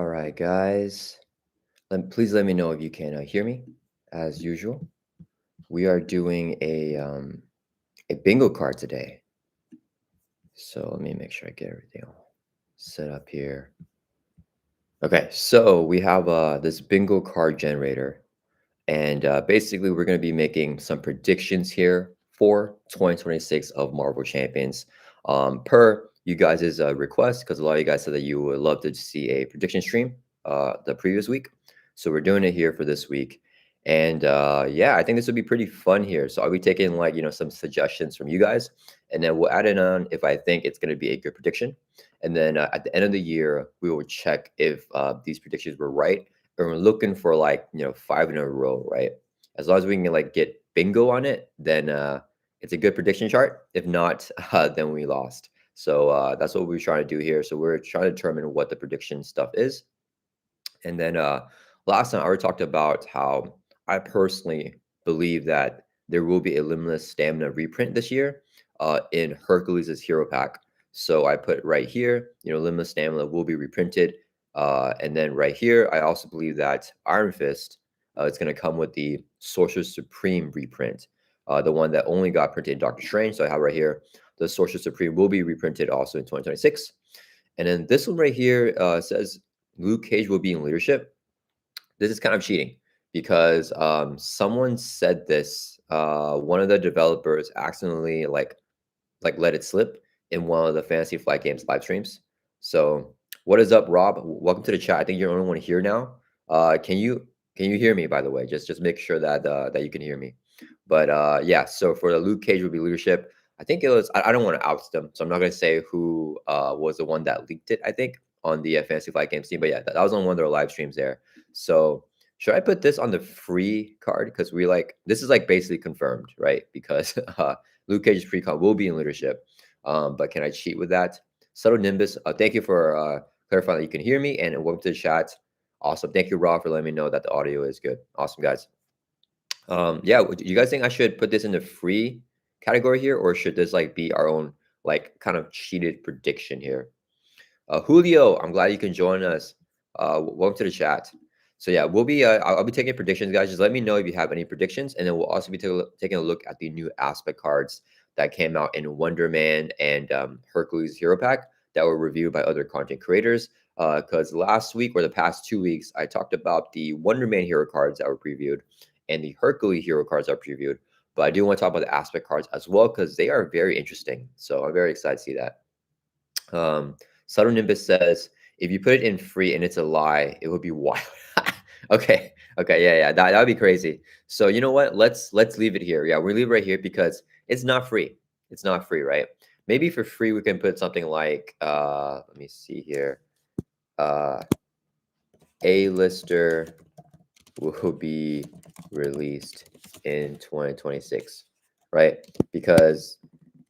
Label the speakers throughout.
Speaker 1: All right, guys. Please let me know if you can hear me. As usual, we are doing a bingo card today. So let me make sure I get everything all set up here. Okay, so we have this bingo card generator, and basically we're going to be making some predictions here for 2026 of Marvel Champions, per you guys' request, because a lot of you guys said that you would love to see a prediction stream the previous week. So we're doing it here for this week. And yeah, I think this would be pretty fun here. So I'll be taking some suggestions from you guys, and then we'll add it on if I think it's going to be a good prediction. And then at the end of the year, we will check if these predictions were right. And we're looking for 5 in a row, right? As long as we can get bingo on it, then it's a good prediction chart. If not, then we lost. So that's what we're trying to do here. So we're trying to determine what the prediction stuff is. And then last time I already talked about how I personally believe that there will be a limitless stamina reprint this year in Hercules' hero pack. So I put right here, limitless stamina will be reprinted. And then right here, I also believe that Iron Fist is going to come with the Sorcerer Supreme reprint, the one that only got printed in Doctor Strange. So I have right here, the Sorcerer Supreme will be reprinted also in 2026. And then this one right here says Luke Cage will be in leadership. This is kind of cheating because someone said this. One of the developers accidentally let it slip in one of the Fantasy Flight Games live streams. So what is up, Rob? Welcome to the chat. I think you're the only one here now. Can you hear me, by the way? Just make sure that that you can hear me. But yeah, so for the Luke Cage will be leadership. I think it was. I don't want to oust them, so I'm not going to say who was the one that leaked it. I think on the Fantasy Flight Games team, but yeah, that was on one of their live streams there. So should I put this on the free card because this is basically confirmed, right? Because Luke Cage's precon will be in leadership. But can I cheat with that? Subtle Nimbus, thank you for clarifying that you can hear me, and welcome to the chat. Awesome. Thank you, Rob, for letting me know that the audio is good. Awesome, guys. Yeah, do you guys think I should put this in the free category here, or should this be our own kind of cheated prediction here? Julio, I'm glad you can join us. Welcome to the chat. So yeah, we'll be I'll be taking predictions, guys. Just let me know if you have any predictions, and then we'll also be taking a look at the new aspect cards that came out in Wonder Man and Hercules Hero Pack that were reviewed by other content creators. Because last week or the past 2 weeks, I talked about the Wonder Man hero cards that were previewed and the Hercules hero cards are previewed. But I do want to talk about the aspect cards as well because they are very interesting. So I'm very excited to see that. Subtle Nimbus says, if you put it in free and it's a lie, it would be wild. Okay, yeah, that would be crazy. So you know what? Let's leave it here. Yeah, we leave it right here because it's not free. It's not free, right? Maybe for free we can put something like let me see here. A-lister will be released in 2026, right? Because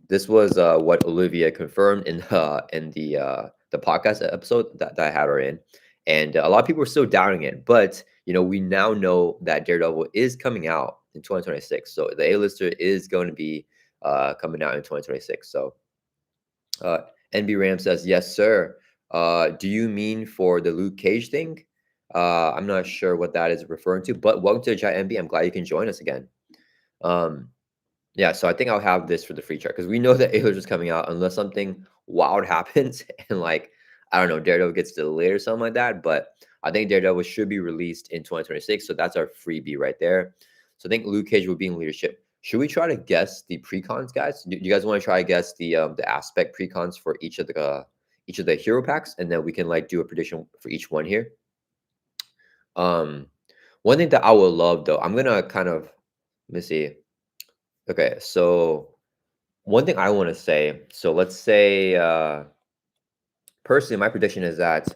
Speaker 1: this was what Olivia confirmed in the podcast episode that I had her in, and a lot of people are still doubting it. But we now know that Daredevil is coming out in 2026, so the A-lister is going to be coming out in 2026. So NB Ram says, yes, sir. Do you mean for the Luke Cage thing? I'm not sure what that is referring to, but welcome to the chat, NB. I'm glad you can join us again. Yeah, so I think I'll have this for the free chart because we know that A-lister is coming out unless something wild happens and I don't know, Daredevil gets delayed or something like that. But I think Daredevil should be released in 2026. So that's our freebie right there. So I think Luke Cage will be in leadership. Should we try to guess the precons, guys? Do you guys want to try to guess the aspect precons for each of the hero packs, and then we can do a prediction for each one here? One thing that I would love though, I'm gonna kind of let me see. Okay, so one thing I want to say. So let's say personally, my prediction is that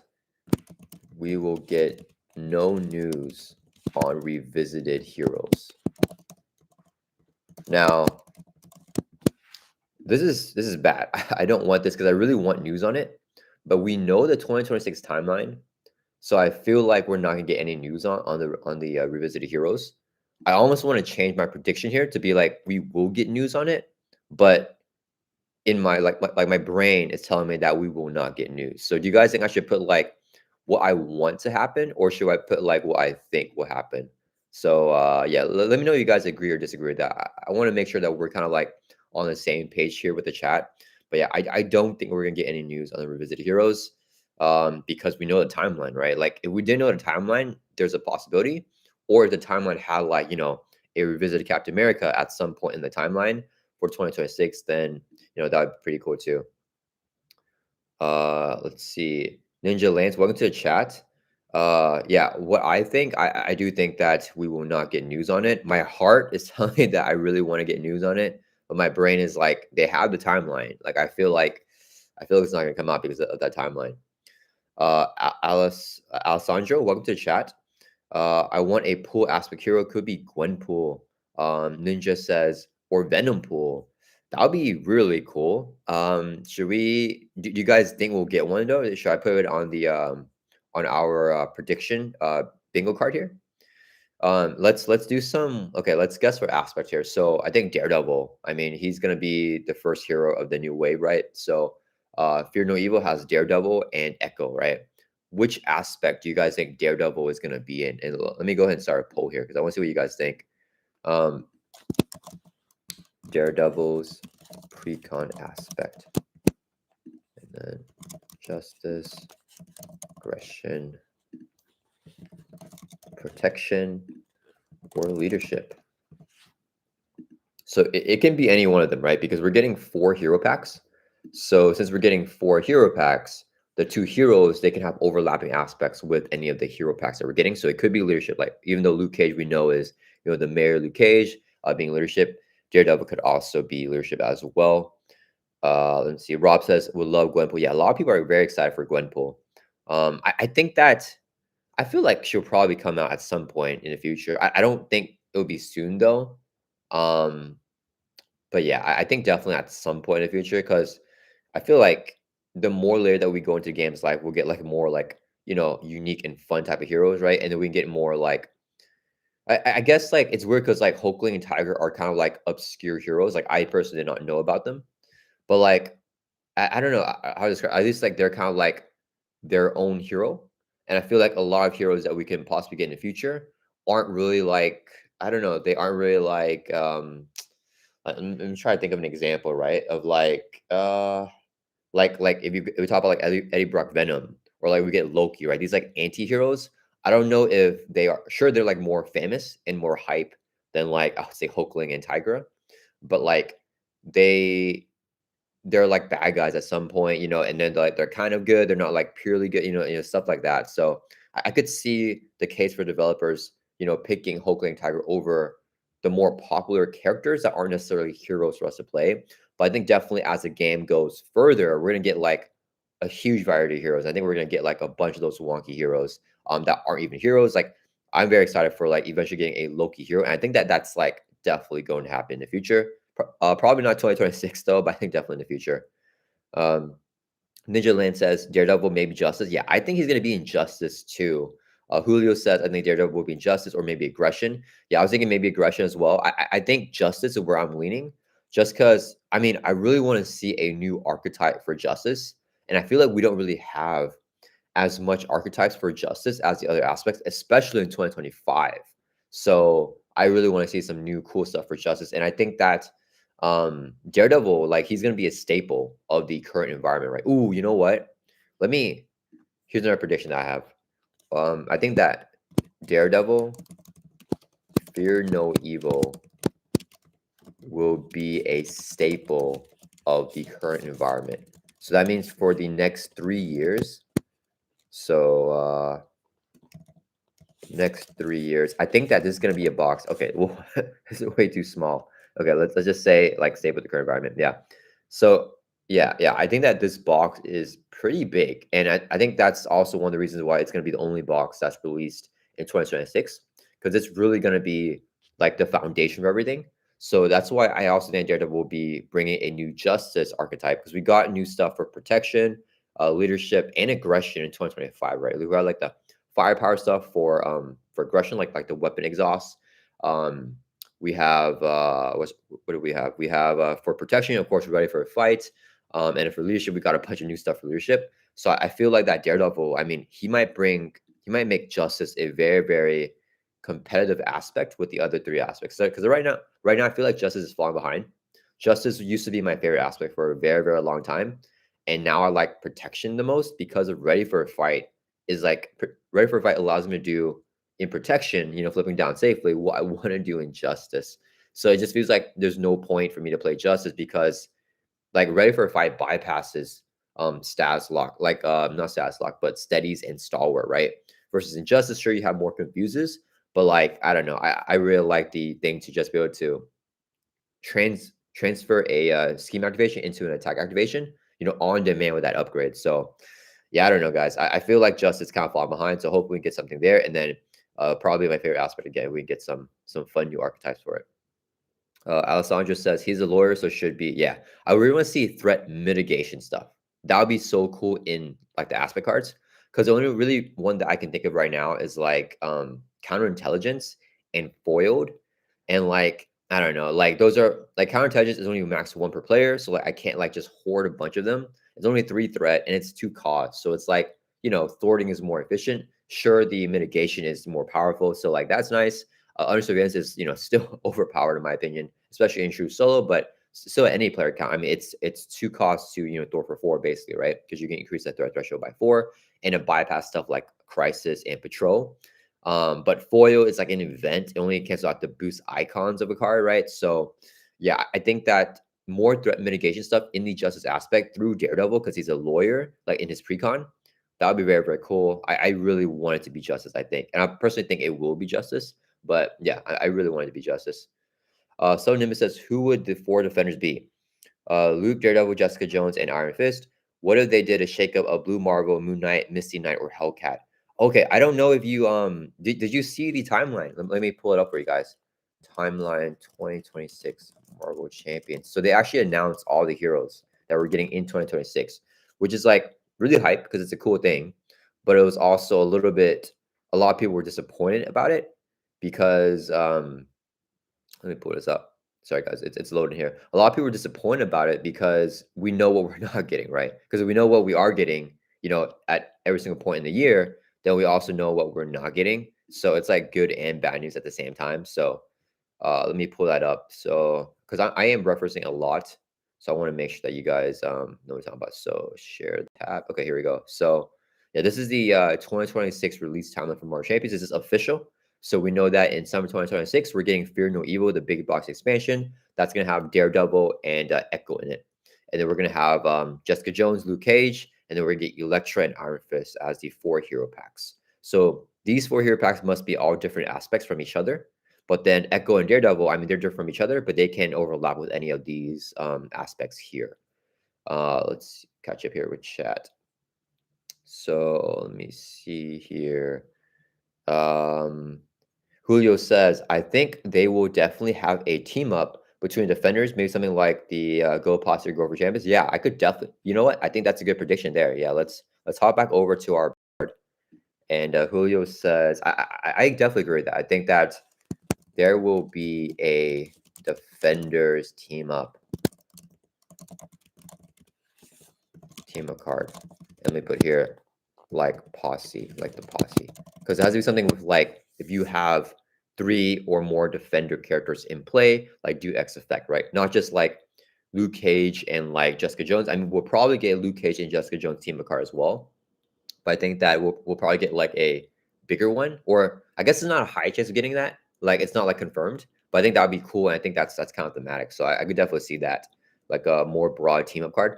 Speaker 1: we will get no news on revisited heroes. Now, this is bad. I don't want this because I really want news on it, but we know the 2026 timeline, so I feel like we're not gonna get any news on the revisited heroes. I almost want to change my prediction here to be we will get news on it, but in my my brain is telling me that we will not get news. So do you guys think I should put what I want to happen, or should I put like what I think will happen? So yeah, let me know if you guys agree or disagree with that. I want to make sure that we're kind of like on the same page here with the chat. But yeah, I don't think we're gonna get any news on the revisited heroes because we know the timeline, right? Like if we didn't know the timeline, there's a possibility. Or if the timeline had like, a revisited Captain America at some point in the timeline for 2026, then that would be pretty cool too. Let's see. Ninja Lance, welcome to the chat. Yeah, what I think, I do think that we will not get news on it. My heart is telling me that I really want to get news on it, but my brain is like, they have the timeline. Like I feel like it's not gonna come out because of that timeline. Alessandro, welcome to the chat. I want a pool aspect hero. Could be Gwenpool. Ninja says, or Venom Pool. That would be really cool. Should we? Do you guys think we'll get one though? Should I put it on the on our prediction bingo card here? Let's do some. Okay, let's guess for aspect here. So I think Daredevil. I mean, he's gonna be the first hero of the new wave, right? So Fear No Evil has Daredevil and Echo, right? Which aspect do you guys think Daredevil is gonna be in? And let me go ahead and start a poll here because I want to see what you guys think. Daredevil's precon aspect, and then justice, aggression, protection, or leadership. So it can be any one of them, right? Because we're getting 4 hero packs. So since we're getting 4 hero packs, the 2 heroes, they can have overlapping aspects with any of the hero packs that we're getting. So it could be leadership. Like even though Luke Cage we know is the mayor Luke Cage being leadership, Daredevil could also be leadership as well. Let's see. Rob says would love Gwenpool. Yeah, a lot of people are very excited for Gwenpool. I think that I feel like she'll probably come out at some point in the future. I don't think it'll be soon though. But yeah, I think definitely at some point in the future because I feel like the more layer that we go into games, like we'll get like more like unique and fun type of heroes, right? And then we can get more like I guess like it's weird because like Hulkling and Tiger are kind of like obscure heroes. Like I personally did not know about them, but like I don't know how to describe. At least like they're kind of like their own hero, and I feel like a lot of heroes that we can possibly get in the future aren't really like I don't know. They aren't really like I'm trying to think of an example, right? Of like if we talk about like Eddie Brock Venom or like we get Loki, right? These like anti-heroes. I don't know if they are sure they're like more famous and more hype than like I would say Hulkling and Tigra, but like they they're like bad guys at some point, and then like they're kind of good. They're not like purely good, stuff like that. So I could see the case for developers, picking Hulkling and Tiger over the more popular characters that aren't necessarily heroes for us to play. But I think definitely as the game goes further, we're gonna get like a huge variety of heroes. I think we're gonna get like a bunch of those wonky heroes that aren't even heroes. Like I'm very excited for like eventually getting a Loki hero, and I think that that's like definitely going to happen in the future. Probably not 2026 though, but I think definitely in the future. Um, Ninja Land says Daredevil maybe Justice. Yeah, I think he's gonna be in Justice too. Julio says I think Daredevil will be in Justice or maybe Aggression. Yeah, I was thinking maybe Aggression as well. I think Justice is where I'm leaning, just because I mean I really want to see a new archetype for Justice, and I feel like we don't really have as much archetypes for Justice as the other aspects, especially in 2025. So I really want to see some new cool stuff for Justice, and I think that Daredevil, like he's gonna be a staple of the current environment, right? Ooh, you know what? Let me here's another prediction that I have. I think that Daredevil, Fear No Evil, will be a staple of the current environment. So that means for the next 3 years. So next 3 years, I think that this is gonna be a box. Okay, well, this is way too small. Okay, let's just say like stay with the current environment. Yeah. So yeah, I think that this box is pretty big, and I think that's also one of the reasons why it's gonna be the only box that's released in 2026 because it's really gonna be like the foundation of everything. So that's why I also think Daredevil will be bringing a new justice archetype because we got new stuff for protection, leadership, and aggression in 2025, right? We got like the firepower stuff for aggression, like the weapon exhaust. We have what do we have? We have for protection, of course, we're ready for a fight. And for leadership, we got a bunch of new stuff for leadership. So I feel like that Daredevil, I mean, he might make Justice a very, very competitive aspect with the other three aspects. Because right now, I feel like Justice is falling behind. Justice used to be my favorite aspect for a very, very long time. And now I like protection the most because of Ready for a Fight is like Ready for a Fight allows me to do in protection, flipping down safely what I want to do in Justice. So it just feels like there's no point for me to play Justice because like Ready for a Fight bypasses status lock, like not status lock, but steadies and stalwart, right? Versus in Justice, sure you have more confuses, but like I don't know, I really like the thing to just be able to transfer a scheme activation into an attack activation, on demand with that upgrade. So yeah, I don't know, guys. I feel like Justice kind of fall behind, so hopefully we get something there, and then probably my favorite aspect again, we can get some fun new archetypes for it. Alessandro says he's a lawyer, so should be. Yeah, I really want to see threat mitigation stuff. That would be so cool in like the aspect cards. Because the only really one that I can think of right now is like counterintelligence and foiled, and like I don't know, like those are like counterintelligence is only max one per player, so like I can't like just hoard a bunch of them. It's only 3 threat and it's 2 cost, so it's like thwarting is more efficient. Sure, the mitigation is more powerful, so like that's nice. Under surveillance is still overpowered in my opinion, especially in true solo, but still at any player count. I mean, it's 2 costs to Thor for 4 basically, right? Because you can increase that threat threshold by 4 and it bypass stuff like crisis and patrol. But foil is like an event; it only cancels out the boost icons of a card, right? So yeah, I think that more threat mitigation stuff in the justice aspect through Daredevil because he's a lawyer, like in his precon. That would be very, very cool. I really want it to be justice, I think. And I personally think it will be justice. But yeah, I really want it to be justice. So Nimbus says, who would the 4 defenders be? Luke, Daredevil, Jessica Jones, and Iron Fist. What if they did a shakeup of Blue Marvel, Moon Knight, Misty Knight, or Hellcat? Okay, I don't know if you did you see the timeline? Let me pull it up for you guys. Timeline 2026 Marvel Champions. So they actually announced all the heroes that we're getting in 2026, which is like really hype because it's a cool thing. But it was also a lot of people were disappointed about it because let me pull this up. Sorry, guys, it's loading here. A lot of people were disappointed about it because we know what we're not getting, right? Because we know what we are getting, at every single point in the year. Then we also know what we're not getting. So it's like good and bad news at the same time. So let me pull that up. So because I am referencing a lot, so I want to make sure that you guys know what I'm talking about. So share the tab. Okay, here we go. So yeah, this is the 2026 release timeline for Marvel Champions. This is official. So we know that in summer 2026, we're getting Fear No Evil, the big box expansion. That's going to have Daredevil and Echo in it. And then we're going to have Jessica Jones, Luke Cage, and then we're going to get Elektra and Iron Fist as the 4 hero packs. So these 4 hero packs must be all different aspects from each other. But then Echo and Daredevil, I mean, they're different from each other, but they can overlap with any of these aspects here. Let's catch up here with chat. So let me see here. Julio says, I think they will definitely have a team up between defenders, maybe something like the Go Posse or Go for Champions. Yeah, I could definitely. You know what? I think that's a good prediction there. Yeah, let's hop back over to our board. And Julio says, I definitely agree with that. I think that there will be a defenders team up card. And let me put here like posse, like the posse, because it has to be something with like if you have 3 or more defender characters in play, like do X effect, right? Not just like Luke Cage and like Jessica Jones. I mean, we'll probably get Luke Cage and Jessica Jones team card as well, but I think that we'll probably get like a bigger one, or I guess it's not a high chance of getting that. Like it's not like confirmed, but I think that would be cool, and I think that's kind of thematic. So I could definitely see that, like a more broad team up card.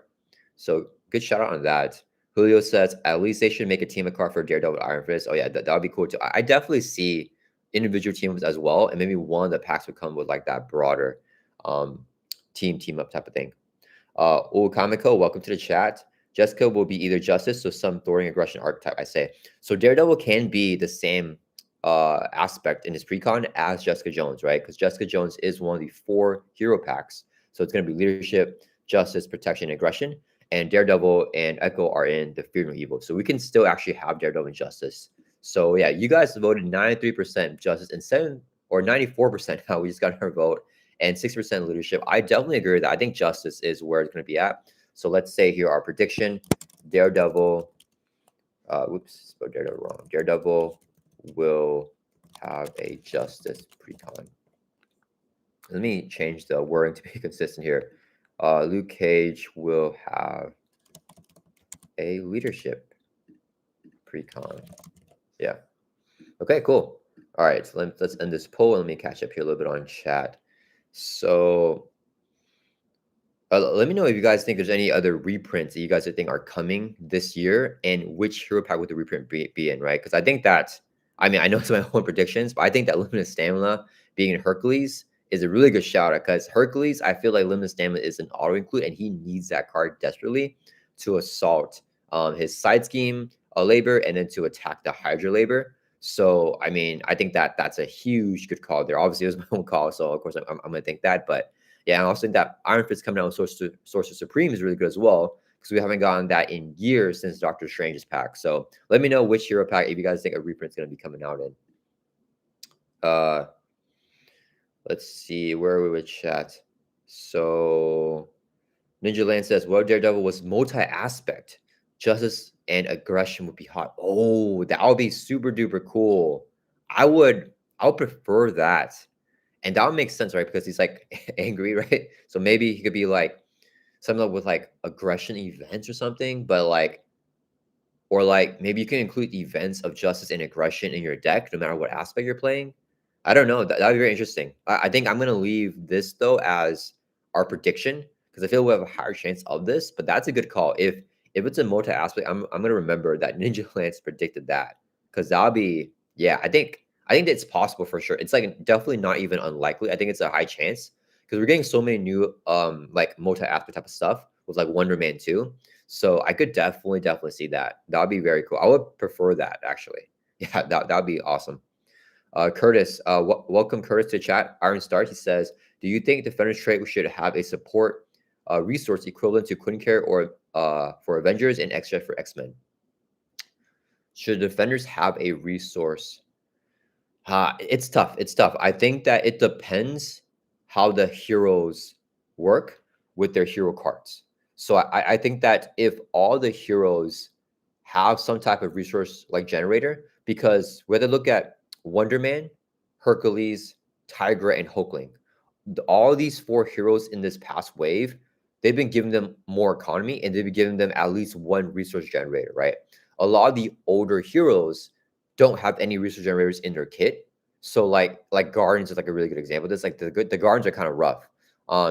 Speaker 1: So good shout out on that. Julio says at least they should make a team up card for Daredevil Iron Fist. Oh yeah, that would be cool too. I definitely see individual teams as well, and maybe one of the packs would come with like that broader team up type of thing. Kamiko, welcome to the chat. Jessica will be either justice, so some thwarting aggression archetype, I say. So Daredevil can be the same aspect in his precon as Jessica Jones, right? Because Jessica Jones is one of the 4 hero packs. So it's going to be leadership, justice, protection, and aggression. And Daredevil and Echo are in the Fear No Evil. So we can still actually have Daredevil and justice. So yeah, you guys voted 93% justice and 94% now. We just got our vote and 6% leadership. I definitely agree with that. I think justice is where it's going to be at. So let's say here our prediction. Daredevil, whoops, spelled Daredevil wrong. Daredevil will have a justice precon. Let me change the wording to be consistent here. Luke Cage will have a leadership precon. Yeah. Okay, cool. All right, so let's end this poll. Let me catch up here a little bit on chat. So let me know if you guys think there's any other reprints that you guys think are coming this year, and which hero pack would the reprint be in, right? Because I think that, I mean, I know it's my own predictions, but I think that limited stamina being in Hercules is a really good shout out, because Hercules, I feel like limited stamina is an auto include, and he needs that card desperately to assault his side scheme labor and then to attack the Hydra labor. So, I mean, I think that that's a huge good call there. Obviously, it was my own call, so of course I'm going to think that, but yeah, and I also think that Iron Fist coming out with Sorcerer Supreme is really good as well, because we haven't gotten that in years since Doctor Strange's pack. So let me know which hero pack, if you guys think a reprint's going to be coming out in. Let's see, where are we with chat? So Ninja Land says, well, Daredevil was multi-aspect. Justice and aggression would be hot. Oh, that would be super duper cool. I would prefer that. And that would make sense, right? Because he's like angry, right? So maybe he could be like something with like aggression events or something, but like, or like maybe you can include events of justice and aggression in your deck, no matter what aspect you're playing. I don't know. That'd be very interesting. I think I'm going to leave this though as our prediction, because I feel we have a higher chance of this, but that's a good call. If it's a multi aspect, I'm going to remember that Ninja Lance predicted that, because that'll be, yeah, I think that's possible for sure. It's like definitely not even unlikely. I think it's a high chance, because we're getting so many new like multi-aspect type of stuff with like Wonder Man 2. So I could definitely see that. That would be very cool. I would prefer that actually. Yeah, that would be awesome. Curtis, welcome Curtis to chat. Iron Star, he says, do you think Defender's trait should have a support resource equivalent to Queen Care or for Avengers and extra for X-Men? Should Defenders have a resource? It's tough. It's tough. I think that it depends how the heroes work with their hero cards. So I think that if all the heroes have some type of resource like generator, because whether look at Wonder Man, Hercules, Tigra, and Hulkling, all these four heroes in this past wave, they've been giving them more economy, and they've been giving them at least one resource generator, right? A lot of the older heroes don't have any resource generators in their kit. So like Guardians is like a really good example. This like the Guardians are kind of rough,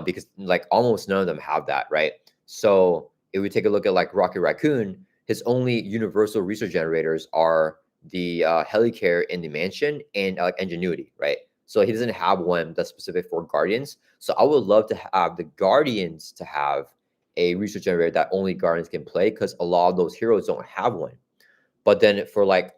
Speaker 1: because like almost none of them have that, right? So if we take a look at like Rocket Raccoon, his only universal resource generators are the Helicare in the Mansion and like Ingenuity, right? So he doesn't have one that's specific for Guardians. So I would love to have the Guardians to have a resource generator that only Guardians can play, because a lot of those heroes don't have one. But then for like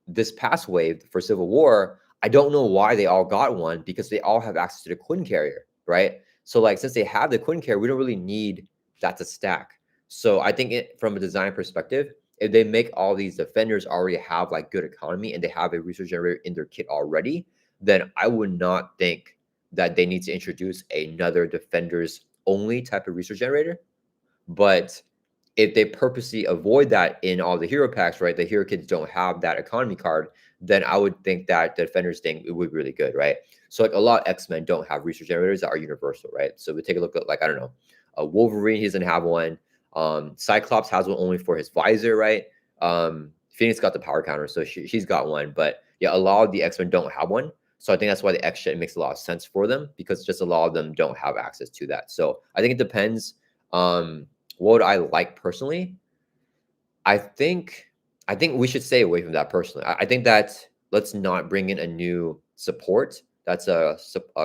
Speaker 1: this past wave for Civil War, I don't know why they all got one, because they all have access to the Quinn carrier, right? So like since they have the Quinn carrier, we don't really need that to stack. So I think from a design perspective, if they make all these defenders already have like good economy and they have a resource generator in their kit already, then I would not think that they need to introduce another defenders only type of resource generator. But if they purposely avoid that in all the hero packs, right, the hero kids don't have that economy card, then I would think that the defenders thing, it would be really good, right? So like a lot of X-Men don't have resource generators that are universal, right? So we take a look at like, I don't know, Wolverine, he doesn't have one. Cyclops has one only for his visor, right? Phoenix got the power counter, so she's got one. But yeah, a lot of the X-Men don't have one. So I think that's why the X-Gen makes a lot of sense for them, because just a lot of them don't have access to that. So I think it depends. What would I like personally? I think we should stay away from that personally. I think that let's not bring in a new support that's a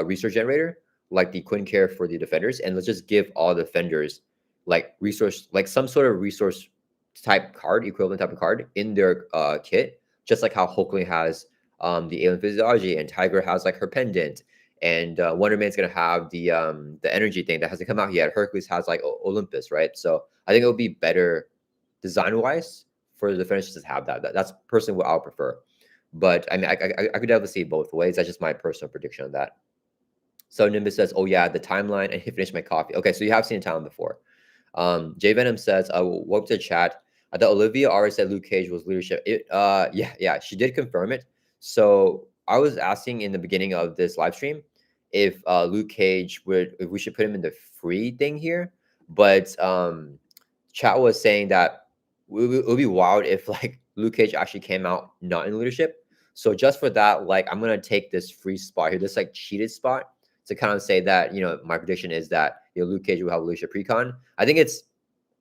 Speaker 1: resource generator like the Quinn Care for the defenders, and let's just give all defenders like resource, like some sort of resource type card, equivalent type of card in their kit, just like how Hulkling has the alien physiology, and Tiger has like her pendant, and Wonder Man's gonna have the energy thing that hasn't come out yet. Hercules has like Olympus, right? So I think it would be better design wise for the defenders to have that. That's personally what I would prefer. But I mean, I could definitely see both ways. That's just my personal prediction on that. So Nimbus says, "Oh yeah, the timeline." And he finished my coffee. Okay, so you have seen the timeline before. J Venom says, "Welcome to chat. I thought Olivia already said Luke Cage was leadership. Yeah, she did confirm it. So I was asking in the beginning of this live stream if Luke Cage if we should put him in the free thing here, but chat was saying that it would be wild if like Luke Cage actually came out not in leadership. So just for that, like I'm gonna take this free spot here, this like cheated spot, to kind of say that my prediction is that Luke Cage will have leadership precon. I think it's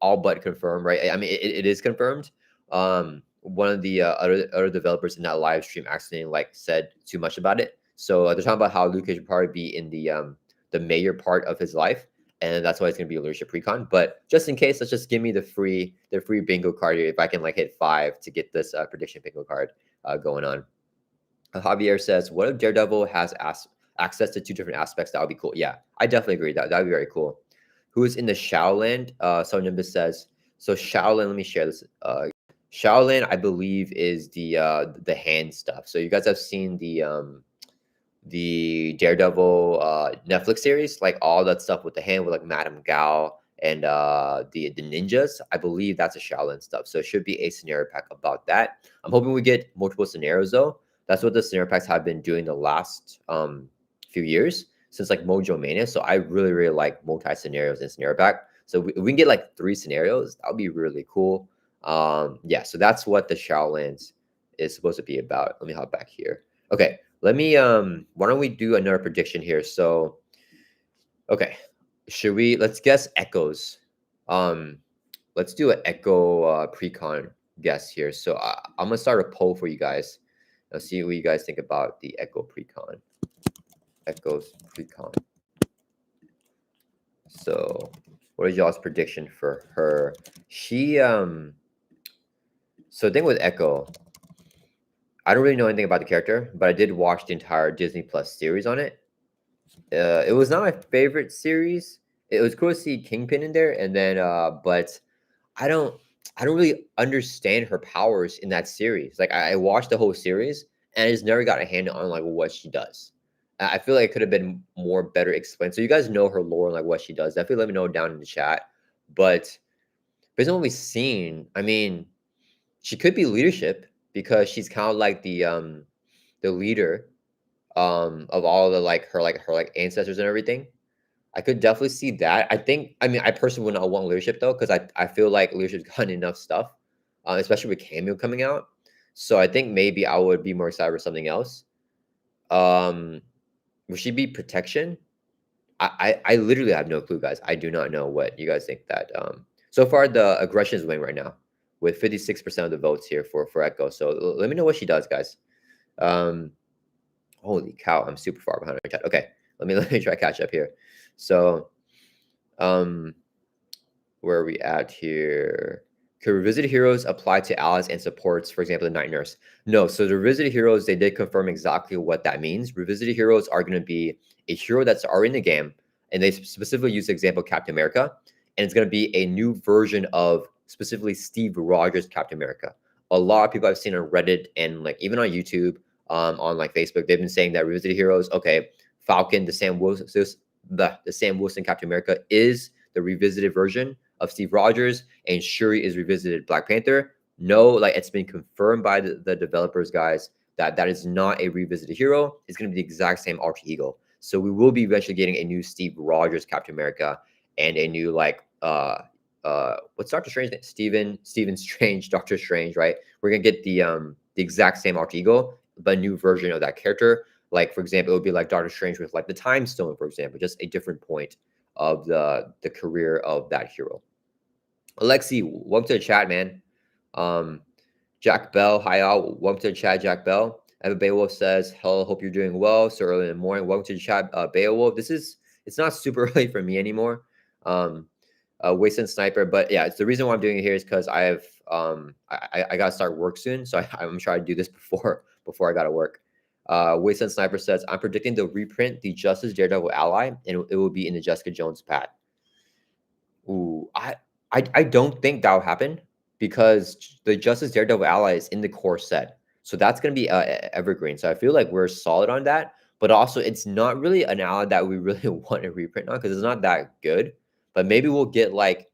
Speaker 1: all but confirmed, right? I mean, it is confirmed. One of the other developers in that live stream accidentally like said too much about it. So they're talking about how Luke Cage would probably be in the major part of his life, and that's why it's going to be a leadership precon. But just in case, let's just give me the free bingo card here if I can like hit 5 to get this prediction bingo card going on. Javier says, "What if Daredevil has access to 2 different aspects? That would be cool." Yeah, I definitely agree. That would be very cool. Who is in the Shaoland? So Nimbus says, so Shaoland, let me share this. Shaoland, I believe, is the hand stuff. So you guys have seen the Daredevil Netflix series, like all that stuff with the hand with like Madame Gao and the ninjas. I believe that's a Shaolin stuff. So it should be a scenario pack about that. I'm hoping we get multiple scenarios though. That's what the scenario packs have been doing the last few years since like Mojo Mania. So I really like multi scenarios in scenario pack. So we can get like 3 scenarios. That would be really cool. Yeah, so that's what the Shaolins is supposed to be about. Let me hop back here. Okay, let me why don't we do another prediction here? So okay, let's guess echoes. Let's do an echo precon guess here. So I'm gonna start a poll for you guys. Let's see what you guys think about the echo precon. Echoes precon. So what is y'all's prediction for her? She so the thing with Echo, I don't really know anything about the character, but I did watch the entire Disney Plus series on it. It was not my favorite series. It was cool to see Kingpin in there, and then but I don't really understand her powers in that series. Like I watched the whole series and I just never got a handle on like what she does. I feel like it could have been more better explained. So you guys know her lore and like what she does. Definitely let me know down in the chat. But based on what we've seen, I mean, she could be leadership because she's kind of like the leader of all the like her ancestors and everything. I could definitely see that. I mean, I personally would not want leadership though, because I feel like leadership's gotten enough stuff, especially with Cameo coming out. So I think maybe I would be more excited for something else. Would she be protection? I literally have no clue, guys. I do not know what you guys think that. So far the aggression is winning right now with 56% of the votes here for Echo. So let me know what she does, guys. Holy cow, I'm super far behind my chat. Okay, let me try to catch up here. So, where are we at here? Could revisited heroes apply to allies and supports, for example, the Night Nurse? No. So the revisited heroes, they did confirm exactly what that means. Revisited heroes are going to be a hero that's already in the game, and they specifically use the example of Captain America, and it's going to be a new version of specifically Steve Rogers Captain America. A lot of people I've seen on Reddit and like even on YouTube, on like Facebook, they've been saying that revisited heroes, okay, Falcon, the Sam Wilson Captain America is the revisited version of Steve Rogers, and Shuri is revisited Black Panther. No, like it's been confirmed by the developers, guys, that is not a revisited hero. It's going to be the exact same alter ego. So we will be eventually getting a new Steve Rogers Captain America and a new like what's Doctor Strange name? Stephen Strange, Doctor Strange, right? We're gonna get the exact same alter ego, but a new version of that character. Like for example, it would be like Doctor Strange with like the Time Stone, for example, just a different point of the career of that hero. Alexi, welcome to the chat, man. Jack Bell, hi all. Welcome to the chat, Jack Bell. Evan Beowulf says, hello, hope you're doing well. So early in the morning. Welcome to the chat, Beowulf. It's not super early for me anymore. Wasteland Sniper, but yeah, it's the reason why I'm doing it here is because I have I gotta start work soon, so I'm trying to do this before I gotta work. Wasteland Sniper says, I'm predicting they'll reprint the Justice Daredevil ally, and it will be in the Jessica Jones pack. Ooh, I don't think that'll happen because the Justice Daredevil ally is in the core set. So that's going to be evergreen. So I feel like we're solid on that. But also, it's not really an ally that we really want to reprint on because it's not that good. But maybe we'll get like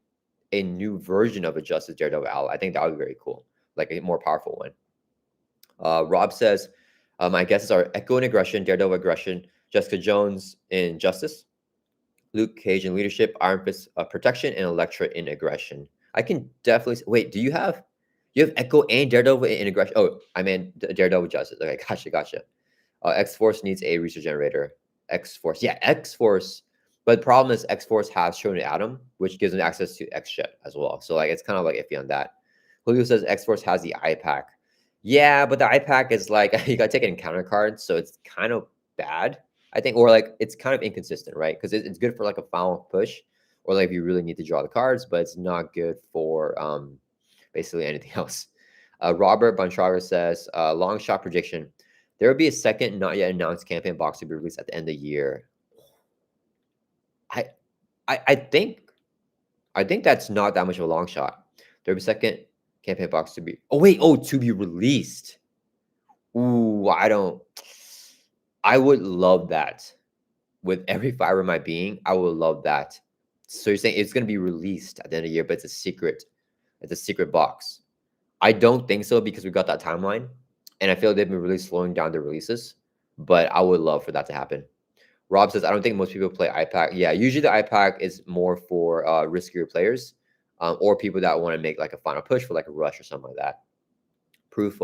Speaker 1: a new version of a Justice Daredevil ally. I think that would be very cool, like a more powerful one. Rob says, my guesses are Echo in aggression, Daredevil aggression, Jessica Jones in justice, Luke Cage in leadership, Iron Fist protection, and Elektra in aggression. I can definitely wait. Do you have Echo and Daredevil in aggression? Oh, I mean Daredevil justice. Okay, gotcha. X Force needs a research generator. X Force, yeah, X Force. But the problem is X Force has shown Adam, which gives them access to X Jet as well. So like it's kind of like iffy on that. Julio says X Force has the iPack. Yeah, but the iPack is like you gotta take an encounter card, so it's kind of bad, I think, or like it's kind of inconsistent, right? Because it's good for like a final push, or like if you really need to draw the cards, but it's not good for basically anything else. Robert Bonchara says, long shot prediction. There will be a second not yet announced campaign box to be released at the end of the year. I think that's not that much of a long shot. There'll be a second campaign box to be to be released. Ooh, I would love that. With every fiber of my being, I would love that. So you're saying it's gonna be released at the end of the year, but it's a secret. It's a secret box. I don't think so because we got that timeline. And I feel like they've been really slowing down their releases. But I would love for that to happen. Rob says, I don't think most people play iPack. Yeah, usually the iPack is more for riskier players or people that want to make like a final push for like a rush or something like that. Proof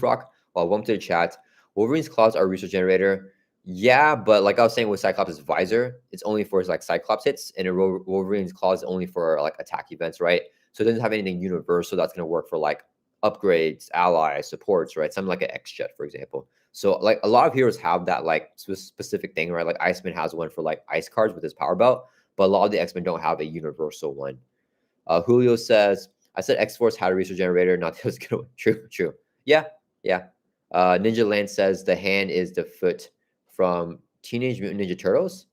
Speaker 1: Rock, welcome to the chat. Wolverine's claws are a research generator. Yeah, but like I was saying with Cyclops' visor, it's only for like Cyclops hits, and Wolverine's claws is only for like attack events, right? So it doesn't have anything universal that's going to work for like upgrades, allies, supports, right? Something like an X-Jet, for example. So like a lot of heroes have that like specific thing, right? Like Iceman has one for like ice cards with his power belt, but a lot of the X-Men don't have a universal one. Julio says, I said X-Force had a research generator, not that it was good one. True. Yeah. Ninja Land says the hand is the foot from Teenage Mutant Ninja Turtles.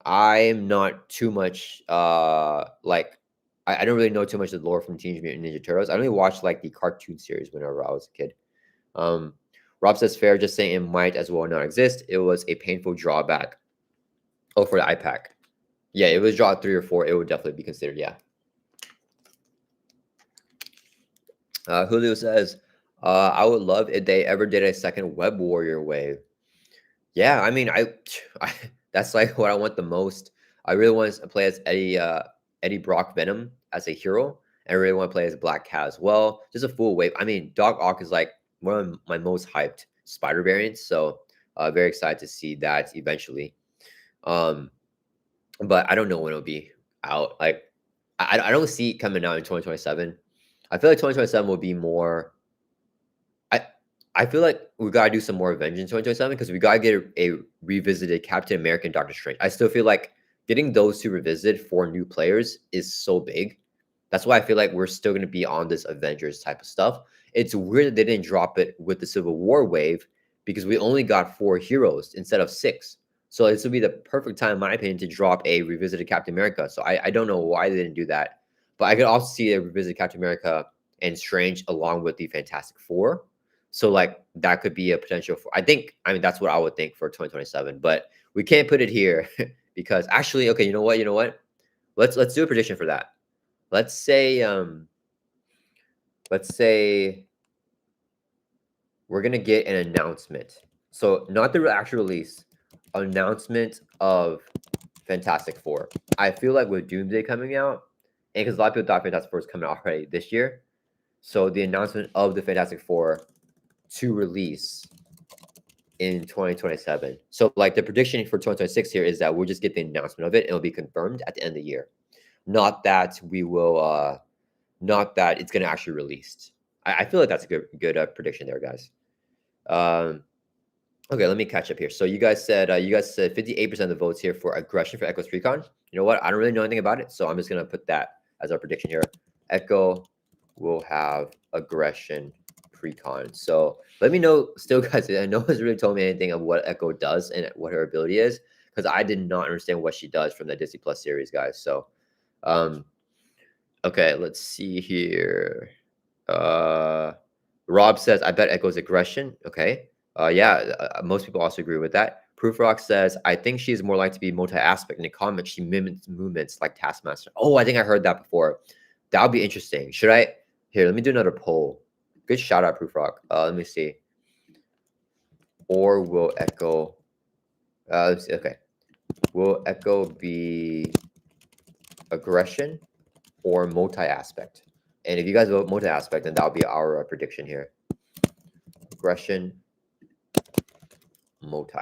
Speaker 1: I'm not too much like I don't really know too much of the lore from Teenage Mutant Ninja Turtles. I only watched like the cartoon series whenever I was a kid. Rob says fair, just saying it might as well not exist. It was a painful drawback. Oh, for the iPack. Yeah, it was draw 3 or 4. It would definitely be considered, yeah. Julio says, I would love if they ever did a second Web-Warrior wave. Yeah, I mean, I that's like what I want the most. I really want to play as Eddie Brock Venom as a hero, and I really want to play as Black Cat as well. Just a full wave. I mean, Doc Ock is like one of my most hyped spider variants, so very excited to see that eventually. But I don't know when it'll be out. Like, I don't see it coming out in 2027. I feel like 2027 will be more. I feel like we gotta do some more Avengers in 2027 because we gotta get a revisited Captain America and Doctor Strange. I still feel like getting those two revisited for new players is so big. That's why I feel like we're still gonna be on this Avengers type of stuff. It's weird that they didn't drop it with the Civil War wave because we only got 4 heroes instead of 6. So this would be the perfect time, in my opinion, to drop a revisited Captain America. So I don't know why they didn't do that. But I could also see a revisited Captain America and Strange along with the Fantastic Four. So like that could be a potential for, I mean, that's what I would think for 2027, but we can't put it here because actually, okay, you know what? Let's do a prediction for that. Let's say we're going to get an announcement. So not the actual release, announcement of Fantastic Four. I feel like with Doomsday coming out, and because a lot of people thought Fantastic Four was coming out already this year. So the announcement of the Fantastic Four to release in 2027. So like the prediction for 2026 here is that we'll just get the announcement of it and it'll be confirmed at the end of the year. Not that we will not that it's going to actually released. I feel like that's a good prediction there, guys. Okay, let me catch up here. So you guys said 58% of the votes here for aggression for Echo's precon. You know what? I don't really know anything about it, so I'm just going to put that as our prediction here. Echo will have aggression precon. So let me know still, guys. No one's really told me anything of what Echo does and what her ability is because I did not understand what she does from the Disney Plus series, guys. So okay, let's see here. Rob says, I bet Echo's aggression. Okay. Most people also agree with that. Proof Rock says, I think she's more likely to be multi-aspect. In the comics, she mimics movements like Taskmaster. Oh, I think I heard that before. That'll be interesting. Should I here? Let me do another poll. Good shout out, Proof Rock. Let me see. Or will Echo? Let's see. Okay. Will Echo be aggression or multi-aspect? And if you guys vote multi-aspect, then that'll be our prediction here. Aggression, multi.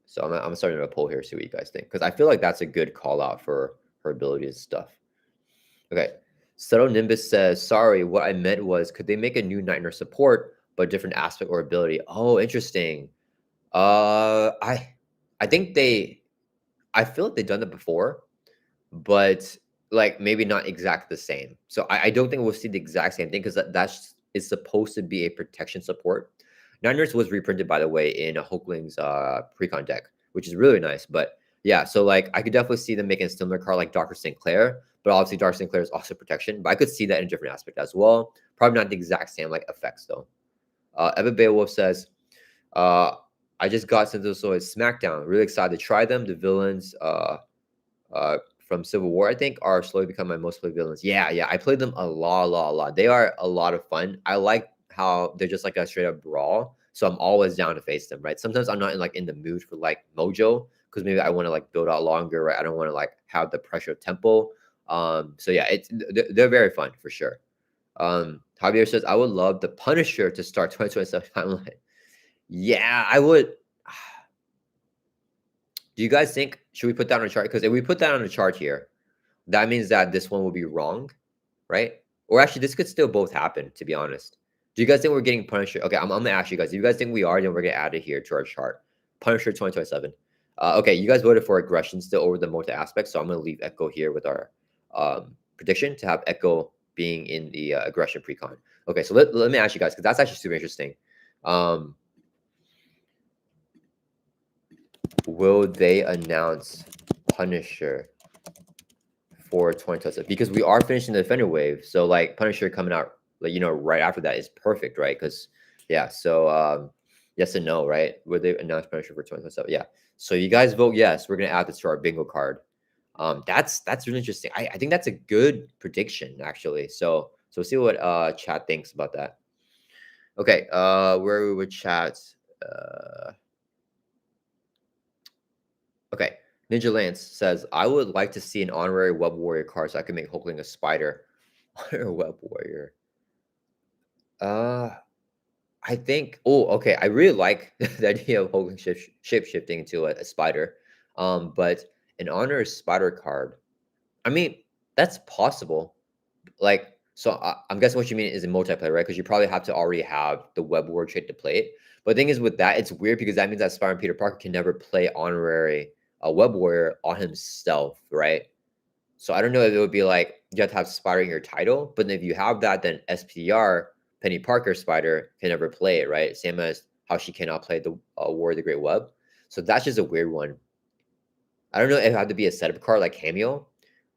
Speaker 1: So I'm starting a poll here, see what you guys think, because I feel like that's a good call out for her abilities and stuff. Okay. Subtle Nimbus says, sorry, what I meant was, could they make a new Nightmare support, but different aspect or ability? Oh, interesting. I think I feel like they've done that before, but like maybe not exactly the same. So I don't think we'll see the exact same thing because that's is supposed to be a protection support. Niners was reprinted, by the way, in Hulkling's precon deck, which is really nice. But yeah, so like I could definitely see them making a similar card like Dr. Sinclair, but obviously Dr. Sinclair is also protection. But I could see that in a different aspect as well. Probably not the exact same like effects though. Evan Beowulf says, uh, I just got Sentosoid SmackDown. Really excited to try them. The villains from Civil War, I think, are slowly becoming my most played villains. Yeah. I played them a lot. They are a lot of fun. I like how they're just like a straight up brawl. So I'm always down to face them, right? Sometimes I'm not in the mood for like mojo because maybe I want to like build out longer, right? I don't want to like have the pressure of tempo. So yeah, they're very fun for sure. Javier says I would love the Punisher to start 2027 timeline. Yeah, I would. Do you guys think should we put that on a chart? Because if we put that on a chart here, that means that this one will be wrong, right? Or actually, this could still both happen, to be honest. Do you guys think we're getting Punisher? Okay, I'm gonna ask you guys. If you guys think we are, then we're gonna add it here to our chart. Punisher 2027. Okay, you guys voted for aggression still over the multi aspect, so I'm gonna leave Echo here with our prediction to have Echo being in the aggression precon. Okay, so let me ask you guys because that's actually super interesting. Will they announce Punisher for 2027? Because we are finishing the Defender wave, so like Punisher coming out, like right after that is perfect, right? Because yeah, so yes and no, right? Will they announce Punisher for 2027? Yeah. So you guys vote yes. We're gonna add this to our bingo card. That's really interesting. I think that's a good prediction actually. So see what chat thinks about that. Okay, where we would chat. Okay. Ninja Lance says, I would like to see an honorary Web Warrior card so I can make Hulkling a spider. Honorary Web Warrior. I think, okay. I really like the idea of Hulkling shape shifting into a spider. But an honor spider card, I mean, that's possible. Like, so I'm guessing what you mean is in multiplayer, right? Because you probably have to already have the Web Warrior trait to play it. But the thing is with that, it's weird because that means that Spider-Man Peter Parker can never play honorary Web Warrior on himself, right? So I don't know if it would be like you have to have Spider in your title, but if you have that, then SPR Penny Parker Spider can never play it, right? Same as how she cannot play the War of the Great Web. So that's just a weird one. I don't know if it had to be a setup card like Cameo,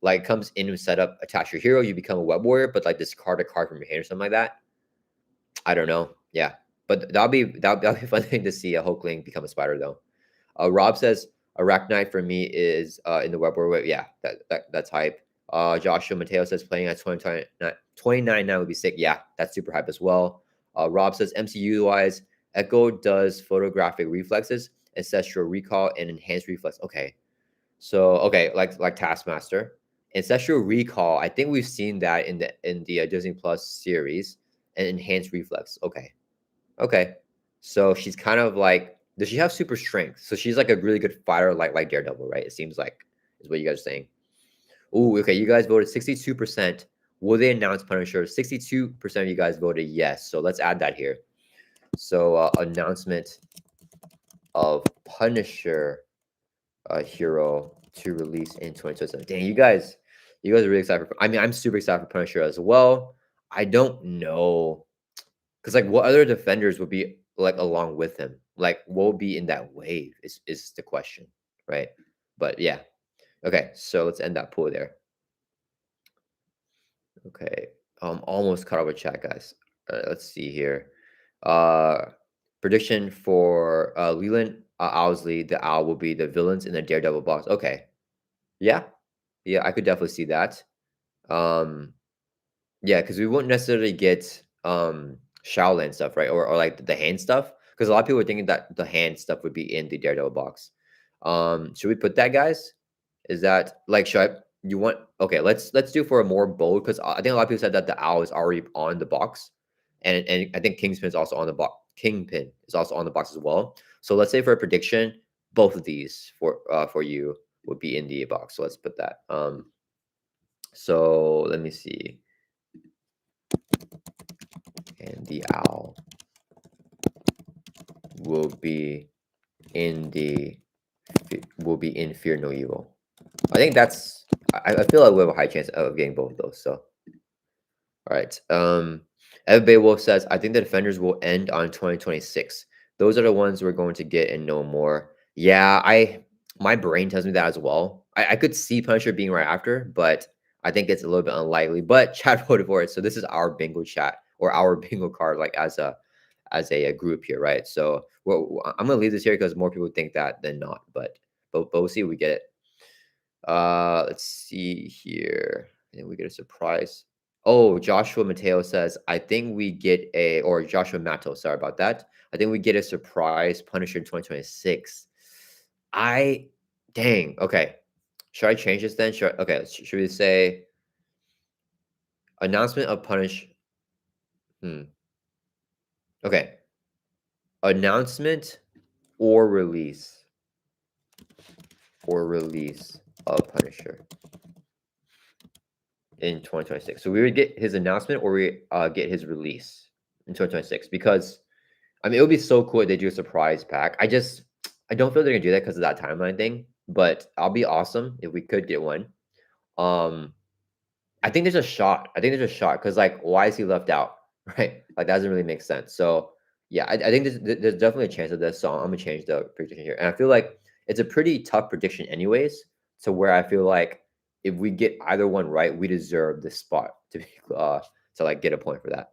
Speaker 1: like comes in with setup, attach your hero, you become a Web Warrior, but like discard a card from your hand or something like that. I don't know. Yeah, but that'll be a fun thing to see a Hulkling become a spider though. Rob says Arachnite for me is in the Web Warrior. Yeah, that's hype. Joshua Mateo says playing at 29 would be sick. Yeah, that's super hype as well. Rob says MCU wise, Echo does photographic reflexes, ancestral recall, and enhanced reflex. Okay, so okay, like Taskmaster, ancestral recall. I think we've seen that in the Disney Plus series, and enhanced reflex. Okay, so she's kind of like, does she have super strength? So she's like a really good fighter, like Daredevil, right? It seems like is what you guys are saying. Oh, okay, you guys voted 62%. Will they announce Punisher? 62% of you guys voted yes. So let's add that here. So announcement of Punisher hero to release in 2027. Dang, you guys are really excited for. I mean, I'm super excited for Punisher as well. I don't know, because like, what other defenders would be like along with him? Like, what will be in that wave? Is the question, right? But yeah, okay. So let's end that pool there. Okay, almost caught up with chat, guys. Let's see here. Prediction for Leland Owlsley, the owl will be the villains in the Daredevil box. Okay, yeah, I could definitely see that. Um, Yeah, because we won't necessarily get Shaolan stuff, right? Or like the hand stuff. Because a lot of people are thinking that the hand stuff would be in the Daredevil box. Should we put that, guys? Is that like should I, you want okay, let's do for a more bold because I think a lot of people said that the owl is already on the box. And I think Kingpin is also on the box. Kingpin is also on the box as well. So let's say for a prediction, both of these for you would be in the box. So let's put that. So let me see. And the owl will be in the will be in Fear No Evil. I think that's I feel like we have a high chance of getting both of those. So all right. Evan Beowulf says, I think the defenders will end on 2026. Those are the ones we're going to get and no more. Yeah, my brain tells me that as well. I could see Punisher being right after, but I think it's a little bit unlikely. But chat voted for it. So this is our bingo chat or our bingo card, like as a group here, right? So I'm gonna leave this here because more people think that than not, but we'll see if we get it. Let's see here. I think we get a surprise. Oh, Joshua Mateo says, I think we get a, or Joshua Matto, sorry about that. I think we get a surprise Punisher in 2026. Dang, okay. Should I change this then? Okay, should we say announcement of Punish? Okay, announcement or release of Punisher in 2026. So we would get his announcement or we get his release in 2026 because I mean it would be so cool if they do a surprise pack. I don't feel they're gonna do that because of that timeline thing, but I'll be awesome if we could get one. Um, I think there's a shot. I think there's a shot because like why is he left out, right? Like that doesn't really make sense. So yeah, I think there's definitely a chance of this. So I'm gonna change the prediction here, and I feel like it's a pretty tough prediction anyways. So where I feel like if we get either one right, we deserve this spot to be to like get a point for that.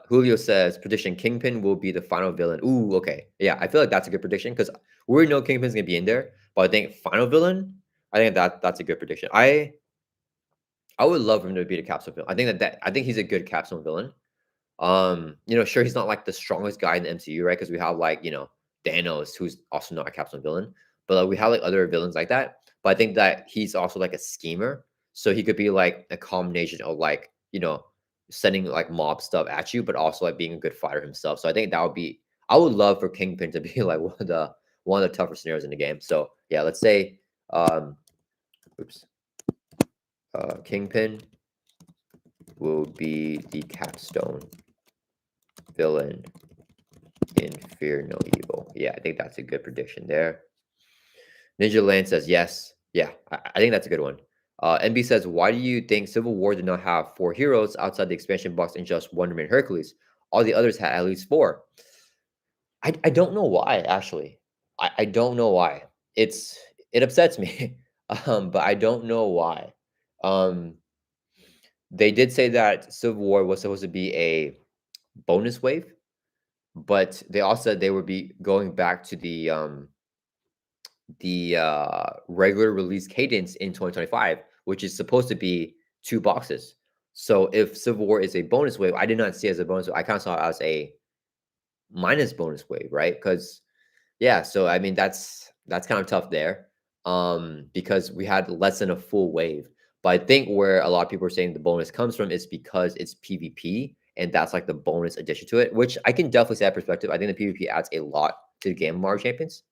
Speaker 1: Julio says prediction Kingpin will be the final villain. Ooh, okay. Yeah, I feel like that's a good prediction because we already know Kingpin's gonna be in there, but I think final villain, I think that's a good prediction. I would love him to be the capsule villain. I think he's a good capsule villain. Sure, he's not like the strongest guy in the MCU, right? Because we have like, Thanos, who's also not a capsule villain, but like, we have like other villains like that. But I think that he's also like a schemer. So he could be like a combination of like, sending like mob stuff at you, but also like being a good fighter himself. So I think that would be I would love for Kingpin to be like one of the tougher scenarios in the game. So yeah, let's say oops. Kingpin will be the capstone villain in Fear No Evil. Yeah, I think that's a good prediction there. Ninja Land says yes. Yeah, I think that's a good one. NB says, why do you think Civil War did not have 4 heroes outside the expansion box and just Wonder Man Hercules? All the others had at least 4. I don't know why, actually. I don't know why. It upsets me. But I don't know why. Um, they did say that Civil War was supposed to be a bonus wave, but they also said they would be going back to the regular release cadence in 2025, which is supposed to be 2 boxes. So if Civil War is a bonus wave, I did not see it as a bonus wave. I kind of saw it as a minus bonus wave, right? Because yeah, so I mean that's kind of tough there. Because we had less than a full wave. But I think where a lot of people are saying the bonus comes from is because it's PvP and that's like the bonus addition to it, which I can definitely see that perspective. I think the PvP adds a lot to the game of Mario Champions.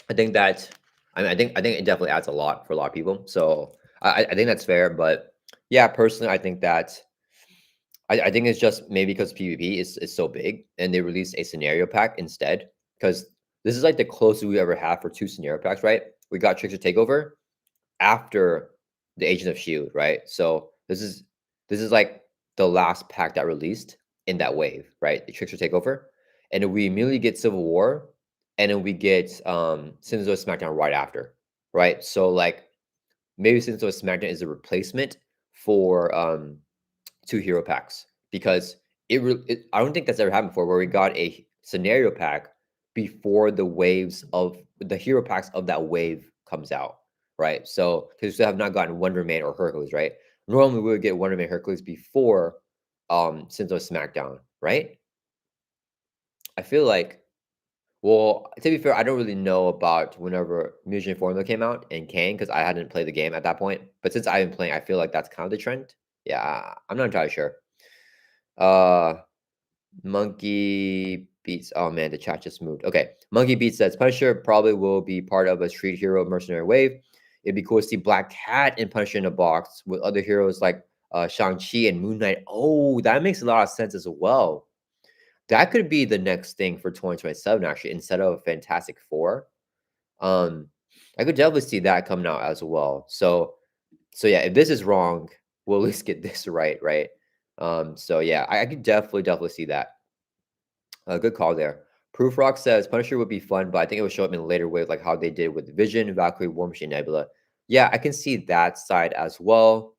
Speaker 1: I think that I think it definitely adds a lot for a lot of people. So I think that's fair. But yeah, personally, I think that I think it's just maybe because PvP is so big and they released a scenario pack instead. Because this is like the closest we ever had for 2 scenario packs, right? We got Trickster Takeover after the Agent of Shield, right? So this is like the last pack that released in that wave, right? The Trickster Takeover, and then we immediately get Civil War, and then we get Sinzo SmackDown right after, right? So like maybe Sinzo SmackDown is a replacement for 2 hero packs because I don't think that's ever happened before where we got a scenario pack before the waves of the hero packs of that wave comes out. right? So because we still have not gotten Wonder Man or Hercules, right? Normally we would get Wonder Man Hercules before Sinzo SmackDown, right? I feel like, well, to be fair, I don't really know about whenever Mutation Formula came out and Kang because I hadn't played the game at that point. But since I've been playing, I feel like that's kind of the trend. Yeah, I'm not entirely sure. Uh, Monkey Beats. Oh man, the chat just moved. Okay, Monkey Beats says Punisher probably will be part of a street hero mercenary wave. It'd be cool to see Black Cat and Punisher in a box with other heroes like Shang-Chi and Moon Knight. Oh, that makes a lot of sense as well. That could be the next thing for 2027, actually, instead of Fantastic Four. I could definitely see that coming out as well. So yeah, if this is wrong, we'll at least get this right, right? So yeah, I could definitely see that. Good call there. Proof Rock says Punisher would be fun, but I think it would show up in a later wave, like how they did with Vision, Valkyrie, War Machine, Nebula. Yeah, I can see that side as well.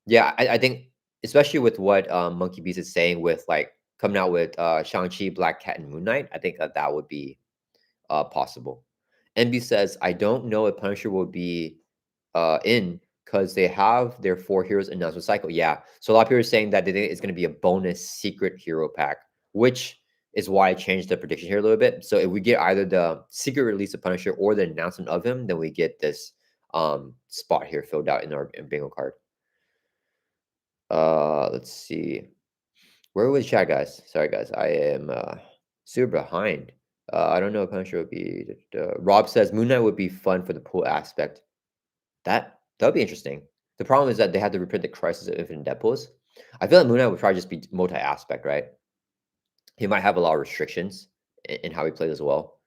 Speaker 1: Yeah, I think especially with what Monkey Beast is saying with like coming out with Shang-Chi, Black Cat, and Moon Knight, I think that would be possible. NB says, I don't know if Punisher will be in because they have their 4 heroes announcement cycle. Yeah. So a lot of people are saying that they think it's going to be a bonus secret hero pack, which is why I changed the prediction here a little bit. So if we get either the secret release of Punisher or the announcement of him, then we get this spot here filled out in our bingo card. Let's see. Where was chat, guys? Sorry, guys. I am super behind. I don't know if Punisher would be. Rob says Moon Knight would be fun for the pool aspect. That would be interesting. The problem is that they had to reprint the Crisis of Infinite Deadpools. I feel like Moon Knight would probably just be multi-aspect, right? He might have a lot of restrictions in how he plays as well.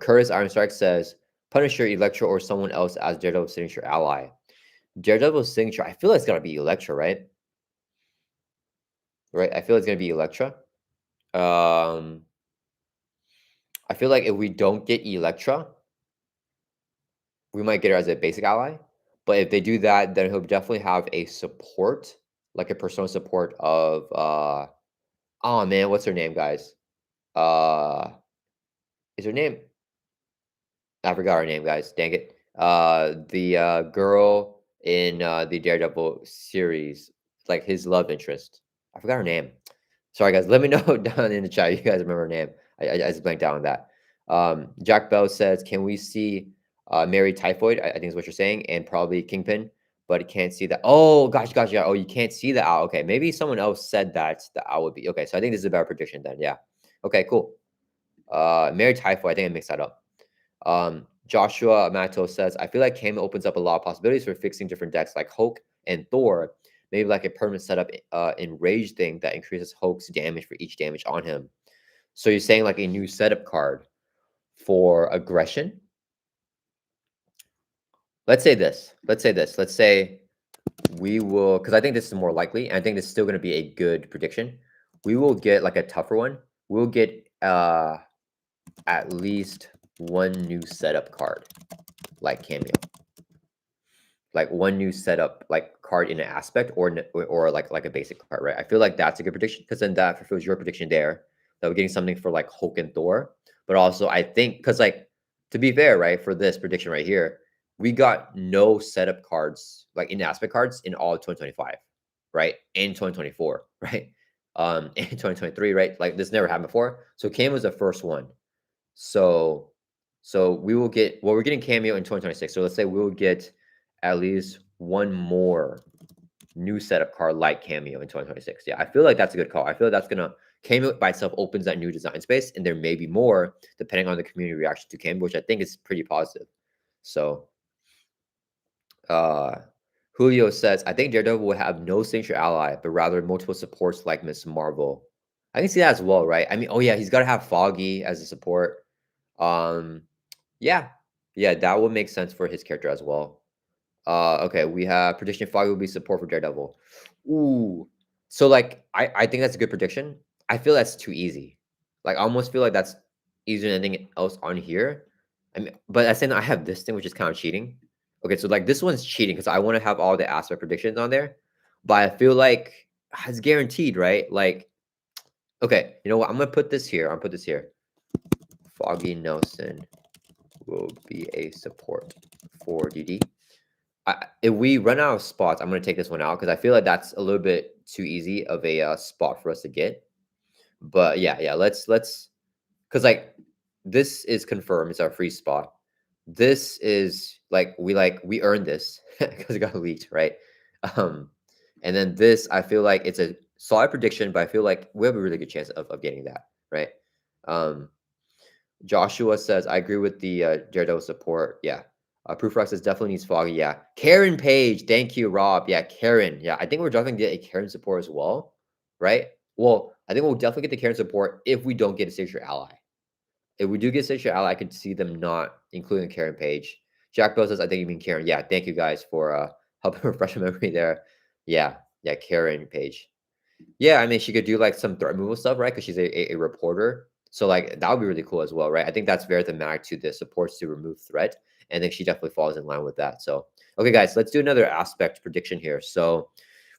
Speaker 1: Curtis Iron Strike says Punisher, Electro, or someone else as Daredevil's signature ally. Daredevil's signature, I feel like it's gotta be Electra, right? Right? I feel it's gonna be Electra. I feel like if we don't get Electra, we might get her as a basic ally. But if they do that, then he'll definitely have a support, like a personal support of oh man, what's her name, guys? Uh is her name? I forgot her name, guys. Dang it. The girl in the Daredevil series, like his love interest. I forgot her name. Sorry, guys. Let me know down in the chat. You guys remember her name? I just blanked out on that. Jack Bell says, "Can we see Mary Typhoid?" I think is what you're saying, and probably Kingpin, but can't see that. Oh, gosh, gosh, yeah. Oh, you can't see the owl. Okay, maybe someone else said that the owl would be okay. So I think this is a better prediction then. Yeah. Okay, cool. Mary Typhoid. I think I mixed that up. Joshua Mato says, I feel like Cam opens up a lot of possibilities for fixing different decks like Hulk and Thor. Maybe like a permanent setup in Rage thing that increases Hulk's damage for each damage on him. So you're saying like a new setup card for aggression? Let's say this. Let's say we will, because I think this is more likely, and I think this is still going to be a good prediction. We will get like a tougher one. We'll get at least one new setup card like Cameo. Like one new setup like card in an aspect or like a basic card, right? I feel like that's a good prediction because then that fulfills your prediction there that we're getting something for like Hulk and Thor. But also I think because like to be fair, right, for this prediction right here, we got no setup cards like in aspect cards in all of 2025, right? In 2024, right? In 2023, right? Like this never happened before. So Cam was the first one. So we will get we're getting Cameo in 2026. So let's say we'll get at least one more new setup card like Cameo in 2026. Yeah, I feel like that's a good call. I feel like that's gonna Cameo by itself opens that new design space, and there may be more depending on the community reaction to Cameo, which I think is pretty positive. So uh Julio says, I think Daredevil will have no signature ally, but rather multiple supports like Miss Marvel. I can see that as well, right? I mean, oh yeah, he's got to have Foggy as a support. Um, yeah, yeah, that would make sense for his character as well. Okay, we have prediction 5 will be support for Daredevil. Ooh, so like I think that's a good prediction. I feel that's too easy. Like I almost feel like that's easier than anything else on here. I mean, but I said I have this thing which is kind of cheating. Okay, so like this one's cheating because I want to have all the aspect predictions on there, but I feel like it's guaranteed, right? Like, okay, you know what? I'm gonna put this here. I'm gonna put this here. Foggy Nelson will be a support. for DD. If we run out of spots, I'm going to take this one out because I feel like that's a little bit too easy of a spot for us to get. But yeah, let's because like this is confirmed. It's our free spot. This is like we earned this because it got leaked, right? Um, and then this, I feel like it's a solid prediction, but I feel like we have a really good chance of getting that, right? Joshua says, I agree with the Daredevil support. Yeah. Proofrock says definitely needs Foggy. Yeah. Karen Page. Thank you, Rob. Yeah, Karen. Yeah, I think we're definitely going to get a Karen support as well, right? Well, I think we'll definitely get the Karen support if we don't get a signature ally. If we do get a signature ally, I could see them not including Karen Page. Jack Bell says, I think you mean Karen. Yeah, thank you guys for helping refresh my memory there. Yeah, Karen Page. Yeah, I mean, she could do like some threat removal stuff, right? Because she's a reporter. So like that would be really cool as well, right? I think that's very thematic to the supports to remove threat. And then she definitely falls in line with that. So okay, guys, let's do another aspect prediction here. So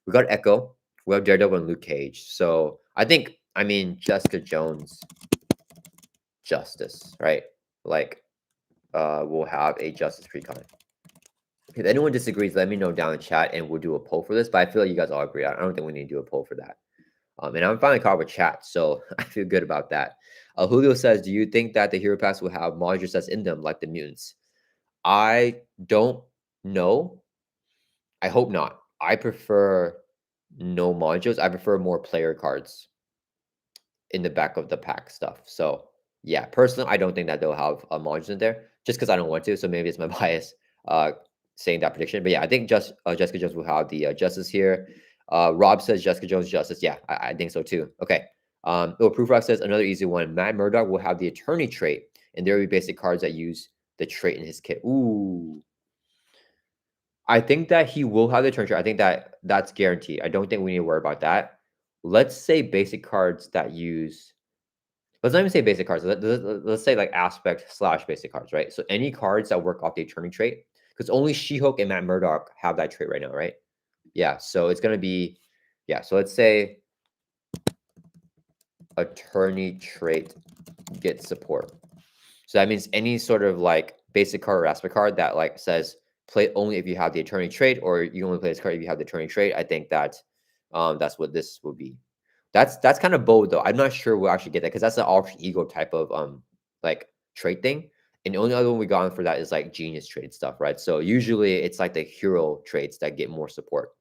Speaker 1: we got Echo, we have Daredevil and Luke Cage. So I mean Jessica Jones, Justice, right? Like we'll have a Justice precon. If anyone disagrees, let me know down in the chat and we'll do a poll for this. But I feel like you guys all agree. I don't think we need to do a poll for that. And I'm finally caught up with chat, so I feel good about that. Julio says, do you think that the hero packs will have modular sets in them like the mutants? I don't know. I hope not. I prefer no modules. I prefer more player cards in the back of the pack stuff. So yeah, personally, I don't think that they'll have modules in there just because I don't want to. So maybe it's my bias saying that prediction. But yeah, I think Jessica Jones will have the Justice here. Rob says Jessica Jones Justice. Yeah, I think so too. Okay. Proofrock says another easy one. Matt Murdock will have the Attorney trait, and there will be basic cards that use the trait in his kit. Ooh. I think that he will have the Attorney trait. I think that's guaranteed. I don't think we need to worry about that. Let's say basic cards that use. Let's not even say basic cards. Let's say like aspect / basic cards, right? So any cards that work off the Attorney trait, because only She-Hulk and Matt Murdock have that trait right now, right? Yeah, so it's going to be, yeah, so let's say Attorney trait gets support. So that means any sort of like basic card or aspect card that like says play only if you have the Attorney trait, or you only play this card if you have the Attorney trait. I think that that's what this will be. That's kind of bold though. I'm not sure we'll actually get that because that's an alter ego type of like trait thing. And the only other one we got for that is like genius trait stuff, right? So usually it's like the hero traits that get more support.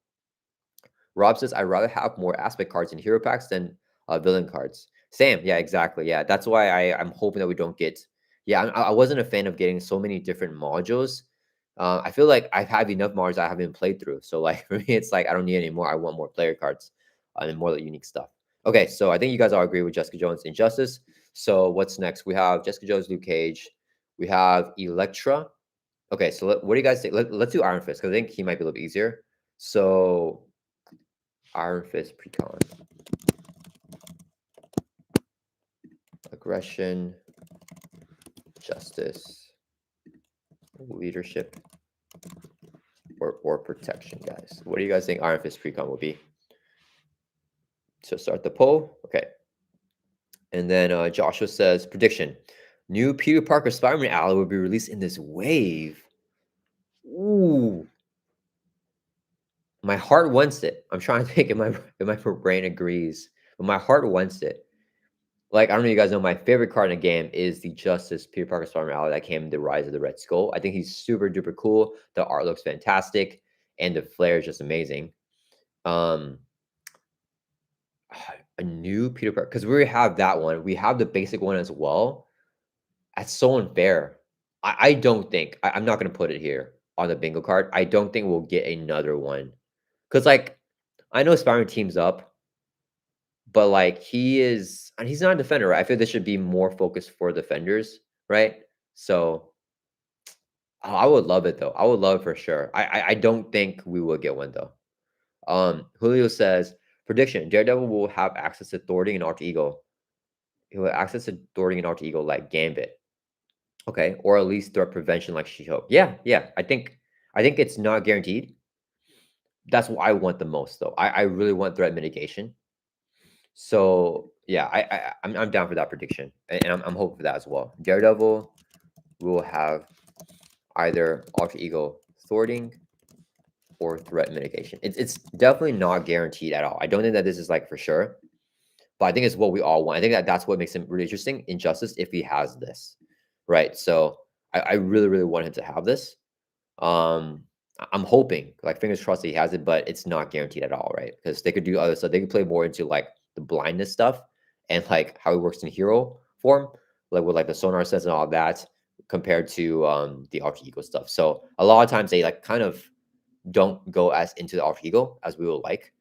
Speaker 1: Rob says, I'd rather have more aspect cards in hero packs than villain cards. Sam, yeah, exactly. Yeah, that's why I'm hoping that we don't get. Yeah, I wasn't a fan of getting so many different modules. I feel like I've had enough modules I haven't played through. So like for me, it's like I don't need any more. I want more player cards and more like, unique stuff. Okay, so I think you guys all agree with Jessica Jones Injustice. So what's next? We have Jessica Jones, Luke Cage. We have Elektra. Okay, so what do you guys think? Let's do Iron Fist because I think he might be a little bit easier. So Iron Fist precon. Aggression, justice, leadership, or protection, guys. What do you guys think Iron Fist precon will be? So start the poll. Okay. And then Joshua says, prediction. New Peter Parker Spider-Man ally will be released in this wave. Ooh. My heart wants it. I'm trying to think if my brain agrees. But my heart wants it. Like, I don't know if you guys know, my favorite card in the game is the Justice Peter Parker Spider-Man ally that came in the Rise of the Red Skull. I think he's super duper cool. The art looks fantastic, and the flair is just amazing. A new Peter Parker, because we already have that one. We have the basic one as well. That's so unfair. I don't think I'm not gonna put it here on the bingo card. I don't think we'll get another one. Cause like I know Spider-Man teams up, but like he's not a defender, right? I feel this should be more focused for defenders, right? So I would love it though. I would love it for sure. I don't think we will get one though. Julio says prediction: Daredevil will have access to thwarting and alter ego. He will have access to thwarting and alter ego like Gambit. Okay, or at least threat prevention like She-Hulk. Yeah. I think it's not guaranteed. That's what I want the most though. I really want threat mitigation. So yeah, I'm down for that prediction, and I'm hoping for that as well. Daredevil will have either alter ego thwarting or threat mitigation. It's definitely not guaranteed at all. I don't think that this is like for sure, but I think it's what we all want. I think that that's what makes him really interesting in Justice if he has this, right? So I really, really want him to have this. I'm hoping, like fingers crossed that he has it, but it's not guaranteed at all, right? Because they could do other stuff. They could play more into like the blindness stuff and like how he works in hero form, like with like the sonar sense and all that, compared to the alter ego stuff. So a lot of times they like kind of don't go as into the alter ego as we would like.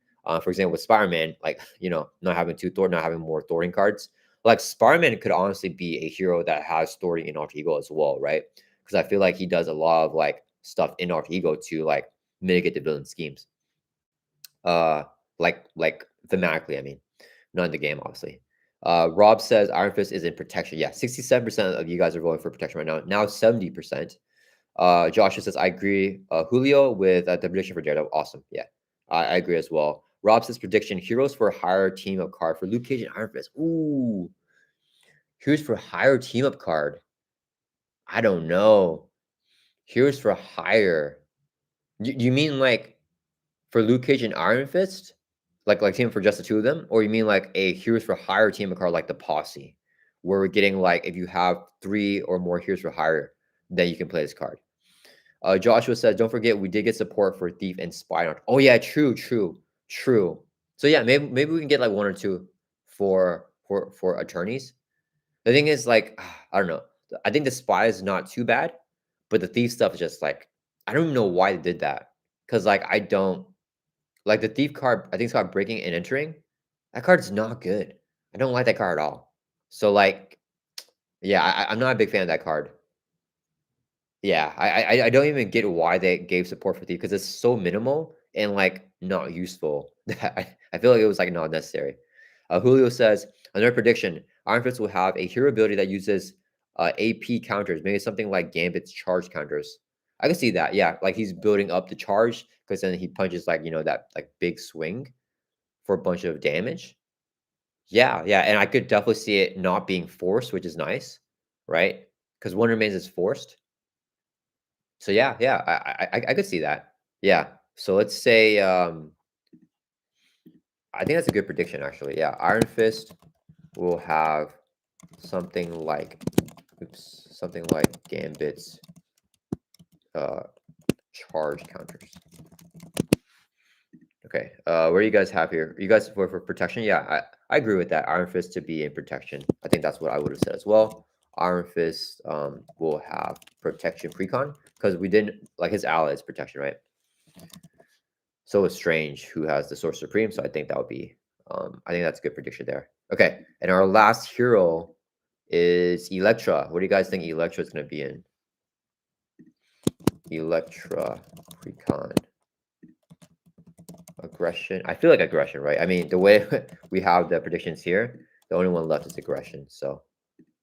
Speaker 1: For example, with Spider-Man, like not having two Thor, not having more thwarting cards. Like Spider-Man could honestly be a hero that has thwarting in alter ego as well, right? Because I feel like he does a lot of like stuff in alter ego to like mitigate the villain schemes. Like thematically, I mean, not in the game, obviously. Rob says Iron Fist is in protection. Yeah, 67% of you guys are voting for protection right now. Now 70%. Joshua says, I agree. Julio with the prediction for Daredevil. Awesome. Yeah, I agree as well. Rob says prediction, heroes for higher team up card for Luke Cage and Iron Fist. Ooh, heroes for higher team up card. I don't know. Heroes for higher. You mean like for Luke Cage and Iron Fist? Like team for just the two of them? Or you mean like a heroes for higher team up card like the Posse? Where we're getting like if you have 3 or more heroes for higher, then you can play this card. Joshua says, "Don't forget, we did get support for Thief and Spy." Oh yeah, true. So yeah, maybe we can get like 1 or 2 for attorneys. The thing is, like, I don't know. I think the Spy is not too bad, but the Thief stuff is just like I don't even know why they did that. Because like I don't like the Thief card. I think it's called Breaking and Entering. That card's not good. I don't like that card at all. So like, yeah, I'm not a big fan of that card. Yeah, I don't even get why they gave support for Thief because it's so minimal and like not useful. I feel like it was like not necessary. Julio says another prediction: Iron Fist will have a hero ability that uses AP counters, maybe something like Gambit's charge counters. I can see that. Yeah, like he's building up the charge because then he punches like that like big swing for a bunch of damage. Yeah, and I could definitely see it not being forced, which is nice, right? Because one remains is forced. So yeah, I could see that. Yeah. So let's say I think that's a good prediction actually. Yeah, Iron Fist will have something like something like Gambit's uh charge counters. Okay. What do you guys have here? You guys for protection? Yeah, I agree with that. Iron Fist to be in protection. I think that's what I would have said as well. Iron Fist will have protection precon because we didn't like his ally is protection, right? So is Strange, who has the Source Supreme. So I think that would be, I think that's a good prediction there. Okay, and our last hero is Elektra. What do you guys think Elektra is going to be in? Elektra, Precon, Aggression. I feel like Aggression, right? I mean, the way we have the predictions here, the only one left is Aggression. So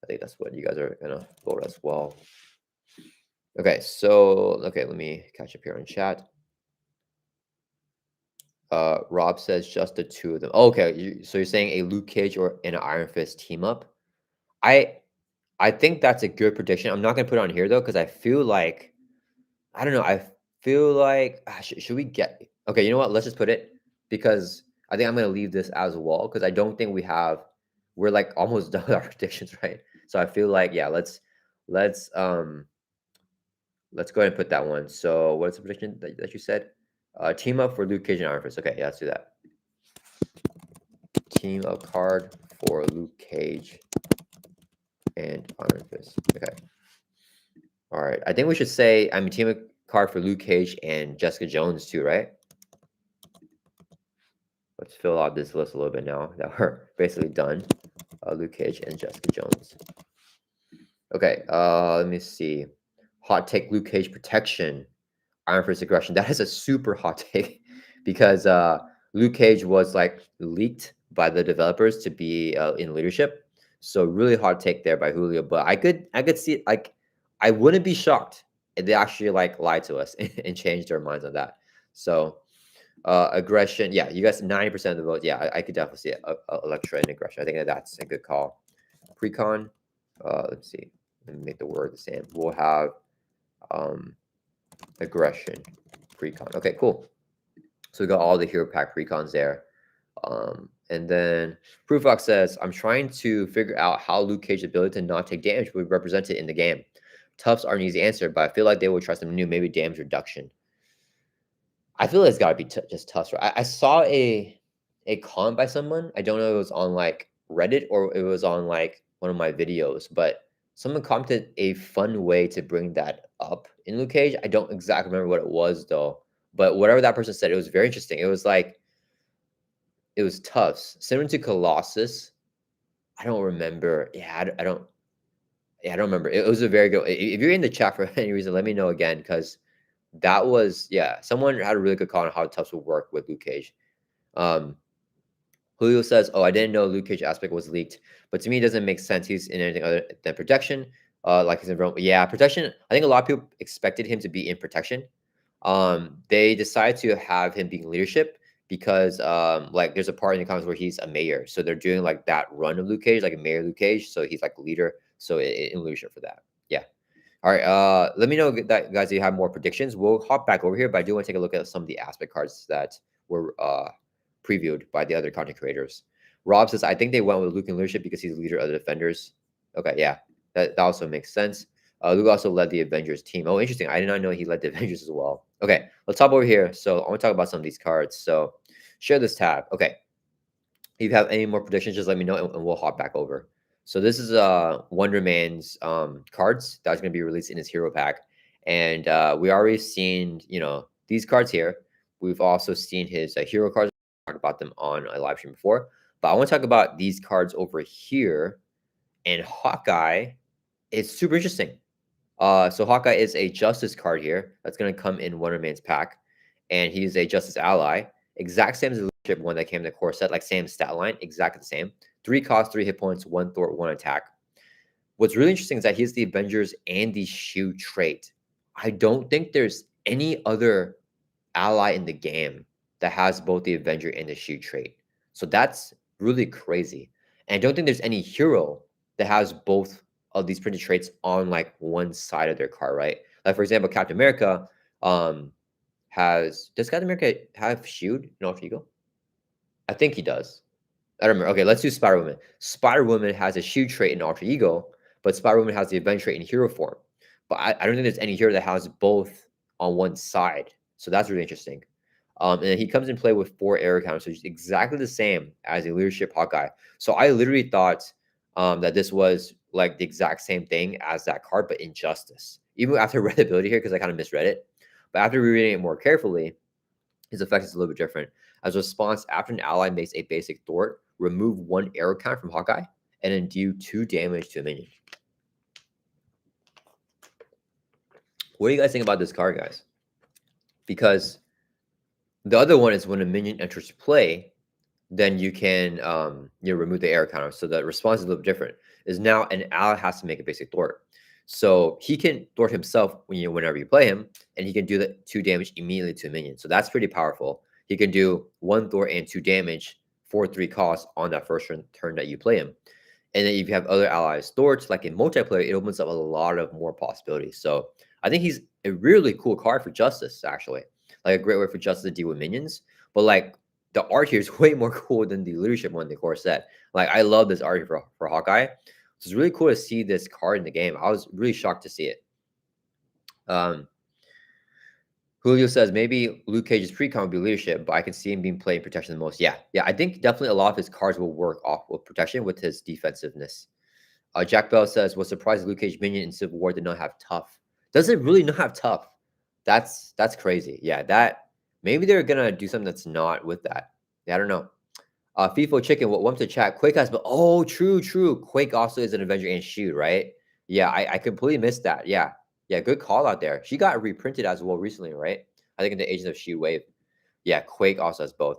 Speaker 1: I think that's what you guys are going to vote as well. Okay, so, okay, let me catch up here on chat. Rob says just the two of them. Oh, okay, so you're saying a Luke Cage or an Iron Fist team up? I think that's a good prediction. I'm not gonna put it on here though because I feel like I don't know. I feel like should we get? Okay, you know what? Let's just put it because I think I'm gonna leave this as well because I don't think we have. We're like almost done with our predictions, right? So I feel like yeah, let's let's go ahead and put that one. So what's the prediction that you said? Team up for Luke Cage and Iron Fist. Okay, yeah, let's do that. Team up card for Luke Cage and Iron Fist. Okay. All right. I think we should say I'm team up card for Luke Cage and Jessica Jones too, right? Let's fill out this list a little bit now that we're basically done. Luke Cage and Jessica Jones. Okay. Let me see. Hot take: Luke Cage protection, Iron Fist aggression. That is a super hot take because Luke Cage was like leaked by the developers to be in leadership. So really hot take there by Julio. But I could see it, like I wouldn't be shocked if they actually like lied to us and changed their minds on that. So aggression, yeah, you guys 90% of the vote. Yeah, I could definitely see it. Electra and aggression. I think that's a good call. Precon. Let's see. Let me make the word the same. We'll have aggression precon. Okay, cool. So we got all the hero pack precons there. And then Proofbox says, I'm trying to figure out how Luke Cage's ability to not take damage would be represented in the game. Toughs are an easy answer, but I feel like they will try something new, maybe damage reduction. I feel like it's got to be just Toughs. Right? I saw a comment by someone. I don't know if it was on like Reddit or it was on like one of my videos, but someone commented a fun way to bring that up in Luke Cage. I don't exactly remember what it was though, but whatever that person said, it was very interesting. It was like, it was Toughs, similar to Colossus. I don't remember. Yeah, I don't. Yeah, I don't remember. It was a very good. If you're in the chat for any reason, let me know again because that was someone had a really good call on how Toughs would work with Luke Cage. Julio says, "Oh, I didn't know Luke Cage aspect was leaked, but to me, it doesn't make sense. He's in anything other than protection. Like he's in protection. I think a lot of people expected him to be in protection. They decided to have him being leadership because like there's a part in the comics where he's a mayor, so they're doing like that run of Luke Cage, like a mayor Luke Cage, so he's like a leader, so in leadership for that. Yeah. All right. Let me know that guys, if you have more predictions. We'll hop back over here, but I do want to take a look at some of the aspect cards that were previewed by the other content creators. Rob says, I think they went with Luke in leadership because he's the leader of the defenders. Okay, yeah, that also makes sense. Luke also led the Avengers team. Oh, interesting. I did not know he led the Avengers as well. Okay, let's hop over here. So I want to talk about some of these cards. So share this tab. Okay. If you have any more predictions, just let me know and we'll hop back over. So this is Wonder Man's cards that's going to be released in his hero pack. And we already seen, these cards here. We've also seen his hero cards. I talked about them on a live stream before. But I want to talk about these cards over here. And Hawkeye is super interesting. So Hawkeye is a Justice card here that's going to come in Wonder Man's pack, and he's a Justice ally, exact same as the leadership one that came in the core set, like same stat line, exactly the same. 3 cost, 3 hit points, 1 thwart, 1 attack. What's really interesting is that he's the Avengers and the Shield trait. I don't think there's any other ally in the game that has both the Avenger and the Shield trait. So that's really crazy. And I don't think there's any hero that has both of these printed traits on like one side of their card, right? Like for example, Captain America does Captain America have Shield in Alter Ego? I think he does. I don't remember. Okay, let's do Spider-Woman. Spider-Woman has a Shield trait in Alter Ego, but Spider-Woman has the Avenger trait in hero form. But I don't think there's any hero that has both on one side. So that's really interesting. And then he comes in play with 4 arrow counters, so he's exactly the same as a leadership Hawkeye. So I literally thought that this was like the exact same thing as that card, but in Justice. Even after I read the ability here, because I kind of misread it. But after rereading it more carefully, his effect is a little bit different. As a response, after an ally makes a basic thwart, remove 1 arrow count from Hawkeye and then do 2 damage to a minion. What do you guys think about this card, guys? Because the other one is when a minion enters play, then you can remove the arrow counter. So the response is a little bit different. Is now an ally has to make a basic thwart. So he can thwart himself whenever you play him, and he can do the 2 damage immediately to a minion. So that's pretty powerful. He can do 1 thwart and 2 damage for 3 costs on that first turn that you play him. And then if you have other allies thwarts, like in multiplayer, it opens up a lot of more possibilities. So I think he's a really cool card for Justice, actually. Like a great way for Justice to deal with minions. But like the art here is way more cool than the leadership one in the core set. Like I love this art here for Hawkeye. So it's really cool to see this card in the game. I was really shocked to see it. Julio says maybe Luke Cage's precon would be leadership, but I can see him being played in protection the most. Yeah, I think definitely a lot of his cards will work off with protection with his defensiveness. Jack Bell says, was surprised Luke Cage minion in Civil War did not have tough. Does it really not have tough? That's crazy. Yeah, that maybe they're gonna do something that's not with that. Yeah, I don't know. FIFO Chicken, welcome to chat. Quake has, but oh, true. Quake also is an Avenger and Shield, right? Yeah, I completely missed that. Yeah, good call out there. She got reprinted as well recently, right? I think in the Agents of Shield wave. Yeah, Quake also has both.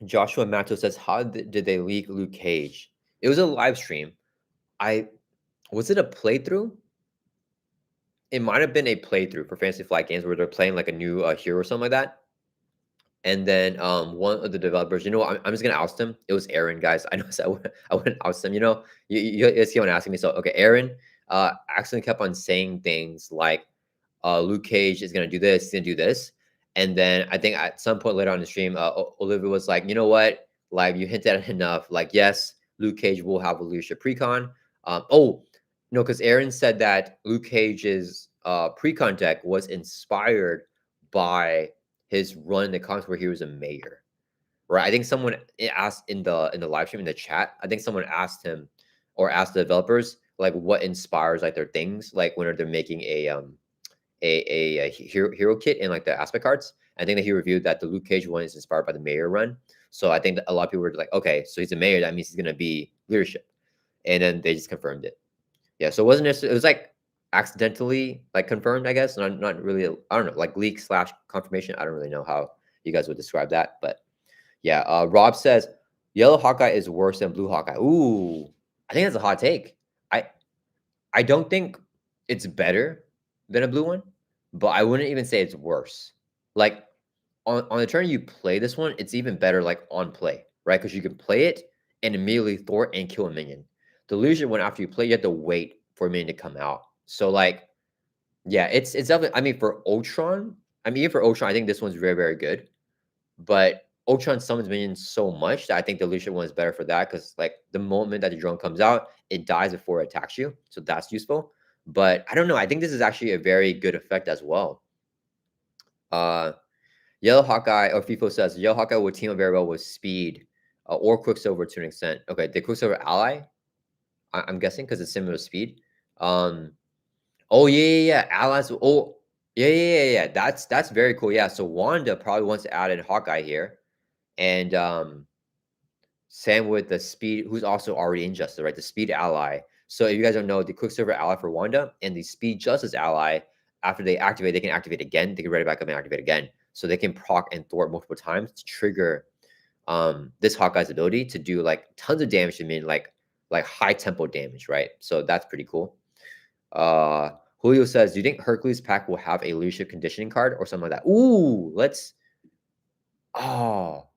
Speaker 1: Joshua Mato says, how did they leak Luke Cage? It was a live stream. Was it a playthrough? It might have been a playthrough for Fantasy Flight Games where they're playing like a new hero or something like that. And then one of the developers, I'm just gonna oust him. It was Aaron, guys. I know I wouldn't oust him. You guys keep on asking me. So okay, Aaron, accidentally kept on saying things like, Luke Cage is gonna do this, he's gonna do this. And then I think at some point later on the stream, Olivia was like, you know what? Like you hinted at it enough. Like, yes, Luke Cage will have a leadership precon. Oh, no, because Aaron said that Luke Cage's precon deck was inspired by his run in the comics where he was a mayor. Right. I think someone asked in the live stream in the chat. I think someone asked him or asked the developers like what inspires like their things, like when they're making a hero kit in like the aspect cards. I think that he reviewed that the Luke Cage one is inspired by the mayor run. So I think that a lot of people were like, okay, so he's a mayor, that means he's gonna be leadership, and then they just confirmed it. Yeah, so it wasn't necessarily, it was like accidentally like confirmed, I guess. Not really. I don't know, like leak slash confirmation. I don't really know how you guys would describe that, but yeah. Rob says yellow Hawkeye is worse than blue Hawkeye. Ooh, I think that's a hot take. I don't think it's better than a blue one, but I wouldn't even say it's worse. Like on the turn you play this one, it's even better like on play, right? Because you can play it and immediately thwart and kill a minion. The leadership one, after you play, you have to wait for a minion to come out. So like, yeah, it's definitely. I mean, for Ultron, I mean, even for Ultron, I think this one's very, very good. But Ultron summons minions so much that I think the leadership one is better for that, because like the moment that the drone comes out, it dies before it attacks you. So that's useful. But I don't know. I think this is actually a very good effect as well. Yellow Hawkeye, or FIFO says, Yellow Hawkeye would team up very well with Speed or Quicksilver to an extent. Okay, the Quicksilver ally, I'm guessing, because it's similar to Speed. Oh yeah. Allies. Oh yeah. That's very cool. Yeah. So Wanda probably wants to add in Hawkeye here, and Sam with the Speed, who's also already in Justice, right? The Speed ally. So if you guys don't know, the Quicksilver ally for Wanda and the Speed Justice ally, after they activate, they can activate again. They can ready back up and activate again. So they can proc and thwart multiple times to trigger this Hawkeye's ability to do like tons of damage to me, like high tempo damage, right? So that's pretty cool. Julio says, do you think Hercules pack will have a leadership conditioning card or something like that? Ooh, let's. Oh,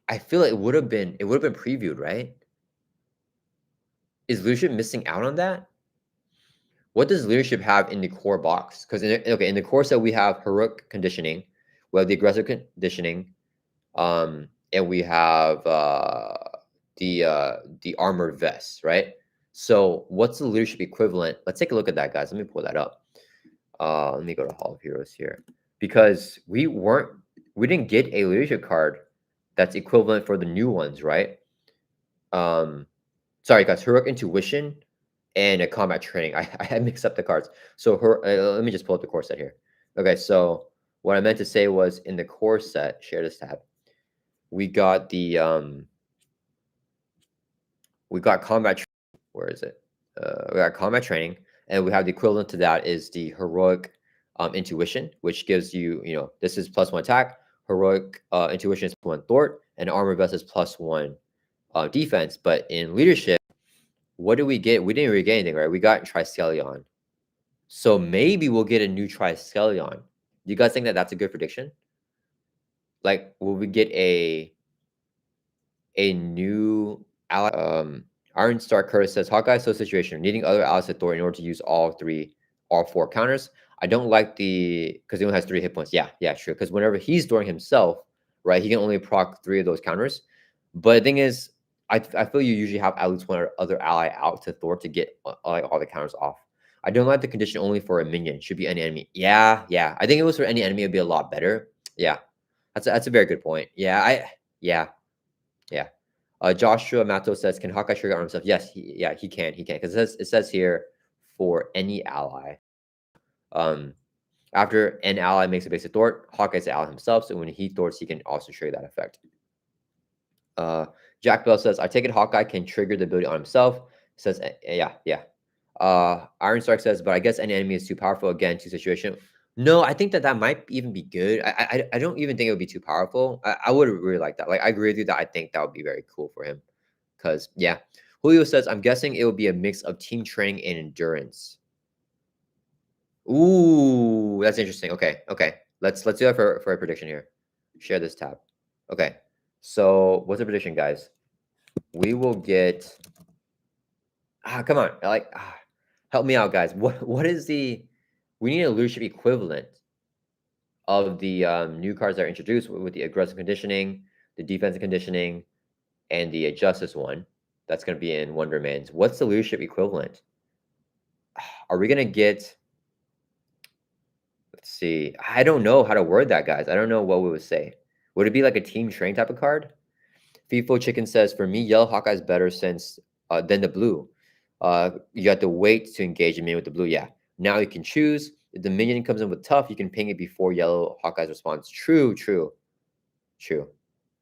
Speaker 1: I feel it would have been previewed, right? Is leadership missing out on that? What does leadership have in the core box? Because in the core set we have heroic conditioning, we have the aggressive conditioning, and we have the armored vest, right? So what's the leadership equivalent? Let's take a look at that, guys. Let me pull that up. Let me go to Hall of Heroes here, because we didn't get a leadership card that's equivalent for the new ones, right? Sorry guys, heroic intuition and a combat training. I had mixed up the cards. So let me just pull up the core set here. Okay, so what I meant to say was in the core set, share this tab, we got the we got combat. Where is it? We got combat training, and we have the equivalent to that is the heroic intuition, which gives you, this is +1 attack. Heroic intuition is +1 thwart, and armor vest is +1 defense. But in leadership, what did we get? We didn't really get anything, right? We got Triskelion. So maybe we'll get a new Triskelion. Do you guys think that that's a good prediction? Like, will we get a new ally? Iron Star Curtis says, Hawkeye so situation, needing other allies to Thor in order to use all 4 counters. I don't like because he only has 3 hit points. Yeah, true. Because whenever he's Thoring himself, right, he can only proc 3 of those counters. But the thing is, I feel you usually have at least one other ally out to Thor to get like all the counters off. I don't like the condition only for a minion. Should be any enemy. Yeah. I think if it was for any enemy, it'd be a lot better. Yeah, that's a very good point. Yeah. Joshua Mato says, can Hawkeye trigger on himself? Yes, he can. Because it says here for any ally. After an ally makes a basic thwart, Hawkeye's the ally himself. So when he thwarts, he can also trigger that effect. Jack Bell says, I take it Hawkeye can trigger the ability on himself. Says, yeah. Iron Stark says, but I guess any enemy is too powerful. Again, to situation. No, I think that might even be good. I don't even think it would be too powerful. I would really like that. Like, I agree with you that I think that would be very cool for him. Because, yeah. Julio says, I'm guessing it will be a mix of team training and endurance. Ooh, that's interesting. Okay. Let's do that for a prediction here. Share this tab. Okay. So what's the prediction, guys? We will get... come on. Help me out, guys. What is the? We need a leadership equivalent of the new cards that are introduced with the aggressive conditioning, the defensive conditioning, and the justice one. That's going to be in Wonderman's. What's the leadership equivalent? Are we going to get? Let's see. I don't know how to word that, guys. I don't know what we would say. Would it be like a team train type of card? FIFO Chicken says, for me, yellow Hawkeye is better since than the blue. You have to wait to engage a minion with the blue. Yeah. Now you can choose. If the minion comes in with tough, you can ping it before yellow Hawkeye's response. True.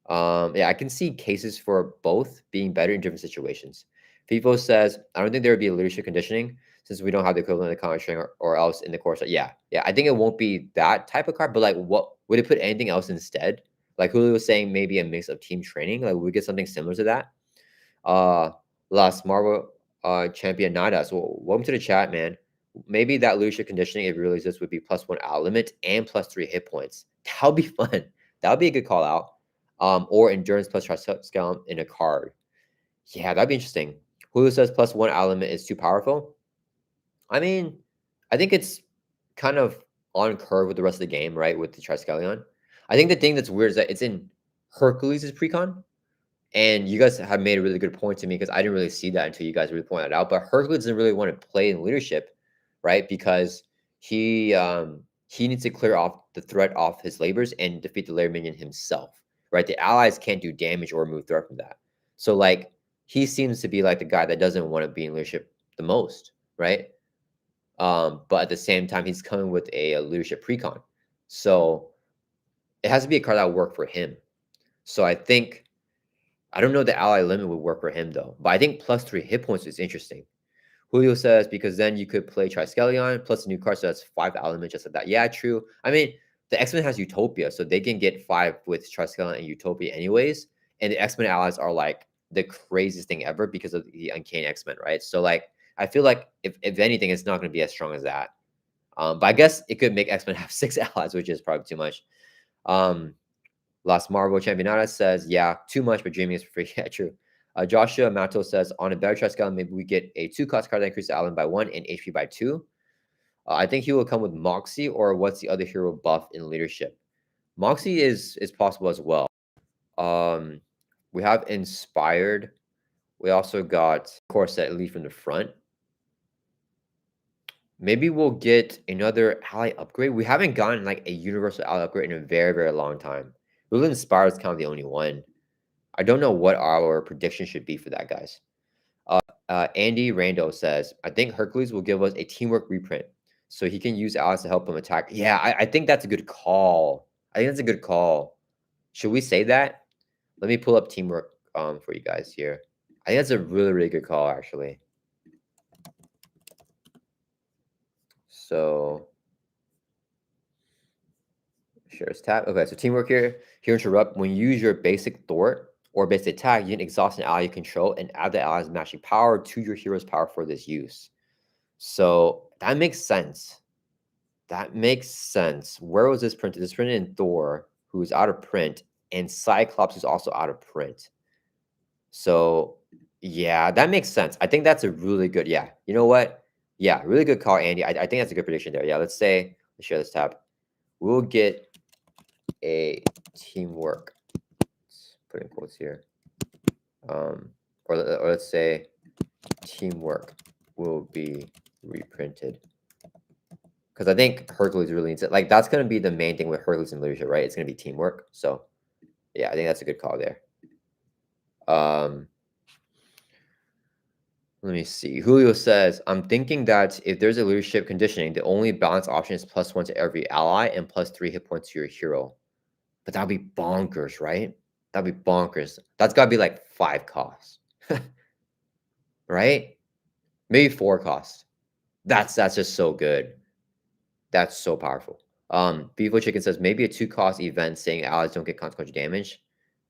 Speaker 1: Yeah, I can see cases for both being better in different situations. FIFO says, I don't think there would be a leadership conditioning since we don't have the equivalent of counter string or else in the course. Yeah. I think it won't be that type of card, but like, what would it put anything else instead? Like Julio was saying, maybe a mix of team training. Like, would we get something similar to that? Last Marvel champion Nada. So welcome to the chat, man. Maybe that leadership conditioning, if it really exists, would be +1 out limit and +3 hit points. That would be fun. That would be a good call out. Or endurance plus Triskelion in a card. Yeah, that'd be interesting. Julio says +1 out limit is too powerful. I mean, I think it's kind of on curve with the rest of the game, right? With the Triskelion. I think the thing that's weird is that it's in Hercules' precon. And you guys have made a really good point to me because I didn't really see that until you guys really pointed it out. But Hercules doesn't really want to play in leadership, right? Because he needs to clear off the threat off his labors and defeat the lair minion himself, right? The allies can't do damage or remove threat from that. So like he seems to be like the guy that doesn't want to be in leadership the most, right? But at the same time, he's coming with a leadership precon. So it has to be a card that will work for him. So I think I don't know the ally limit would work for him though, but I think +3 hit points is interesting. Julio says because then you could play Triskelion plus a new card, so that's 5 element just like that. Yeah, true. I mean, the X-Men has Utopia, so they can get 5 with Triskelion and Utopia anyways. And the X-Men allies are like the craziest thing ever because of the Uncanny X-Men, right? So like I feel like if anything, it's not going to be as strong as that. But I guess it could make X-Men have 6 allies, which is probably too much. Last Marvel Championata says, yeah, too much, but dreaming is free. Yeah, true. Joshua Mato says, on a better Triskelion, maybe we get a 2-cost card that increases the island by 1 and HP by 2. I think he will come with Moxie, or what's the other hero buff in leadership? Moxie is possible as well. We have Inspired. We also got Corset lead from the front. Maybe we'll get another ally upgrade. We haven't gotten like a universal ally upgrade in a very, very long time. Really Inspired is kind of the only one. I don't know what our prediction should be for that, guys. Andy Rando says, I think Hercules will give us a teamwork reprint so he can use Alice to help him attack. Yeah, I think that's a good call. I think that's a good call. Should we say that? Let me pull up teamwork for you guys here. I think that's a really, really good call, actually. So, share his tab. Okay, so teamwork here. Here, interrupt. When you use your basic thwart or basic attack, you can exhaust an ally you control and add the ally's matching power to your hero's power for this use. So that makes sense. That makes sense. Where was this printed? This printed in Thor, who's out of print, and Cyclops is also out of print. So yeah, that makes sense. I think that's a really good, yeah. You know what? Yeah, really good call, Andy. I think that's a good prediction there. Yeah, let's share this tab. We'll get a teamwork. Let's put in quotes here. Or let's say teamwork will be reprinted. Because I think Hercules really needs it. Like, that's going to be the main thing with Hercules and leadership, right? It's going to be teamwork. So, yeah, I think that's a good call there. Let me see. Julio says, I'm thinking that if there's a leadership conditioning, the only balance option is +1 to every ally and +3 hit points to your hero. But that'd be bonkers, right? That'd be bonkers. That's got to be like 5 costs. Right? Maybe 4 costs. That's just so good. That's so powerful. Bevo Chicken says maybe a 2-cost event saying allies don't get consequential damage.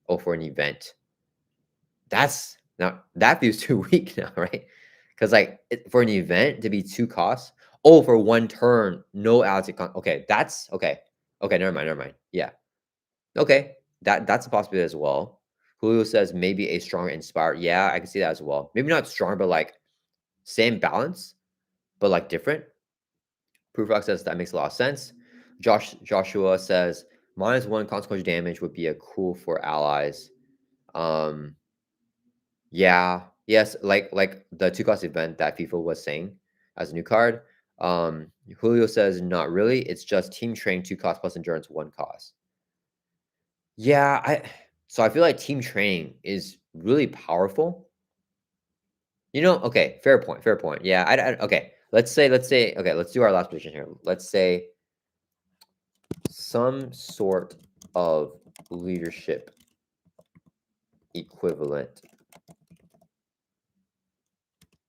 Speaker 1: Oh, for an event. That's now that feels too weak now, right? Because like for an event to be 2 costs. Oh, for 1 turn, no allies. Okay, that's okay. Okay, never mind. Yeah. Okay, that's a possibility as well. Julio says maybe a stronger inspired. Yeah, I can see that as well. Maybe not strong, but like same balance. but like different. Proofrock says that makes a lot of sense. Joshua says -1 consequential damage would be a cool for allies. Yeah, yes, like the 2-cost event that FIFA was saying as a new card. Julio says not really. It's just team train 2 cost plus endurance 1 cost. Yeah, so I feel like team training is really powerful. You know, okay, fair point, fair point. Yeah, okay. Let's say, okay, let's do our last position here. Let's say some sort of leadership equivalent.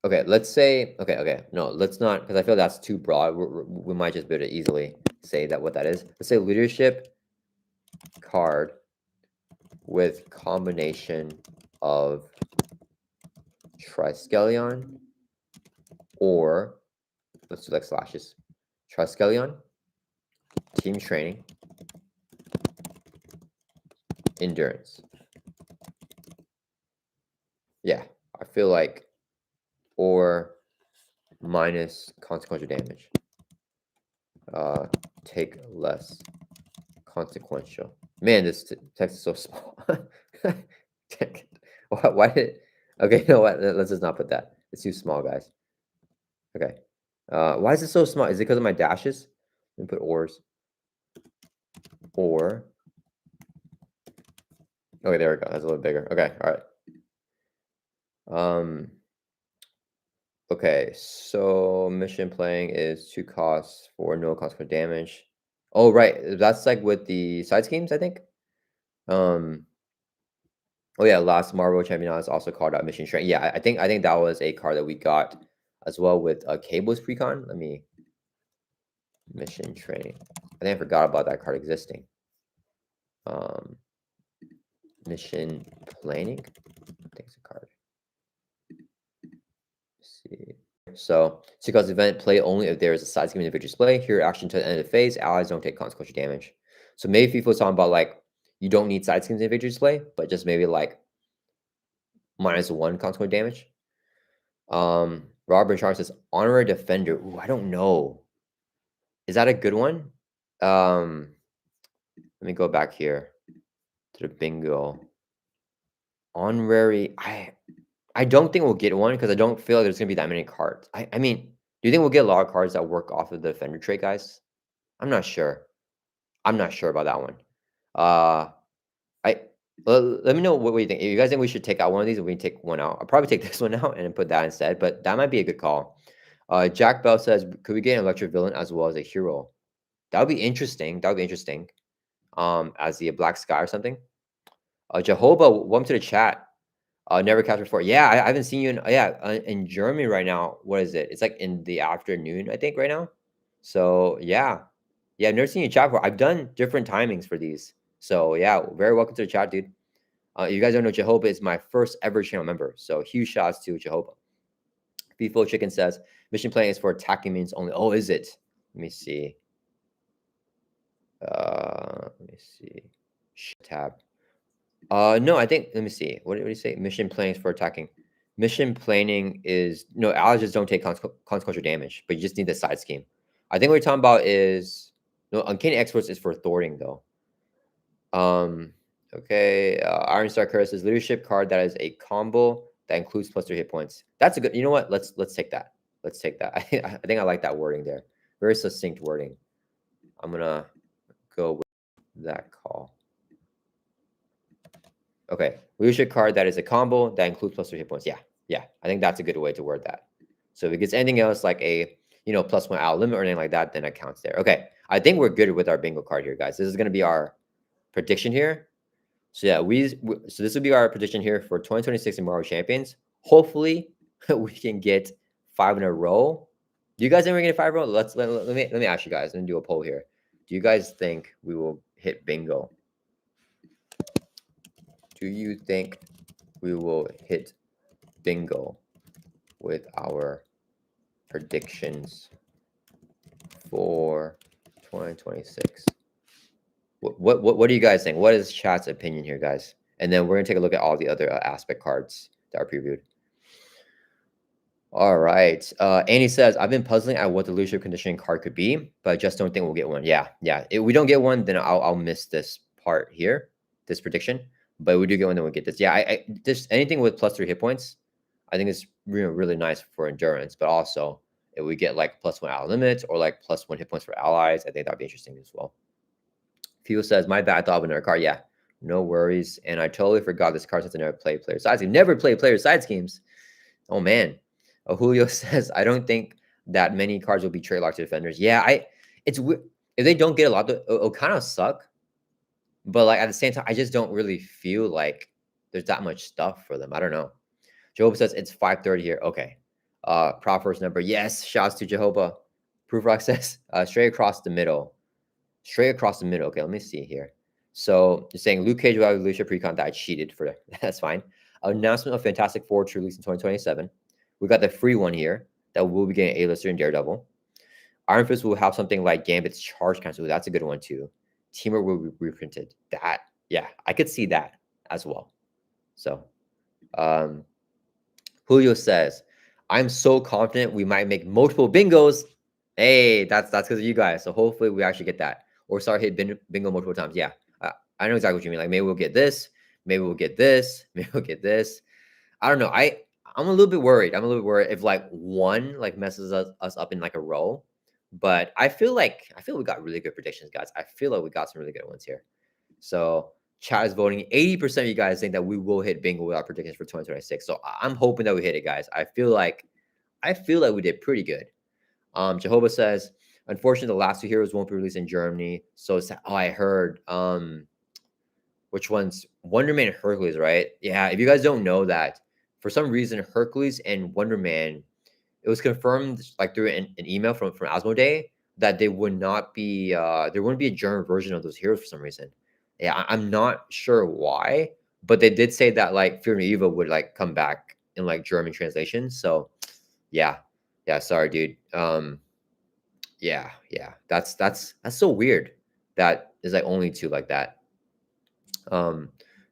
Speaker 1: Okay, let's say, okay, no, let's not, because I feel that's too broad. We might just be able to easily say that what that is. Let's say leadership card with combination of Triskelion, or let's do like slashes. Triskelion, team training, endurance. Yeah, I feel like, or minus consequential damage. Take less consequential. Man, this text is so small. Why did? Okay, you know what? Let's just not put that. It's too small, guys. Okay. Why is it so small? Is it because of my dashes? Let me put ors. Or. Okay, there we go. That's a little bigger. Okay, all right. Okay, so mission playing is 2 costs for no consequential damage. Oh, right. That's like with the side schemes, I think. Oh yeah, last Marvel Champion is also called out Mission Strength. Yeah, I think that was a card that we got as well with Cable's precon. Let me Mission Training. I think I forgot about that card existing. Mission Planning. I think it's a card. Let's see. So, Seagull's event play only if there is a side scheme individual display. Here, action to the end of the phase. Allies don't take consequential damage. So maybe FIFA was talking about like you don't need side schemes individual display, but just maybe like -1 consequential damage. Robert Charles says honorary defender. Ooh, I don't know. Is that a good one? Let me go back here to the bingo. Honorary. I don't think we'll get one because I don't feel like there's gonna be that many cards. I mean, do you think we'll get a lot of cards that work off of the defender trait, guys? I'm not sure. I'm not sure about that one. I let me know what you think. If you guys think we should take out one of these, or we can take one out. I'll probably take this one out and put that instead, but that might be a good call. Jack Bell says, could we get an electric villain as well as a hero? That would be interesting. That would be interesting. As the Black Sky or something. Jehovah, welcome to the chat. Never catch before. Yeah, I haven't seen you in Germany right now. What is it? It's like in the afternoon, I think, right now. So yeah, I've never seen you chat before. I've done different timings for these. So yeah, very welcome to the chat, dude. You guys don't know, Jehovah is my first ever channel member. So huge shouts to Jehovah. Beefo Chicken says mission playing is for attacking minions only. Oh, is it? Let me see. Tab. No, I think. Let me see. What did he say? Mission planning is for attacking. Mission planning is no. Allies just don't take consequential damage, but you just need the side scheme. I think what we're talking about is no. Uncanny Experts is for thwarting though. Okay. Iron Star Curse is leadership card that is a combo that includes +3 hit points. That's a good. You know what? Let's take that. Let's take that. I think I like that wording there. Very succinct wording. I'm gonna go with that call. Okay, leadership card that is a combo that includes +3 hit points. Yeah, I think that's a good way to word that. So if it gets anything else like a +1 out limit or anything like that, then it counts there. Okay, I think we're good with our bingo card here, guys. This is gonna be our prediction here. So yeah, so this will be our prediction here for 2026 Marvel Champions. Hopefully, we can get 5 in a row. Do you guys think we're gonna get 5 in a row? Let me ask you guys. Let me do a poll here. Do you guys think we will hit bingo? Do you think we will hit bingo with our predictions for 2026? What do you guys think? What is chat's opinion here, guys? And then we're gonna take a look at all the other aspect cards that are previewed. All right. Annie says, I've been puzzling at what the leadership conditioning card could be, but I just don't think we'll get one. Yeah, yeah. If we don't get one, then I'll miss this part here, this prediction. But we do get one, then we'll get this. Yeah, I just anything with +3 hit points, I think is really nice for endurance. But also, if we get like +1 ally limit or like +1 hit points for allies, I think that'd be interesting as well. Fuel says, my bad, I thought of another card. Yeah, no worries. And I totally forgot this card since I never played player sides games. Never played player sides games. Oh man. Julio says, I don't think that many cards will be trade locked to defenders. Yeah, it's if they don't get a lot, it'll kind of suck. But like at the same time, I just don't really feel like there's that much stuff for them. I don't know. Jehovah says it's 5:30 here. Okay. Prop first number. Yes. Shouts to Jehovah. Proof Rock says straight across the middle. Straight across the middle. Okay, let me see here. So you're saying Luke Cage without Lucia Precon that I cheated for that. That's fine. Announcement of Fantastic Four to release in 2027. We got the free one here that will be getting A-lister in Daredevil. Iron Fist will have something like Gambit's Charge Cancel. That's a good one too. Teamwork will be reprinted. That, yeah, I could see that as well. So, Julio says, I'm so confident we might make multiple bingos. Hey, that's because of you guys. So hopefully we actually get that. Or start hit bingo multiple times. Yeah, I know exactly what you mean. Like maybe we'll get this. Maybe we'll get this. Maybe we'll get this. I don't know. I'm a little bit worried. I'm a little bit worried if like one like messes us up in like a row. But I feel we got really good predictions, guys. I feel like we got some really good ones here. So chat is voting. 80% of you guys think that we will hit bingo with our predictions for 2026. So I'm hoping that we hit it, guys. I feel like we did pretty good. Jehovah says, unfortunately, the last two heroes won't be released in Germany. So I heard. Which one's Wonder Man and Hercules, right? Yeah. If you guys don't know that, for some reason, Hercules and Wonder Man, it was confirmed like through an email from Asmodee that they would not be there wouldn't be a German version of those heroes for some reason. Yeah, I'm not sure why, but they did say that like Fear and Evil would like come back in like German translation. So yeah, sorry, dude. Yeah, that's so weird. That is like only two like that.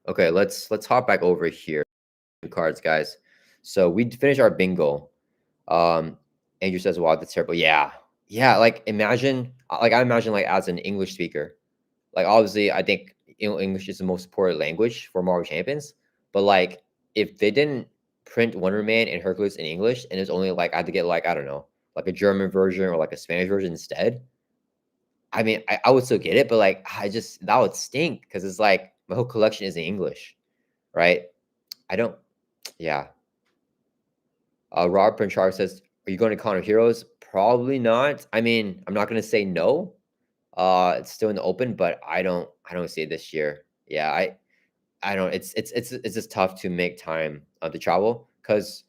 Speaker 1: Okay, let's hop back over here. Cards, guys. So we finished our bingo. Andrew says, wow, that's terrible. Yeah. Like imagine, like I imagine like as an English speaker, like obviously I think English is the most important language for Marvel Champions, but like if they didn't print Wonder Man and Hercules in English and it's only like I had to get like, I don't know, like a German version or like a Spanish version instead, I mean, I would still get it, but like that would stink because it's like my whole collection is in English, right? I don't, yeah. Rob Princhard says, are you going to Con of Heroes? Probably not. I mean, I'm not going to say no. It's still in the open, but I don't see it this year. Yeah, I don't. It's just tough to make time to travel because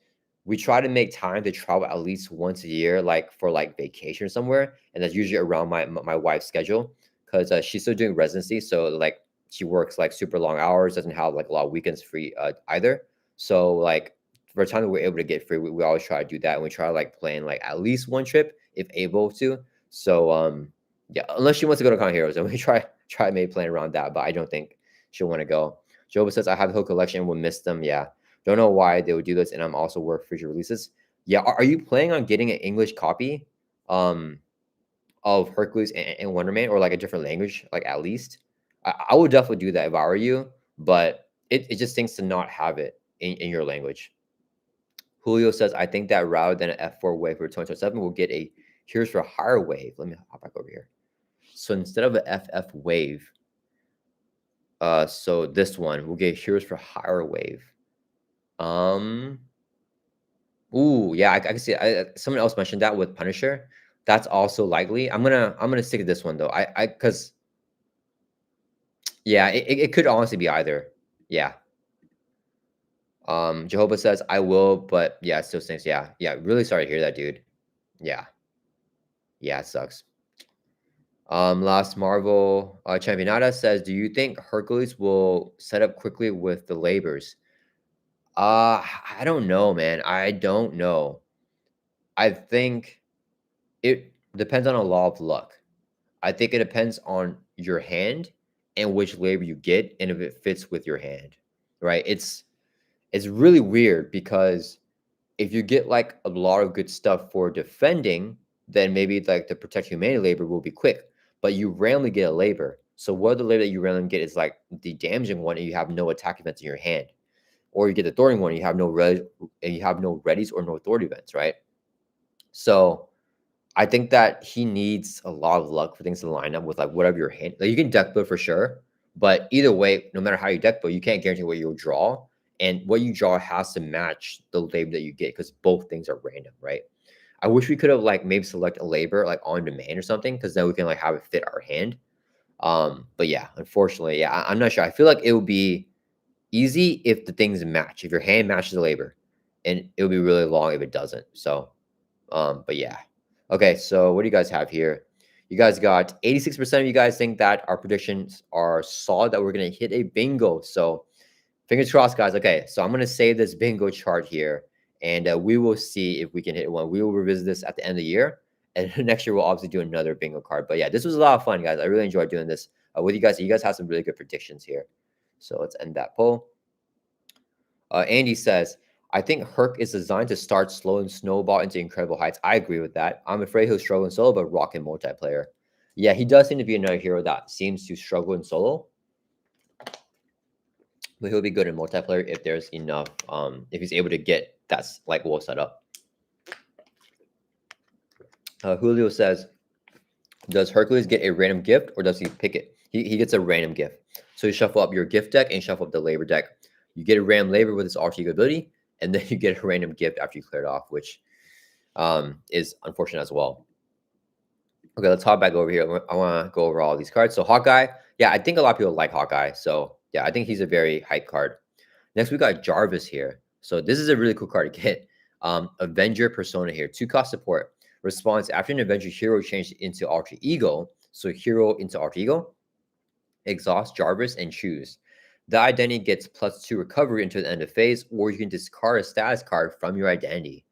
Speaker 1: we try to make time to travel at least once a year, like for like vacation somewhere, and that's usually around my wife's schedule because she's still doing residency, so like she works like super long hours, doesn't have like a lot of weekends free either. So like for the time that we're able to get free, we always try to do that, and we try to like plan like at least one trip if able to. So yeah, unless she wants to go to Con Heroes, and we try maybe plan around that, but I don't think she'll want to go. Joba says, I have the whole collection and will miss them. Yeah. Don't know why they would do this. And I'm also work future releases. Yeah. Are you planning on getting an English copy of Hercules and Wonder Man or like a different language, like at least? I would definitely do that if I were you, but it just stinks to not have it in your language. Julio says, I think that rather than an F4 wave for 2027, we'll get a Here's for Hire wave. Let me hop back over here. So instead of an FF wave, so this one we'll get Heroes for Hire wave. Ooh, yeah, I can see. Someone else mentioned that with Punisher. That's also likely. I'm gonna stick to this one though. Because yeah, it could honestly be either. Yeah. Jehovah says I will, but yeah, it still stinks. Yeah. Really sorry to hear that, dude. Yeah. It sucks. Last Marvel Championata says, do you think Hercules will set up quickly with the labors? I don't know, man. I don't know. I think it depends on a law of luck. I think it depends on your hand and which labor you get and if it fits with your hand, right? It's really weird because if you get like a lot of good stuff for defending, then maybe like the protect humanity labor will be quick. But you rarely get a labor. So what the labor that you rarely get is like the damaging one, and you have no attack events in your hand, or you get the thwarting one, and you have no readies or no authority events, right? So I think that he needs a lot of luck for things to line up with like whatever your hand. Like you can deck build for sure, but either way, no matter how you deck build, you can't guarantee what you'll draw, and what you draw has to match the labor that you get because both things are random, right? I wish we could have like maybe select a labor like on demand or something, because then we can like have it fit our hand. But yeah, unfortunately, yeah, I'm not sure. I feel like it would be easy if the things match. If your hand matches the labor, and it would be really long if it doesn't. So, but yeah. Okay, so what do you guys have here? You guys got 86% of you guys think that our predictions are solid, that we're gonna hit a bingo. So fingers crossed, guys. Okay, so I'm gonna save this bingo chart here, and we will see if we can hit one. We will revisit this at the end of the year, and next year we'll obviously do another bingo card. But yeah, this was a lot of fun, guys. I really enjoyed doing this with you guys. You guys have some really good predictions here. So let's end that poll. Andy says, I think Herc is designed to start slow and snowball into incredible heights. I agree with that. I'm afraid he'll struggle in solo, but rock in multiplayer. Yeah, he does seem to be another hero that seems to struggle in solo, but he'll be good in multiplayer if there's enough, if he's able to get that's like well set up. Julio says, does Hercules get a random gift, or does he pick it? He gets a random gift. So you shuffle up your gift deck and shuffle up the labor deck. You get a random labor with its alter ego ability, and then you get a random gift after you clear it off, which is unfortunate as well. Okay, let's hop back over here. I want to go over all these cards. So Hawkeye, yeah, I think a lot of people like Hawkeye. So yeah, I think he's a very hype card. Next, we got Jarvis here. So this is a really cool card to get. Avenger Persona here. 2-cost support. Response after an Avenger hero changed into alter ego. So hero into alter ego. Exhaust Jarvis and choose. The identity gets +2 recovery until the end of phase, or you can discard a status card from your identity.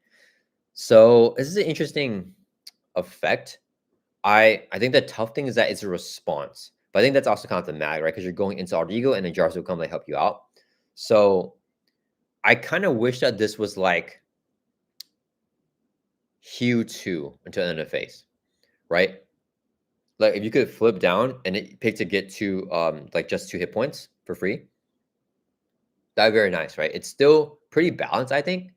Speaker 1: So this is an interesting effect. I think the tough thing is that it's a response, but I think that's also kind of the mag, right? Because you're going into alter ego, and then Jarvis will come to help you out. So I kind of wish that this was like Hue 2 until the end of phase, right? Like if you could flip down and it pick to get to like just 2 hit points for free, that'd be very nice, right? It's still pretty balanced, I think,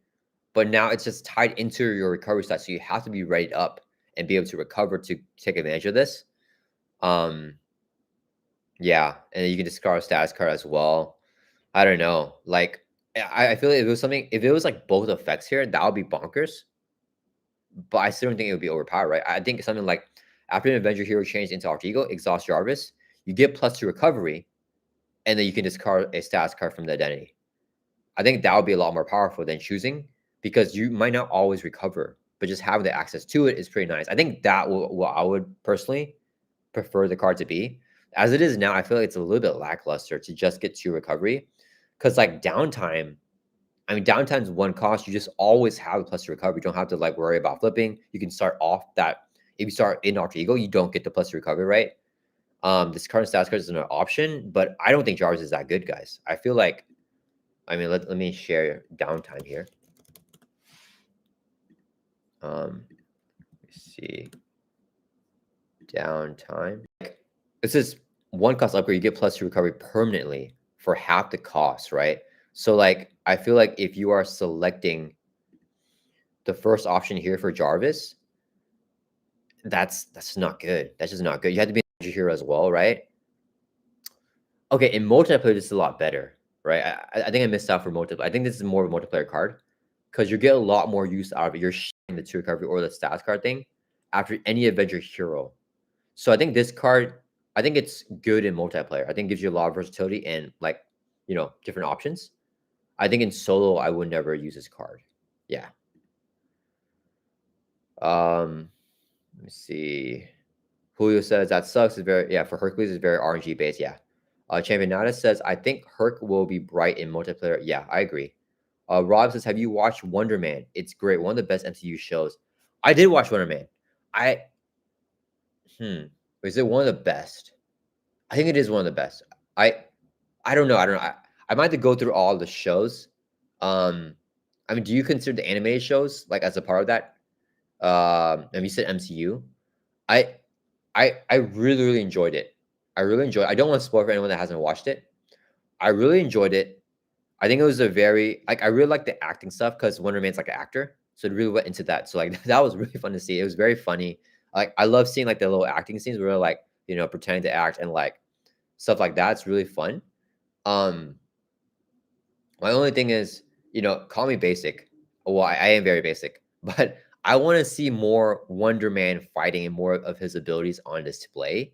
Speaker 1: but now it's just tied into your recovery stat, so you have to be ready up and be able to recover to take advantage of this. Yeah, and you can discard a status card as well. I don't know. Like I feel like if it was something, if it was like both effects here, that would be bonkers. But I still don't think it would be overpowered, right? I think something like after an Avenger hero changed into alter ego, exhaust Jarvis, you get +2 recovery, and then you can discard a status card from the identity. I think that would be a lot more powerful than choosing, because you might not always recover, but just having the access to it is pretty nice. I think that what I would personally prefer the card to be. As it is now, I feel like it's a little bit lackluster to just get 2 recovery, because like downtime, I mean, downtime's 1 cost. You just always have a +2 recovery. You don't have to like worry about flipping. You can start off that. If you start in alter ego, you don't get the +2 recovery, right? This current status card is an option, but I don't think Jarvis is that good, guys. I feel like, I mean, let me share downtime here. Let's see. Downtime. This is 1 cost upgrade. You get +2 recovery permanently for half the cost, right? So like, I feel like if you are selecting the first option here for Jarvis, that's not good. That's just not good. You have to be a hero as well, right? Okay, in multiplayer, this is a lot better, right? I think I missed out for multiplayer. I think this is more of a multiplayer card, because you get a lot more use out of it. You're sharing the 2 recovery or the stats card thing after any Avenger hero. So I think this card, I think it's good in multiplayer. I think it gives you a lot of versatility and like, different options. I think in solo, I would never use this card. Yeah. Let me see. Julio says that sucks. Is very, yeah, for Hercules is very RNG based. Yeah. Championata says, I think Herc will be bright in multiplayer. Yeah, I agree. Rob says, have you watched Wonder Man? It's great. One of the best MCU shows. I did watch Wonder Man. Is it one of the best? I think it is one of the best. I don't know. I might have to go through all the shows. I mean, do you consider the animated shows like as a part of that? And you said MCU. I I really enjoyed it. I really enjoyed it. I don't want to spoil for anyone that hasn't watched it. I really enjoyed it. I think it was a very like I really like the acting stuff because Wonder Man's like an actor, so it really went into that. So like that was really fun to see. It was very funny. Like I love seeing like the little acting scenes where they're like pretending to act and like stuff like that. It's really fun. Um, my only thing is call me basic. Well, I am very basic, but I want to see more Wonder Man fighting and more of his abilities on display.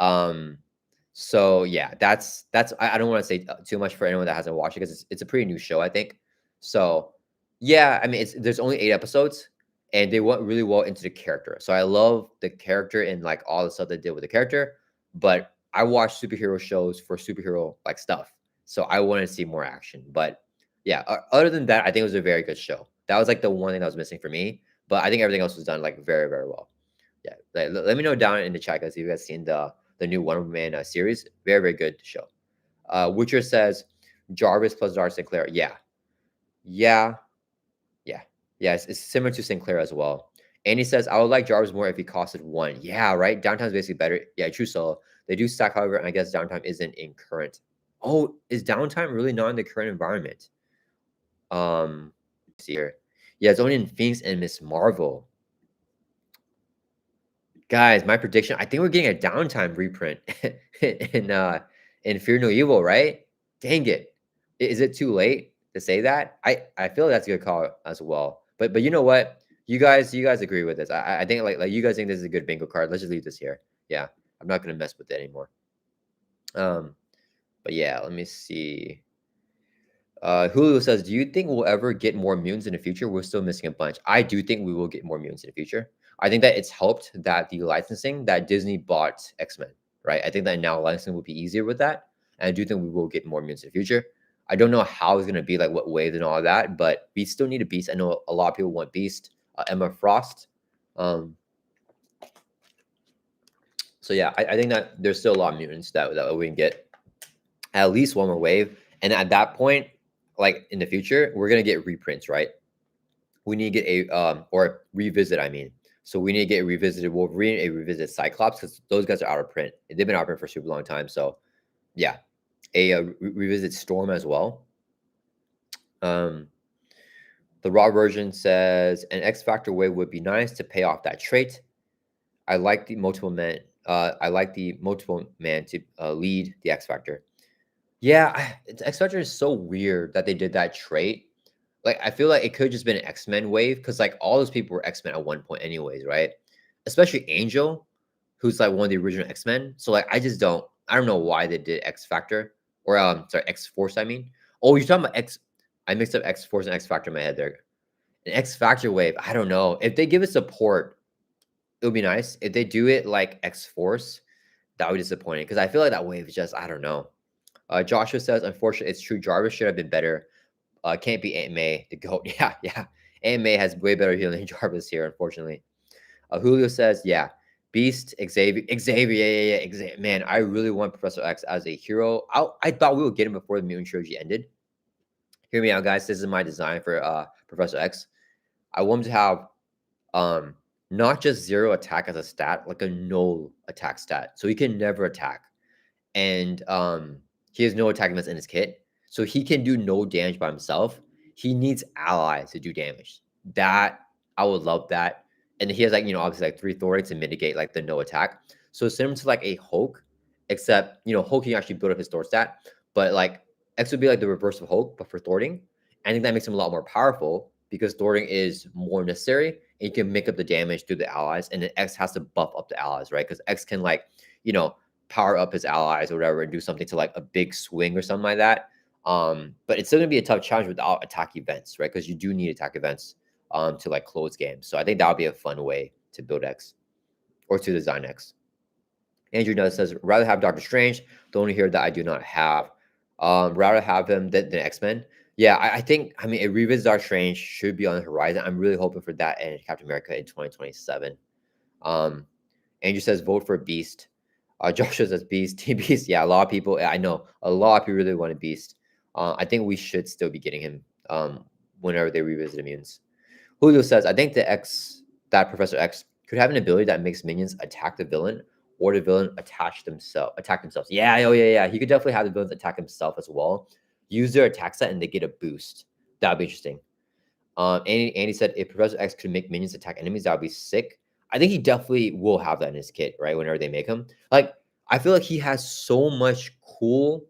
Speaker 1: Um, so yeah, that's I don't want to say too much for anyone that hasn't watched it because it's a pretty new show, I think. So yeah, I mean there's only 8 episodes and they went really well into the character. So I love the character and like all the stuff they did with the character, but I watch superhero shows for superhero like stuff. So I want to see more action. But yeah, other than that, I think it was a very good show. That was like the one thing that was missing for me, but I think everything else was done like very, very well. Yeah, let me know down in the chat guys if you guys seen the new Wonder Man series. Very, very good show. Witcher says Jarvis plus Dar Sinclair. Yeah, yeah, yeah, yeah. It's similar to Sinclair as well. And he says I would like Jarvis more if he costed 1. Yeah, right. Downtime's basically better. Yeah, true. So they do stack, however, and I guess downtime isn't in current. Oh, is downtime really not in the current environment? See here. Yeah, it's only in Phoenix and Miss Marvel. Guys, my prediction, I think we're getting a downtime reprint in Fear No Evil, right? Dang it. Is it too late to say that? I feel that's a good call as well. But you know what? You guys agree with this. I think like you guys think this is a good bingo card. Let's just leave this here. Yeah. I'm not gonna mess with it anymore. But yeah, let me see. Julio says, "Do you think we'll ever get more mutants in the future? We're still missing a bunch." I do think we will get more mutants in the future. I think that it's helped that the licensing that Disney bought X-Men, right? I think that now licensing will be easier with that, and I do think we will get more mutants in the future. I don't know how it's gonna be, like what wave and all of that, but we still need a Beast. I know a lot of people want Beast, Emma Frost. Um, so yeah, I think that there's still a lot of mutants that we can get at least one more wave, and at that point, like in the future, we're gonna get reprints, right? We need to get a or revisit. I mean, so we need to get a revisited Wolverine, a revisited Cyclops, because those guys are out of print. They've been out of print for a super long time. So yeah, a revisit Storm as well. The raw version says an X Factor wave would be nice to pay off that trait. I like the multiple man. I like the multiple man to lead the X Factor. Yeah, X Factor is so weird that they did that trait. Like, I feel like it could have just been an X-Men wave because, like, all those people were X-Men at one point, anyways, right? Especially Angel, who's like one of the original X-Men. So, like, I don't know why they did X Factor or sorry, X Force. I mean, oh, you're talking about X. I mixed up X Force and X Factor in my head there. An X Factor wave. I don't know if they give it support, it would be nice. If they do it like X Force, that would be disappointing because I feel like that wave is just I don't know. Joshua says, unfortunately, it's true. Jarvis should have been better. Can't be Aunt May, the GOAT. Yeah, yeah. Aunt May has way better healing than Jarvis here, unfortunately. Julio says, yeah. Beast, Xavier, yeah. Xavier. Man, I really want Professor X as a hero. I thought we would get him before the Mutant Trilogy ended. Hear me out, guys. This is my design for Professor X. I want him to have not just 0 attack as a stat, like a null attack stat. So he can never attack. And he has no attack defense in his kit. So he can do no damage by himself. He needs allies to do damage. That I would love that. And he has like, obviously like 3 authority to mitigate like the no attack. So similar to like a Hulk, except Hulk can actually build up his Thor stat, but like X would be like the reverse of Hulk, but for thwarting. I think that makes him a lot more powerful because thwarting is more necessary and you can make up the damage through the allies, and then X has to buff up the allies, right? Because X can like, power up his allies or whatever and do something to like a big swing or something like that. But it's still gonna be a tough challenge without attack events, right? Because you do need attack events to like close games. So I think that would be a fun way to build X or to design X. Andrew Nutt says, rather have Doctor Strange, the only hero that I do not have. Rather have him than X-Men. Yeah, I think, I mean, a revisit Doctor Strange should be on the horizon. I'm really hoping for that and Captain America in 2027. Andrew says, vote for Beast. Joshua says Beast, Team Beast. Yeah, a lot of people. I know a lot of people really want a Beast. I think we should still be getting him whenever they revisit immunes. Julio says, I think that Professor X could have an ability that makes minions attack the villain or the villain attack themselves. Yeah, oh yeah. He could definitely have the villains attack himself as well. Use their attack set and they get a boost. That'd be interesting. Andy said if Professor X could make minions attack enemies, that would be sick. I think he definitely will have that in his kit, right? Whenever they make him. Like, I feel like he has so much cool,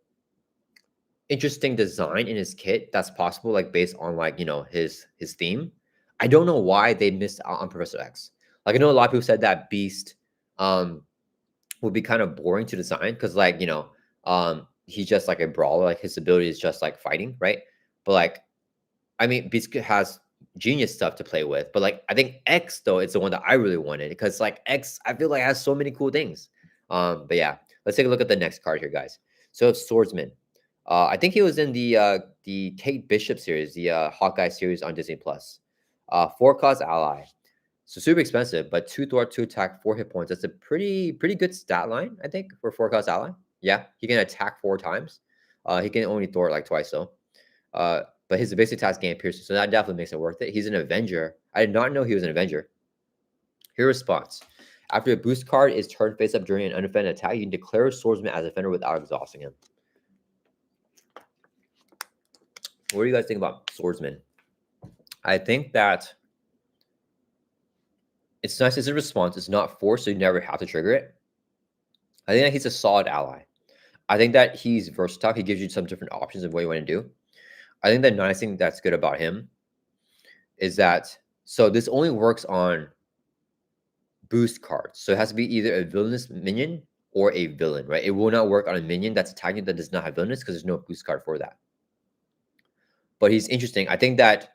Speaker 1: interesting design in his kit that's possible, like based on like, his theme. I don't know why they missed out on Professor X. Like, I know a lot of people said that Beast would be kind of boring to design because like, he's just like a brawler, like his ability is just like fighting, right? But like, I mean, Beast has genius stuff to play with, but like I think X though it's the one that I really wanted because like X I feel like has so many cool things. But yeah, let's take a look at the next card here, guys. So it's Swordsman. I think he was in the Kate Bishop series, the Hawkeye series on Disney Plus. 4-cost ally. So super expensive, but 2 thwart, 2 attack, 4 hit points. That's a pretty good stat line, I think, for 4-cost ally. Yeah, he can attack 4 times. He can only thwart like twice though. But his basic task gain piercing, so that definitely makes it worth it. He's an Avenger. I did not know he was an Avenger. Here response. After a boost card is turned face up during an undefended attack, you can declare a swordsman as a defender without exhausting him. What do you guys think about swordsman? I think that it's nice as a response. It's not forced, so you never have to trigger it. I think that he's a solid ally. I think that he's versatile. He gives you some different options of what you want to do. I think the nice thing that's good about him is that, so this only works on boost cards. So it has to be either a villainous minion or a villain, right? It will not work on a minion that's attacking that does not have villainous because there's no boost card for that. But he's interesting. I think that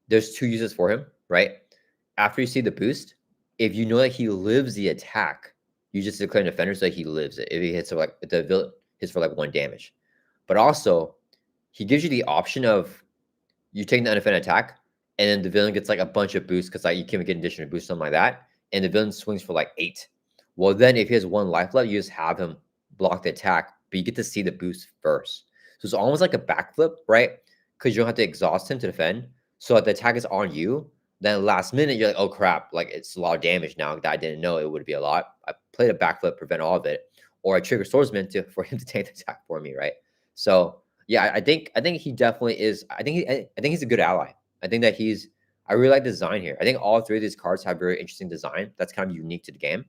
Speaker 1: there's 2 uses for him, right? After you see the boost, if you know that he lives the attack, you just declare an defender so that he lives it. If he hits, like if the villain hits for like 1 damage. But also, he gives you the option of you taking the undefended attack, and then the villain gets like a bunch of boosts because like you can get additional boost, something like that, and the villain swings for like 8. Well, then if he has 1 life left, you just have him block the attack, but you get to see the boost first. So it's almost like a backflip, right? Because you don't have to exhaust him to defend. So if the attack is on you, then last minute you're like, oh crap, like it's a lot of damage now that I didn't know it would be a lot. I played a backflip, prevent all of it, or I trigger swordsman for him to take the attack for me, right? So yeah, I think he definitely is. I think he's a good ally. I think that I really like the design here. I think all 3 of these cards have very interesting design that's kind of unique to the game.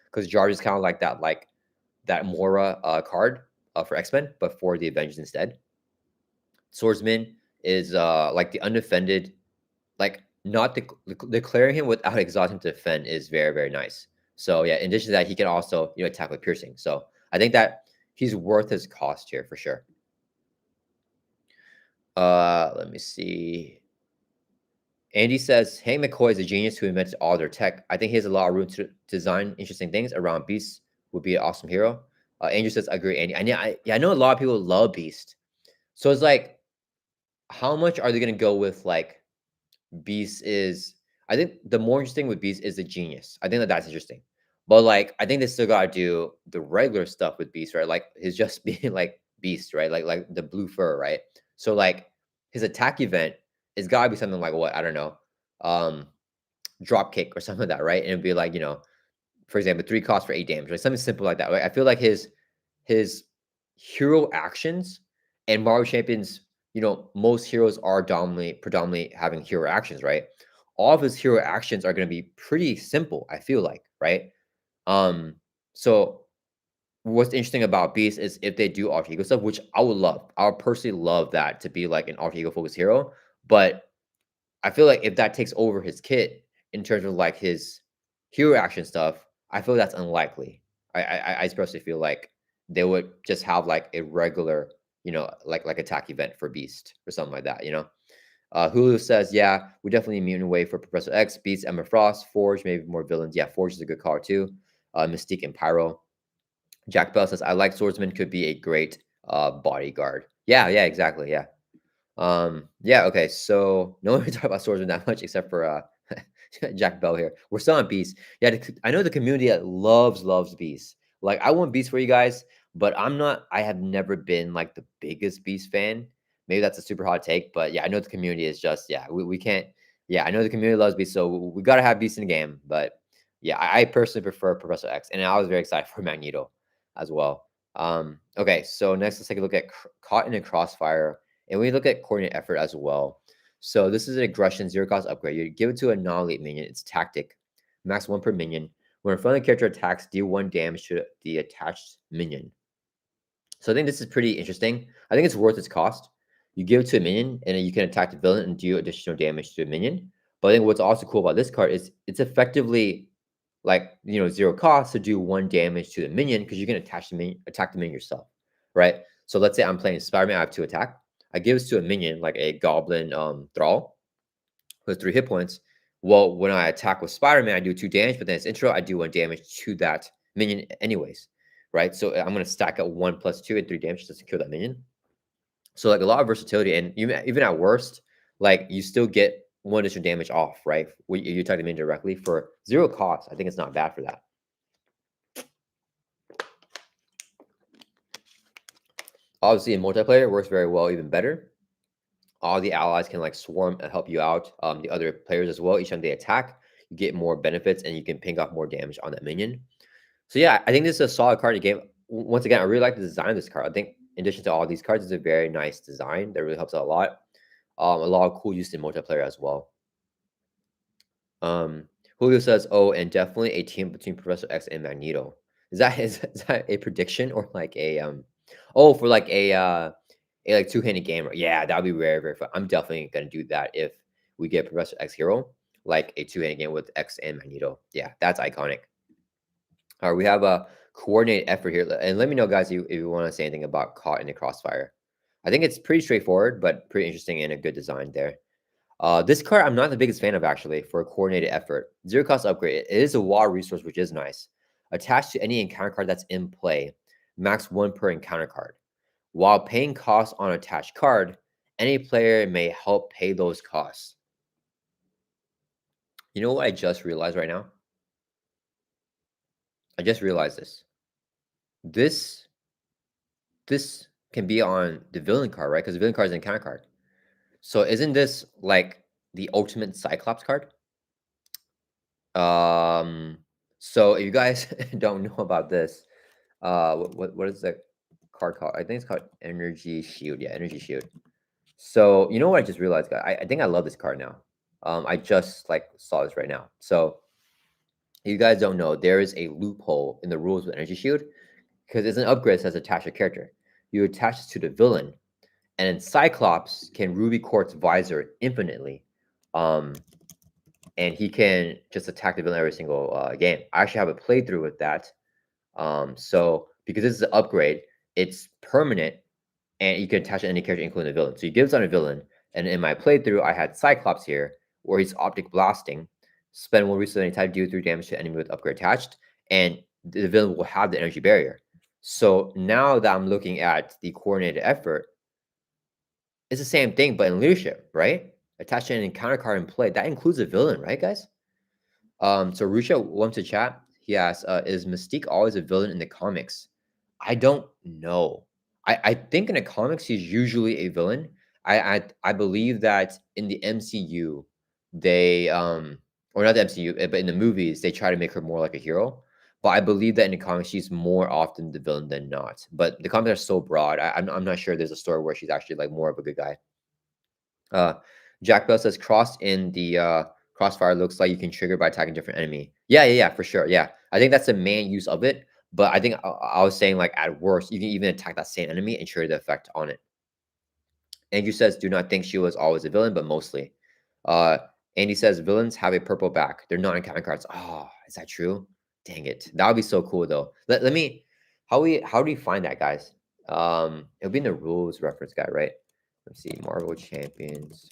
Speaker 1: Because Jarvis is kind of like that Mora card for X-Men, but for the Avengers instead. Swordsman is like the undefended, like not declaring him without exhausting to defend is very, very nice. So yeah, in addition to that, he can also attack with piercing. So I think that he's worth his cost here for sure. Let me see. Andy says, Hank McCoy is a genius who invented all their tech. I think he has a lot of room to design interesting things around Beast. Would be an awesome hero. Andrew says, agree, Andy. I know a lot of people love Beast. So it's like, how much are they going to go with like Beast is, I think the more interesting with Beast is the genius. I think that that's interesting. But like, I think they still got to do the regular stuff with Beast, right? Like his just being like Beast, right? Like the blue fur, right? So like his attack event it's got to be something like what I don't know, drop kick or something like that, right? And it'd be like for example, 3 costs for 8 damage, like something simple like that. Right? I feel like his hero actions and Marvel Champions, most heroes are predominantly having hero actions, right? All of his hero actions are going to be pretty simple. I feel like, right? So what's interesting about Beast is if they do alter ego stuff, which I would love. I would personally love that to be like an alter ego focused hero. But I feel like if that takes over his kit in terms of like his hero action stuff, I feel that's unlikely. I personally feel like they would just have like a regular, like attack event for Beast or something like that, Hulu says, yeah, we definitely need mutant wave for Professor X, Beast, Emma Frost, Forge, maybe more villains. Yeah, Forge is a good card too. Mystique and Pyro. Jack Bell says, I like Swordsman could be a great bodyguard. Yeah, exactly. Yeah. Yeah, okay. So no one really talk about Swordsman that much except for Jack Bell here. We're still on Beast. Yeah, I know the community that loves Beast. Like I want Beast for you guys, but I have never been like the biggest Beast fan Maybe that's a super hot take, but yeah, I know the community is just, yeah, we can't, yeah, I know the community loves beasts, so we got to have beasts in the game. But yeah, I personally prefer Professor X, and I was very excited for Magneto as well. Okay, so next let's take a look at Caught in a Crossfire, and we look at coordinate effort as well. So this is an aggression zero cost upgrade. You give it to a non-elite minion. It's tactic, max 1 per minion. When a friendly character attacks, deal 1 damage to the attached minion. So I think this is pretty interesting. I think it's worth its cost. You give it to a minion, and then you can attack the villain and do additional damage to a minion. But I think what's also cool about this card is it's effectively like, you know, zero cost to do 1 damage to the minion because you can attack the minion yourself, right? So let's say I'm playing Spider-Man, I have 2 attack. I give this to a minion like a Goblin Thrall with 3 hit points. Well, when I attack with Spider-Man, I do 2 damage, but then its intro, I do 1 damage to that minion anyways, right? So I'm going to stack up 1 plus 2 and 3 damage just to kill that minion. So like a lot of versatility, and even at worst, like you still get 1 additional damage off, right? You attack the minion directly for 0 cost. I think it's not bad for that. Obviously, in multiplayer, it works very well, even better. All the allies can like swarm and help you out. The other players as well. Each time they attack, you get more benefits, and you can ping off more damage on that minion. So yeah, I think this is a solid card to game. Once again, I really like the design of this card. I think in addition to all these cards, it's a very nice design that really helps out a lot. A lot of cool use in multiplayer as well. Julio says, "Oh, and definitely a team between Professor X and Magneto." Is that a prediction or like a Oh, for like a like two-handed game? Yeah, that would be very very fun. I'm definitely gonna do that if we get Professor X Hero, like a two-handed game with X and Magneto. Yeah, that's iconic. All right, we have a coordinated effort here, and let me know, guys, if you want to say anything about Caught in the Crossfire. I think it's pretty straightforward, but pretty interesting and a good design there. This card I'm not the biggest fan of actually for a coordinated effort. Zero cost upgrade. It is a WoW resource, which is nice. Attached to any encounter card that's in play, max 1 per encounter card. While paying costs on attached card, any player may help pay those costs. You know what I just realized right now? I just realized this. This can be on the villain card, right? Because the villain card is an encounter card. So isn't this like the ultimate Cyclops card? So if you guys don't know about this, what is the card called? I think it's called Energy Shield. Yeah, Energy Shield. So you know what I just realized, guys? I think I love this card now. I just like saw this right now. So if you guys don't know, there is a loophole in the rules with Energy Shield because it's an upgrade that says attach a character. You attach it to the villain, and then Cyclops can Ruby Quartz Visor infinitely. And he can just attack the villain every single game. I actually have a playthrough with that. So because this is an upgrade, it's permanent, and you can attach to any character, including the villain. So you give this on a villain, and in my playthrough, I had Cyclops here, where he's optic blasting, spend 1 resource any type, do 3 damage to enemy with upgrade attached, and the villain will have the energy barrier. So now that I'm looking at the coordinated effort, it's the same thing, but in leadership, right? Attach an encounter card in play. That includes a villain, right, guys? So Rusha, welcome to chat. He asks, is Mystique always a villain in the comics? I don't know. I think in the comics he's usually a villain. I believe that in the MCU, they or not the MCU, but in the movies, they try to make her more like a hero. But I believe that in the comics, she's more often the villain than not. But the comics are so broad. I'm not sure there's a story where she's actually like more of a good guy. Jack Bell says crossed in the crossfire looks like you can trigger by attacking different enemy. Yeah, for sure. Yeah, I think that's the main use of it. But I think I was saying like at worst, you can even attack that same enemy and trigger the effect on it. Andrew says, do not think she was always a villain, but mostly. Uh, Andy says villains have a purple back. They're not encounter cards. Oh, is that true? Dang it. That would be so cool though. Let me how do we find that, guys? It'll be in the rules reference guide, right? Let's see, Marvel Champions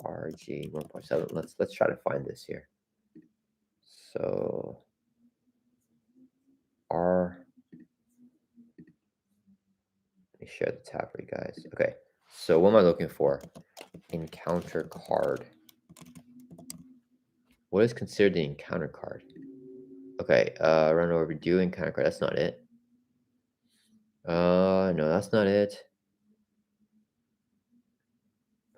Speaker 1: RG 1.7. Let's try to find this here. So let me share the tab for you guys. Okay, so what am I looking for? Encounter card. What is considered the encounter card? Okay, run overdue encounter card. That's not it. No, that's not it.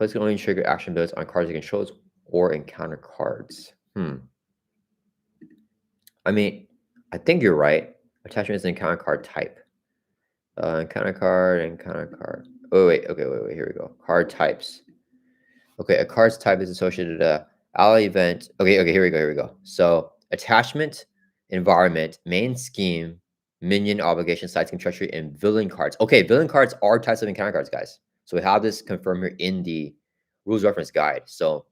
Speaker 1: Players can only trigger action abilities on cards it controls or encounter cards. I mean, I think you're right. Attachment is an encounter card type. Encounter card. Oh, wait. Okay, wait. Here we go. Card types. Okay, a card's type is associated to the ally event. Okay, here we go. So, attachment, environment, main scheme, minion, obligation, side scheme, treachery, and villain cards. Okay, villain cards are types of encounter cards, guys. So we have this confirmed here in the rules reference guide. So,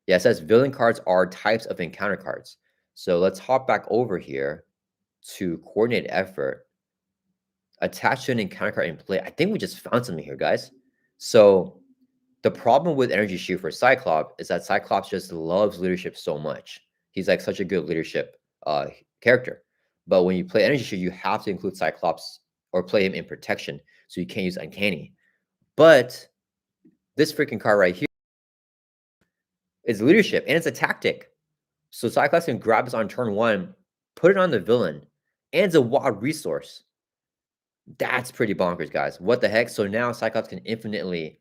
Speaker 1: yeah, it says villain cards are types of encounter cards. So let's hop back over here to coordinate effort. Attach to an encounter card in play. I think we just found something here, guys. So the problem with Energy Shield for Cyclops is that Cyclops just loves leadership so much. He's like such a good leadership character. But when you play Energy Shield, you have to include Cyclops or play him in protection. So you can't use Uncanny. But this freaking card right here is leadership and it's a tactic. So Cyclops can grab this on turn 1, put it on the villain, and it's a wild resource. That's pretty bonkers, guys. What the heck? So now Cyclops can infinitely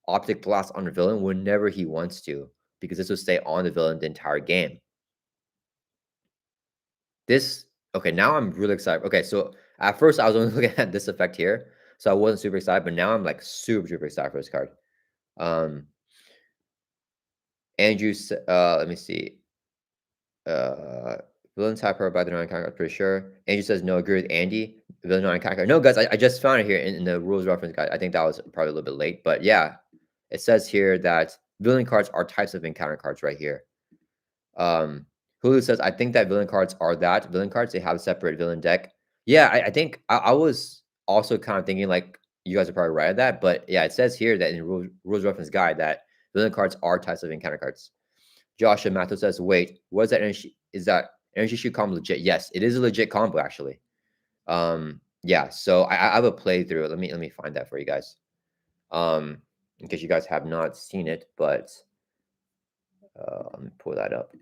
Speaker 1: optic blast on the villain whenever he wants to, because this will stay on the villain the entire game. Okay, now I'm really excited. Okay, so at first I was only looking at this effect here, so I wasn't super excited, but now I'm like super excited for this card. Andrew, let me see. Villain type her by the non-encounter card, pretty sure. Andrew says no, agree with Andy. Villain non-encounter card. No, guys, I just found it here in the rules reference guide. I think that was probably a little bit late, but yeah, it says here that villain cards are types of encounter cards right here. Hulu says, I think that villain cards are that villain cards. They have a separate villain deck. Yeah, I think I was also kind of thinking like you guys are probably right at that, but yeah, it says here that in the rules reference guide that villain cards are types of encounter cards. Josh and Matthew says, wait, what is that energy? Is that energy shield combo legit? Yes, it is a legit combo actually. Yeah, so I have a playthrough. Let me find that for you guys. In case you guys have not seen it, but let me pull that up.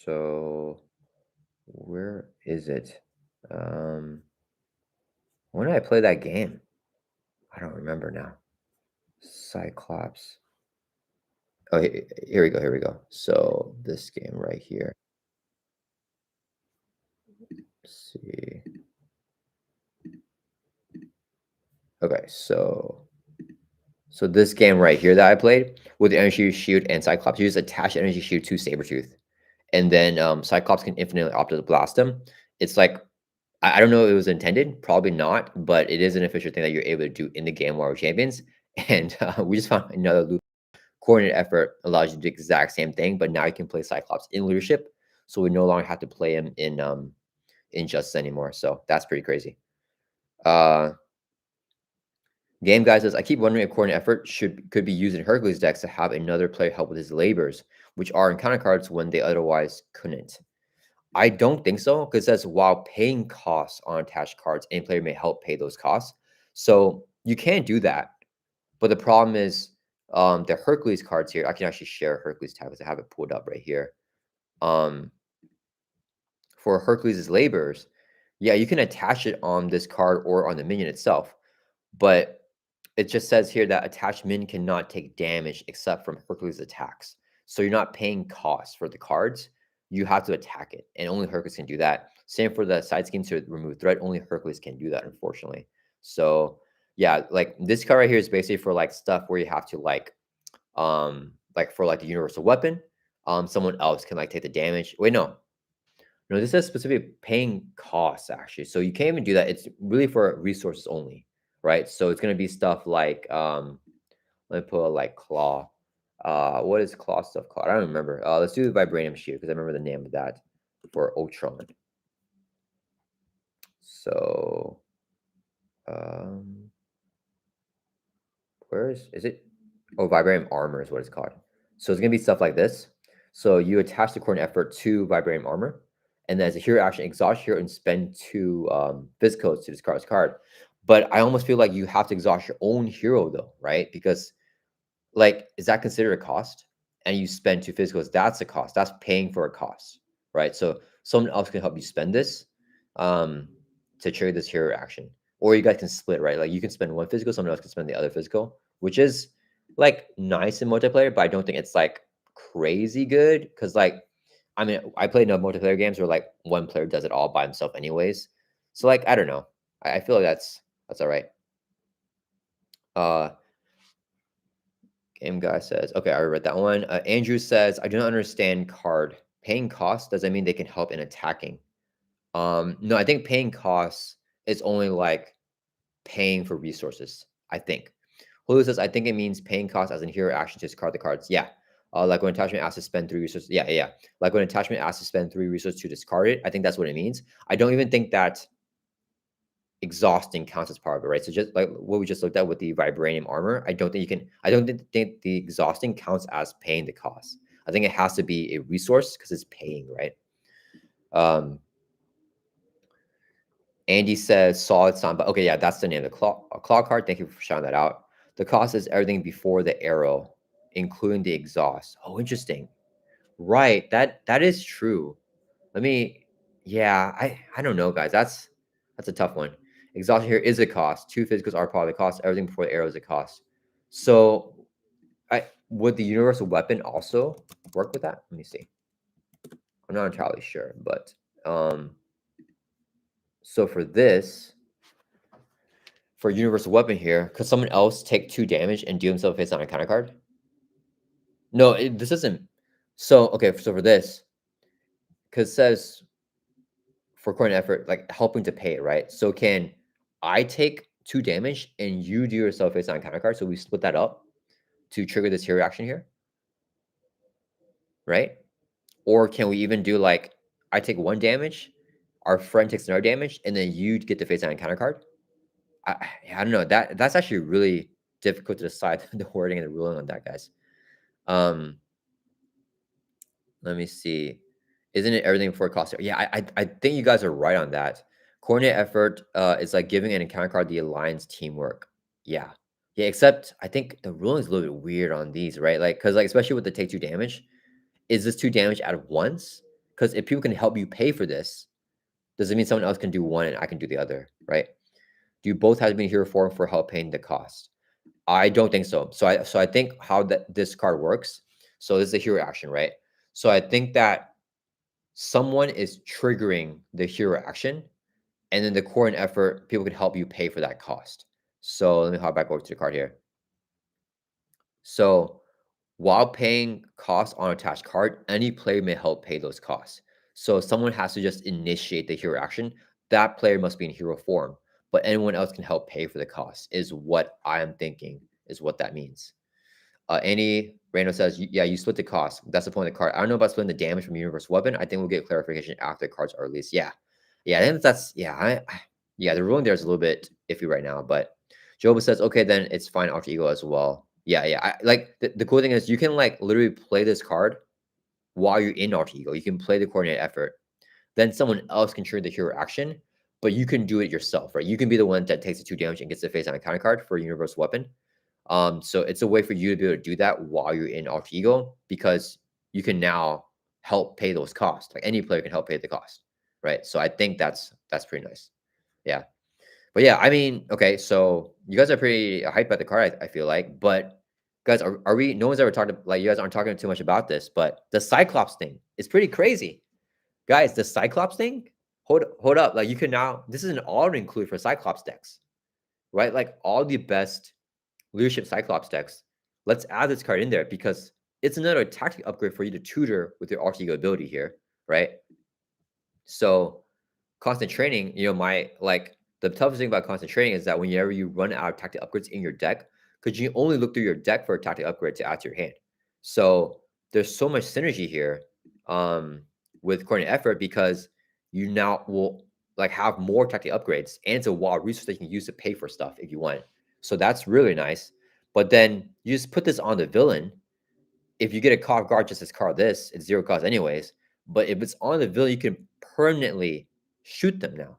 Speaker 1: So where is it? When did I play that game? I don't remember now. Cyclops. Oh, here we go. So this game right here. Let's see. Okay, so this game right here that I played with the Energy Shield and Cyclops, you just attach Energy Shield to Sabretooth. And then Cyclops can infinitely opt to blast him. It's like, I don't know if it was intended, probably not, but it is an official thing that you're able to do in the game while we're champions. And we just found another loop. Coordinated effort allows you to do the exact same thing, but now you can play Cyclops in leadership. So we no longer have to play him in Justice anymore. So that's pretty crazy. Game Guy says, I keep wondering if coordinated effort could be used in Hercules decks to have another player help with his labors, which are encounter cards when they otherwise couldn't. I don't think so, because it says while paying costs on attached cards, any player may help pay those costs. So you can't do that. But the problem is the Hercules cards here. I can actually share Hercules tab because I have it pulled up right here. For Hercules' labors, yeah, you can attach it on this card or on the minion itself. But it just says here that attached minion cannot take damage except from Hercules attacks. So you're not paying costs for the cards. You have to attack it, and only Hercules can do that. Same for the side scheme to remove threat. Only Hercules can do that, unfortunately. So yeah, like this card right here is basically for like stuff where you have to like for like the universal weapon, someone else can like take the damage. Wait, no, this says specific paying costs actually. So you can't even do that. It's really for resources only, right? So it's gonna be stuff like let me put like claw. What is claw stuff called? I don't remember. Let's do the vibranium shield because I remember the name of that for Ultron. So where is it? Oh, vibranium armor is what it's called. So it's gonna be stuff like this. So you attach the coordinate effort to vibranium armor, and then as a hero action, exhaust hero and spend 2 physicals to discard this card. But I almost feel like you have to exhaust your own hero though, right? Because like, is that considered a cost? And you spend 2 physicals, that's a cost. That's paying for a cost, right? So someone else can help you spend this to trigger this hero action. or you guys can split, right? Like you can spend one physical, someone else can spend the other physical, which is like nice in multiplayer, but I don't think it's like crazy good because like I mean I played enough multiplayer games where like one player does it all by himself anyways. So like I don't know. I feel like that's all right. Uh Game guy says, okay, I read that one. Andrew says, I do not understand card paying costs. Does that mean they can help in attacking? No, I think paying costs is only like paying for resources. I think. Hulu says, I think it means paying costs as in hero action to discard the cards. Yeah. Like when attachment asks to spend 3 resources. Yeah, yeah. Like when attachment asks to spend 3 resources to discard it. I think that's what it means. I don't even think that exhausting counts as part of it, right? So just like what we just looked at with the vibranium armor, I don't think you can. I don't think the exhausting counts as paying the cost. I think it has to be a resource because it's paying, right? Andy says solid sign, but okay, yeah, that's the name of the claw card. Thank you for shouting that out. The cost is everything before the arrow, including the exhaust. Oh, interesting. Right, that is true. Let me, yeah, I don't know, guys. That's a tough one. Exhaustion here is a cost. 2 physicals are part of the cost. Everything before the arrow is a cost. So, I would the universal weapon also work with that? Let me see. I'm not entirely sure, but so for this, for universal weapon here, could someone else take 2 damage and deal himself face on a counter card? No, this isn't. So okay, so for this, because it says for coordinate effort, like helping to pay it, right? So can I take 2 damage and you do yourself face on a counter card? So we split that up to trigger this hero action here, right? Or can we even do like I take 1 damage, our friend takes another damage, and then you get to face on a counter card? I don't know. That's actually really difficult to decide the wording and the ruling on that, guys. Um, let me see. Isn't it everything before it costs? Yeah, I think you guys are right on that. Coordinate effort is like giving an encounter card the alliance teamwork. Yeah. Yeah, except I think the ruling is a little bit weird on these, right? Like, because like especially with the take 2 damage, is this 2 damage at once? Because if people can help you pay for this, does it mean someone else can do one and I can do the other, right? Do you both have to be in hero form for help paying the cost? I don't think so. So I think how that this card works. So this is a hero action, right? So I think that someone is triggering the hero action, and then the core and effort, people can help you pay for that cost. So let me hop back over to the card here. So while paying costs on attached card, any player may help pay those costs. So someone has to just initiate the hero action. That player must be in hero form, but anyone else can help pay for the cost, is what I am thinking, is what that means. Annie Rando says, yeah, you split the cost. That's the point of the card. I don't know about splitting the damage from universal weapon. I think we'll get clarification after the cards are released. Yeah. Yeah, I think that's, yeah, yeah, the ruling there is a little bit iffy right now, but Joba says, okay, then it's fine alter ego as well. Yeah, yeah. Like the cool thing is you can like literally play this card while you're in alter ego. You can play the coordinate effort. Then someone else can trigger the hero action, but you can do it yourself, right? You can be the one that takes the 2 damage and gets the face on a counter card for a universal weapon. So it's a way for you to be able to do that while you're in alter ego because you can now help pay those costs. Like any player can help pay the cost, right? So I think that's pretty nice. Yeah. But yeah, I mean, okay, so you guys are pretty hyped about the card, I feel like. But guys, are we? No one's ever talked like you guys aren't talking too much about this, but the Cyclops thing is pretty crazy, guys. The Cyclops thing, hold up, like you can now. This is an auto include for Cyclops decks, right? Like all the best leadership Cyclops decks. Let's add this card in there because it's another tactic upgrade for you to tutor with your alter ego ability here, right? So constant training, my like the toughest thing about constant training is that whenever you run out of tactic upgrades in your deck, because you only look through your deck for a tactic upgrade to add to your hand. So there's so much synergy here with coordinate effort because you now will like have more tactic upgrades and it's a wild resource that you can use to pay for stuff if you want. So that's really nice. But then you just put this on the villain. If you get a card guard just as card this, it's 0 cost anyways. But if it's on the villain, you can permanently shoot them now.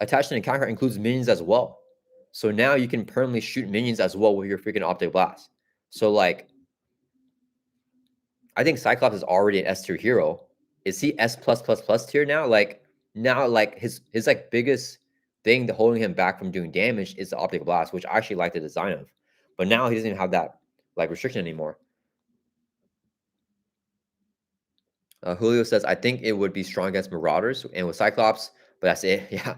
Speaker 1: Attached to the counter includes minions as well. So now you can permanently shoot minions as well with your freaking Optic Blast. So like, I think Cyclops is already an S tier hero. Is he S plus plus plus tier now? Like now, like his like biggest thing that holding him back from doing damage is the optical blast, which I actually like the design of. But now he doesn't even have that like restriction anymore. Julio says, I think it would be strong against Marauders and with Cyclops, but that's it. Yeah.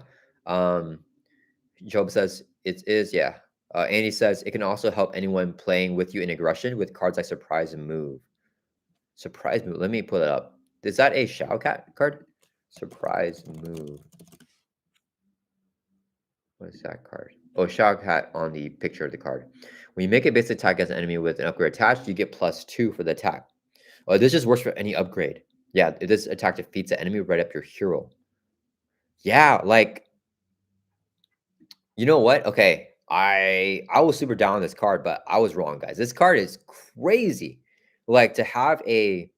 Speaker 1: Job says, it is, yeah. Andy says, it can also help anyone playing with you in aggression with cards like Surprise and Move. Surprise Move. Let me pull it up. Is that a Shao Cat card? Surprise Move. What is that card? Oh, Shao Cat on the picture of the card. When you make a basic attack against an enemy with an upgrade attached, you get +2 for the attack. Oh, this just works for any upgrade. Yeah, this attack defeats the enemy right up your hero. Yeah, like, you know what? Okay, I was super down on this card, but I was wrong, guys. This card is crazy. Like, to have a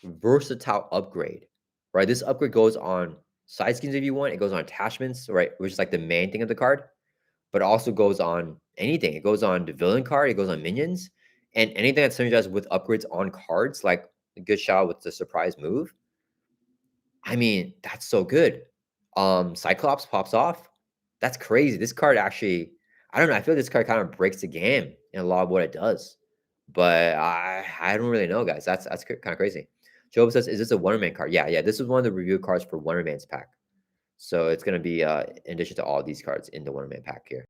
Speaker 1: versatile upgrade, right? This upgrade goes on side schemes if you want. It goes on attachments, right? Which is like the main thing of the card, but also goes on anything. It goes on the villain card. It goes on minions, and anything that synergizes with upgrades on cards, like a good shot with the surprise move. I mean, that's so good. Cyclops pops off. That's crazy. This card actually, I don't know. I feel this card kind of breaks the game in a lot of what it does, but I don't really know, guys. That's kind of crazy. Job says, "Is this a Wonder Man card?" Yeah, yeah. This is one of the review cards for Wonder Man's pack, so it's gonna be in addition to all these cards in the Wonder Man pack here.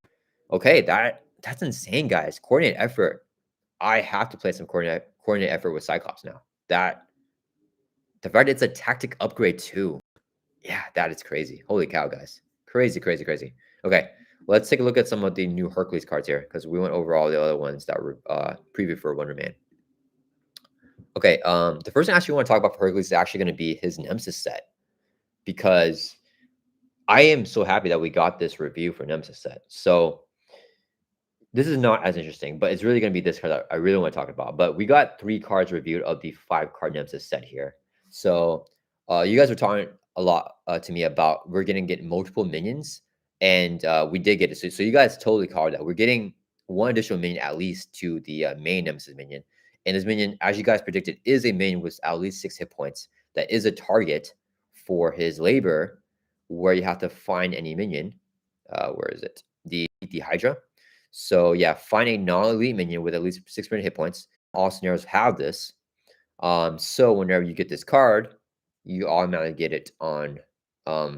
Speaker 1: Okay, that's insane, guys. Coordinate effort. I have to play some coordinate effort with Cyclops now. That the fact it's a tactic upgrade too. Yeah, that is crazy. Holy cow, guys. Crazy, crazy, crazy. Okay, let's take a look at some of the new Hercules cards here because we went over all the other ones that were previewed for Wonder Man. Okay, the first thing I actually want to talk about for Hercules is actually going to be his Nemesis set because I am so happy that we got this review for Nemesis set. So this is not as interesting, but it's really going to be this card that I really want to talk about. But we got 3 cards reviewed of the 5-card Nemesis set here. So you guys were talking a lot to me about we're going to get multiple minions, and we did get it. So you guys totally covered that. We're getting 1 additional minion at least to the main Nemesis minion. And this minion, as you guys predicted, is a minion with at least 6 hit points. That is a target for his labor, where you have to find any minion. Where is it? The Hydra. So yeah, find a non-elite minion with at least 600 hit points. All scenarios have this. So whenever you get this card, you automatically get it on.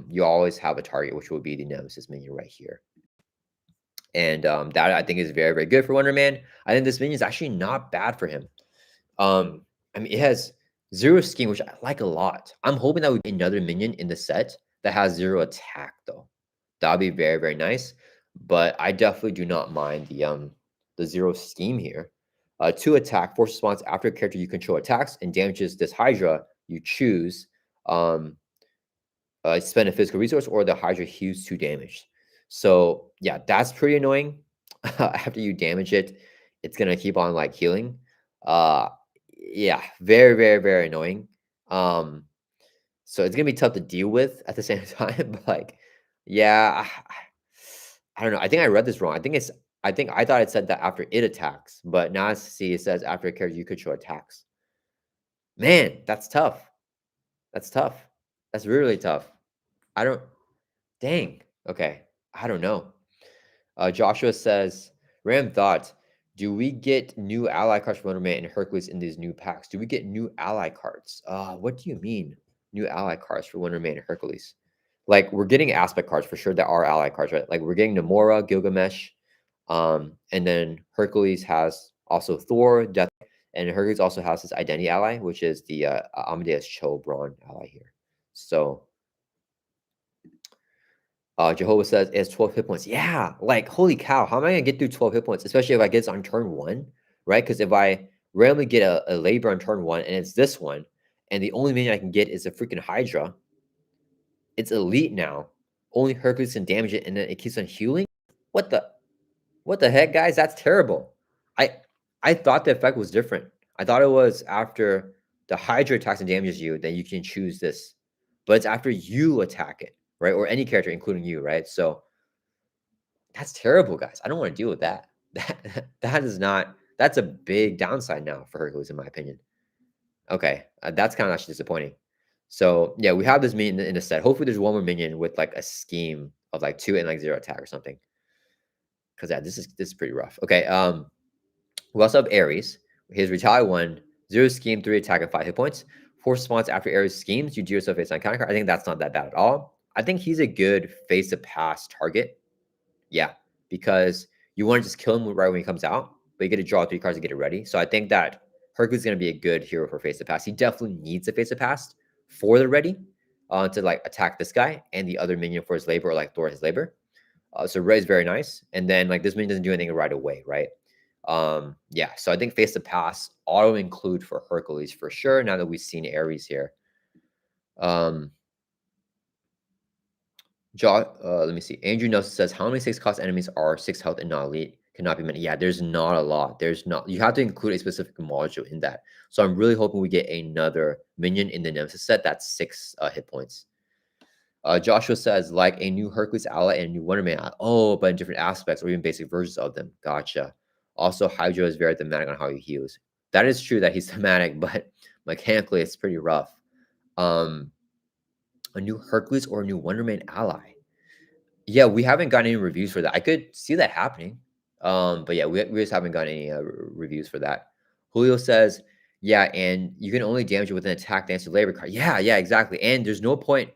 Speaker 1: You always have a target, which will be the Nemesis minion right here. And that I think is very, very good for Wonder Man. I think this minion is actually not bad for him. I mean, it has 0 scheme, which I like a lot. I'm hoping that would be another minion in the set that has 0 attack, though. That would be very, very nice. But I definitely do not mind the 0 scheme here. 2 attack, force response after a character you control attacks and damages this Hydra, you choose spend a physical resource or the Hydra heals 2 damage. So yeah, that's pretty annoying. After you damage it, it's gonna keep on like healing. Yeah, very, very, very annoying. So it's gonna be tough to deal with at the same time. But like, yeah, I don't know. I think I read this wrong. I thought it said that after it attacks, but now I see it says after a character you control attacks. Man, that's tough. That's tough. That's really tough. I don't. Dang. Okay. I don't know. Joshua says, Ram thought, do we get new ally cards for Wonder Man and Hercules in these new packs? Do we get new ally cards? What do you mean, new ally cards for Wonder Man and Hercules? Like, we're getting aspect cards for sure that are ally cards, right? Like, we're getting Namora, Gilgamesh, and then Hercules has also Thor, Death, and Hercules also has his identity ally, which is the Amadeus Cho Braun ally here. So, Jehovah says it's 12 hit points. Yeah, like holy cow, how am I gonna get through 12 hit points? Especially if I get this on turn 1, right? Because if I randomly get a labor on turn 1 and it's this one, and the only minion I can get is a freaking Hydra, it's elite now. Only Hercules can damage it, and then it keeps on healing. What the heck, guys? That's terrible. I I thought the effect was different. I thought it was after the Hydra attacks and damages you, then you can choose this. But it's after you attack it, right? Or any character, including you, right? So that's terrible, guys. I don't want to deal with that. That is not. That's a big downside now for Hercules, in my opinion. Okay, that's kind of actually disappointing. So yeah, we have this minion in the set. Hopefully, there's one more minion with like a scheme of like 2 and like 0 attack or something. Because yeah, this is pretty rough. Okay, we also have Ares. His retaliate 1, 0 scheme, 3 attack, and 5 hit points. 4 response after Ares schemes, you do yourself face on counter card. I think that's not that bad at all. I think he's a good face to pass target. Yeah, because you want to just kill him right when he comes out, but you get to draw 3 cards to get it ready. So I think that Hercules is going to be a good hero for face to pass. He definitely needs a face to pass for the ready to like attack this guy and the other minion for his labor, or like Thor his labor. So Ray is very nice. And then like this minion doesn't do anything right away, right? Yeah, so I think face to pass auto include for Hercules for sure. Now that we've seen Ares here. Let me see. Andrew Nelson says, how many 6 cost enemies are 6 health and not elite? Cannot be many. Yeah, there's not a lot. There's not. You have to include a specific module in that. So I'm really hoping we get another minion in the Nemesis set that's 6 hit points. Joshua says, like a new Hercules ally and a new Wonder Man ally. Oh, but in different aspects or even basic versions of them. Gotcha. Also, Hydra is very thematic on how he heals. That is true that he's thematic, but mechanically it's pretty rough. A new Hercules or a new Wonder Man ally. Yeah, we haven't gotten any reviews for that. I could see that happening. But yeah, we just haven't gotten any reviews for that. Julio says, yeah, and you can only damage it with an attack dance to labor card. Yeah, exactly. And there's no point.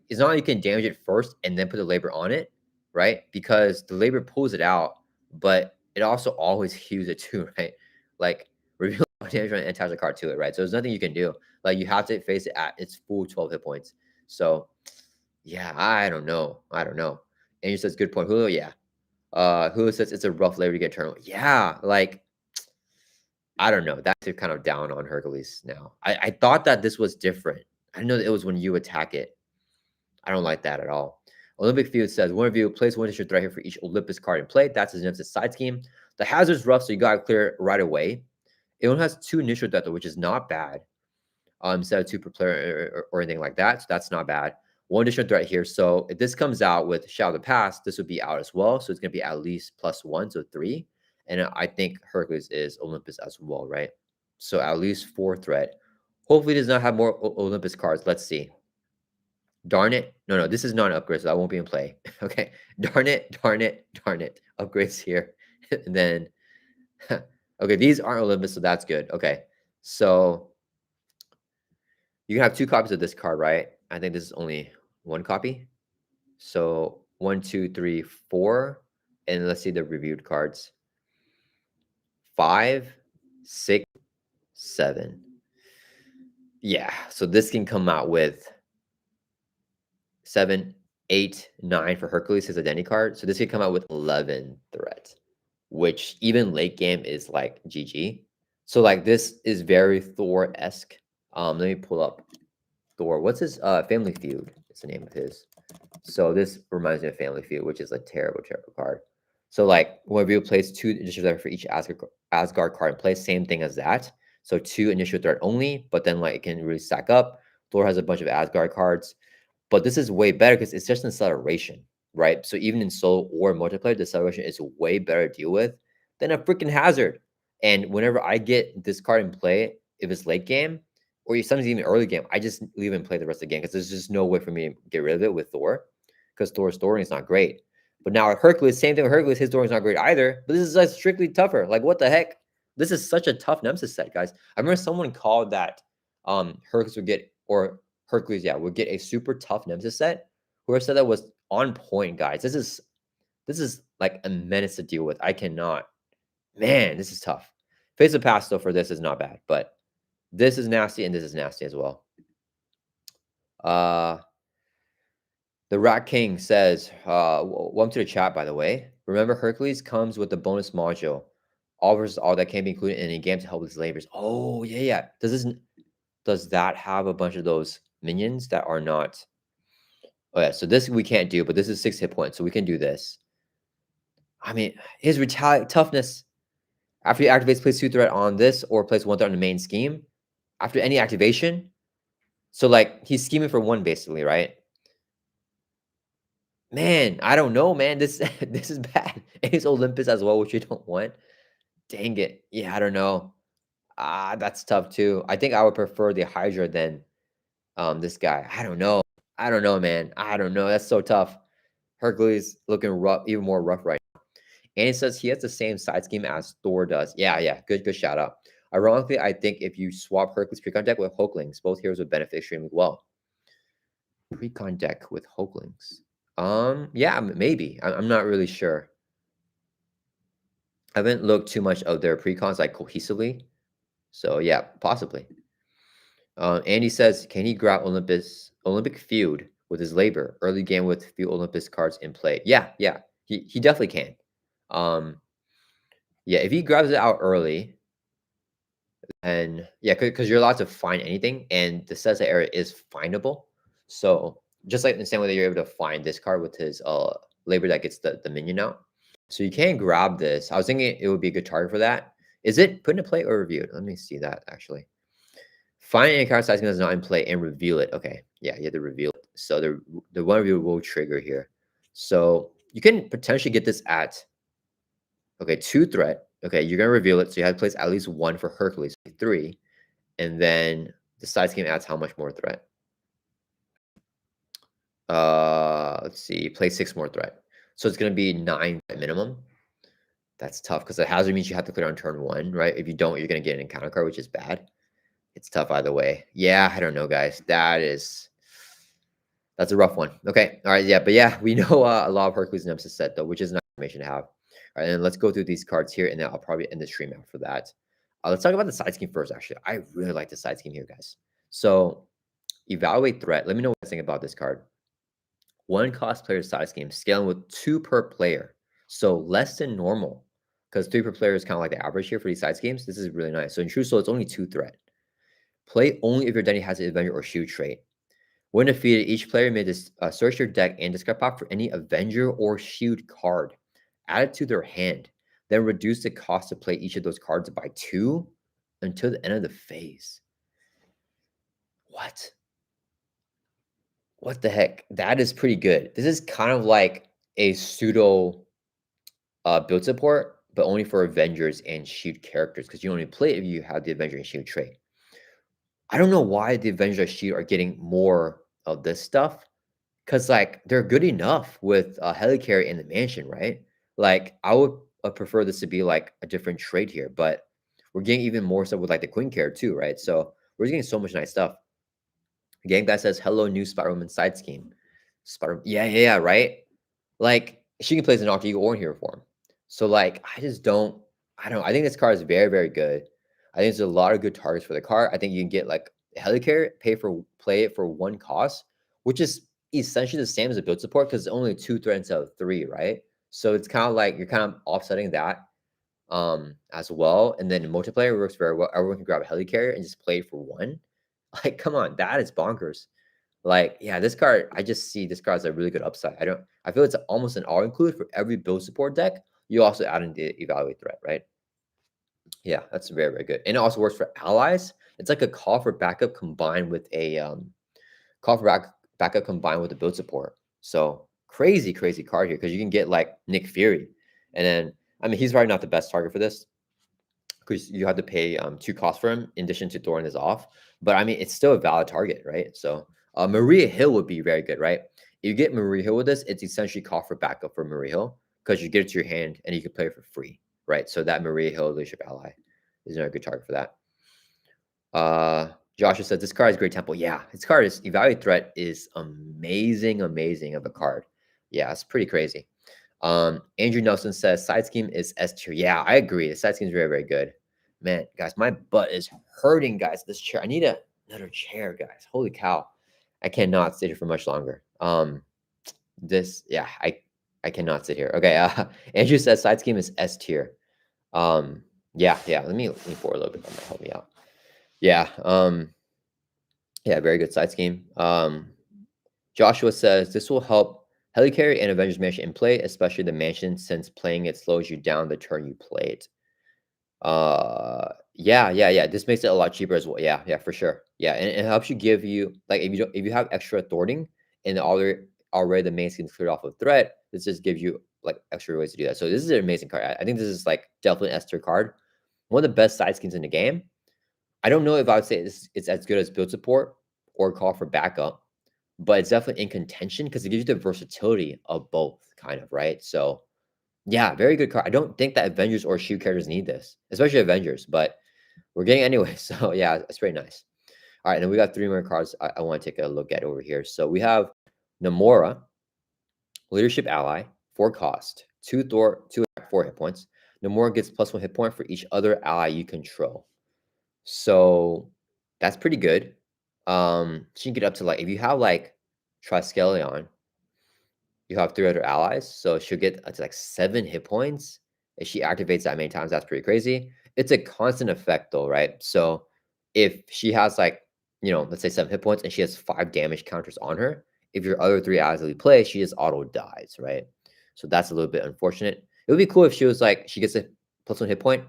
Speaker 1: It's not like you can damage it first and then put the labor on it, right? Because the labor pulls it out, but it also always heals it too, right? Like reveal damage and attach the card to it, right? So there's nothing you can do. Like you have to face it at its full 12 hit points. So yeah, I don't know. Andrew says, good point. Julio, yeah. Julio says it's a rough labor to get turned. Yeah, like I don't know. That's kind of down on Hercules now. I thought that this was different. I know that it was when you attack it. I don't like that at all. Olympic Field says, one of you place one additional threat here for each Olympus card in play. That's his nemesis side scheme. The hazard's rough, so you got to clear it right away. It only has 2 initial threat, though, which is not bad. Instead of 2 per player or anything like that. So that's not bad. 1 additional threat here. So if this comes out with Shadow of the Past, this would be out as well. So it's going to be at least +1, so 3. And I think Hercules is Olympus as well, right? So at least 4 threat. Hopefully it does not have more Olympus cards. Let's see. Darn it. No, this is not an upgrade, so that won't be in play. Okay. Darn it. Upgrades here. And then, okay, these aren't Olympus, so that's good. Okay. So you can have 2 copies of this card, right? I think this is only 1 copy. So 1, 2, 3, 4. And let's see the reviewed cards. 5, 6, 7. Yeah. So this can come out with 7, 8, 9 for Hercules, his identity card. So this could come out with 11 threat, which even late game is like GG. So like this is very Thor-esque. Let me pull up Thor. What's his Family Feud? It's the name of his. So this reminds me of Family Feud, which is a terrible card. So like whenever you place 2 initial threat for each Asgard card in play, same thing as that. So 2 initial threat only, but then like it can really stack up. Thor has a bunch of Asgard cards. But this is way better because it's just an acceleration, right? So even in solo or multiplayer, the acceleration is way better to deal with than a freaking hazard. And whenever I get this card in play, if it's late game or sometimes even early game, I just leave it and play the rest of the game because there's just no way for me to get rid of it with Thor because Thor's story is not great. But now with Hercules, same thing with Hercules, his story is not great either. But this is like strictly tougher. Like what the heck? This is such a tough Nemesis set, guys. I remember someone called that Hercules would get Hercules, yeah, would get a super tough Nemesis set. Whoever said that was on point, guys. This is like a menace to deal with. I cannot. Man, this is tough. Face of pass though for this is not bad, but this is nasty and this is nasty as well. The Rat King says, welcome to the chat, by the way. Remember, Hercules comes with the bonus module. All versus all that can be included in a game to help with his labors. Oh, yeah. Does that have a bunch of those minions that are not? Oh yeah, so this we can't do, but this is 6 hit points, so we can do this. I mean, his toughness. After he activates, place 2 threat on this, or place 1 threat on the main scheme. After any activation. So like he's scheming for 1 basically, right? Man, I don't know, man. This this is bad. And he's Olympus as well, which you don't want. Dang it. Yeah, I don't know. That's tough too. I think I would prefer the Hydra than this guy. I don't know, man. I don't know. That's so tough. Hercules looking rough, even more rough right now. And he says he has the same side scheme as Thor does. Yeah. Good shout out. Ironically, I think if you swap Hercules precon deck with Hulklings, both heroes would benefit extremely well. Precon deck with Hulklings. Yeah, maybe. I'm not really sure. I haven't looked too much of their precons like cohesively. So yeah, possibly. Andy says, can he grab Olympic feud with his labor early game with few Olympus cards in play? Yeah, he definitely can. Yeah, if he grabs it out early, and yeah, because you're allowed to find anything, and the Cessa area is findable. So just like in the same way that you're able to find this card with his labor that gets the minion out. So you can grab this. I was thinking it would be a good target for that. Is it put into play or reviewed? Let me see that actually. Find any card size that's not in play and reveal it. Okay, yeah, you have to reveal it. So the one review will trigger here. So you can potentially get this at 2 threat. Okay, you're gonna reveal it, so you have to place at least 1 for Hercules, 3, and then the side scheme adds how much more threat? Let's see, play 6 more threat. So it's gonna be 9 at minimum. That's tough because the hazard means you have to clear on turn 1, right? If you don't, you're gonna get an encounter card, which is bad. It's tough either way. Yeah, I don't know, guys. That's a rough one. Okay, all right, yeah, but yeah, we know a lot of Hercules nemesis set though, which is nice information to have. All right, and let's go through these cards here, and then I'll probably end the stream after that. Let's talk about the side scheme first. Actually, I really like the side scheme here, guys. So, evaluate threat. Let me know what you think about this card. 1 cost player side scheme, scaling with 2 per player, so less than normal. Because 3 per player is kind of like the average here for these side schemes. This is really nice. So in true soul, it's only 2 threat. Play only if your identity has an Avenger or Shield trait. When defeated, each player may search your deck and discard pop for any Avenger or Shield card. Add it to their hand. Then reduce the cost to play each of those cards by 2 until the end of the phase. What? What the heck? That is pretty good. This is kind of like a pseudo build support, but only for Avengers and Shield characters, because you only play it if you have the Avenger and Shield trait. I don't know why the Avengers and Shield are getting more of this stuff, because like they're good enough with Helicarrier in the mansion, right? Like I would prefer this to be like a different trait here, but we're getting even more stuff with like the Queen Care too, right? So we're getting so much nice stuff. Gang guy says hello, new Spider-Woman side scheme. Spider, yeah, right. Like she can play as an Alter Ego or in hero form. So like I just don't. I don't. I think this card is very very good. I think there's a lot of good targets for the card. I think you can get like Helicarrier, play it for 1 cost, which is essentially the same as a build support because it's only 2 threats out of 3, right? So it's kind of like you're kind of offsetting that as well. And then multiplayer works very well. Everyone can grab a Helicarrier and just play it for 1. Like, come on, that is bonkers. Like, yeah, this card, I just see this card as a really good upside. I feel it's almost an all include for every build support deck. You also add in the evaluate threat, right? Yeah, that's very, very good. And it also works for allies. It's like a call for backup combined with a backup combined with the build support. So crazy card here because you can get like Nick Fury. And then, I mean, he's probably not the best target for this because you have to pay 2 costs for him in addition to throwing this off. But I mean, it's still a valid target, right? So Maria Hill would be very good, right? If you get Maria Hill with this, it's essentially call for backup for Maria Hill because you get it to your hand and you can play it for free, right? So that Maria Hill leadership ally is another good target for that. Joshua says this card is great tempo. Yeah, this card is evaluate threat is amazing of a card. Yeah, it's pretty crazy. Andrew Nelson says side scheme is S tier. Yeah, I agree. The side scheme is very, very good. Man, guys, my butt is hurting, guys. This chair. I need another chair, guys. Holy cow. I cannot sit here for much longer. I cannot sit here. Okay, Andrew says side scheme is S tier. Yeah. Let me lean forward a little bit. That might help me out. Yeah. Yeah, very good side scheme. Joshua says this will help Helicarrier and Avengers Mansion in play, especially the Mansion, since playing it slows you down the turn you play it. Yeah. This makes it a lot cheaper as well. Yeah, for sure. Yeah, and it helps you give you like if you have extra thwarting and already the main skin's cleared off of threat, this just gives you like extra ways to do that. So this is an amazing card. I think this is like definitely an S tier card. One of the best side skins in the game. I don't know if I would say it's as good as build support or call for backup, but it's definitely in contention because it gives you the versatility of both, kind of, right? So yeah, very good card. I don't think that Avengers or Shield characters need this, especially Avengers, but we're getting anyway. So yeah, it's very nice. All right, and then we got 3 more cards I want to take a look at over here. So we have Namora, Leadership Ally, 4 cost, 2 Thor, 2 attack, 4 hit points. Namora gets +1 hit point for each other ally you control. So that's pretty good. She can get up to like, if you have like Triskelion, you have 3 other allies, so she'll get up to like 7 hit points. If she activates that many times, that's pretty crazy. It's a constant effect though, right? So if she has like, let's say 7 hit points and she has 5 damage counters on her, if your other 3 allies that you play, she just auto dies, right? So that's a little bit unfortunate. It would be cool if she was like, she gets a +1 hit point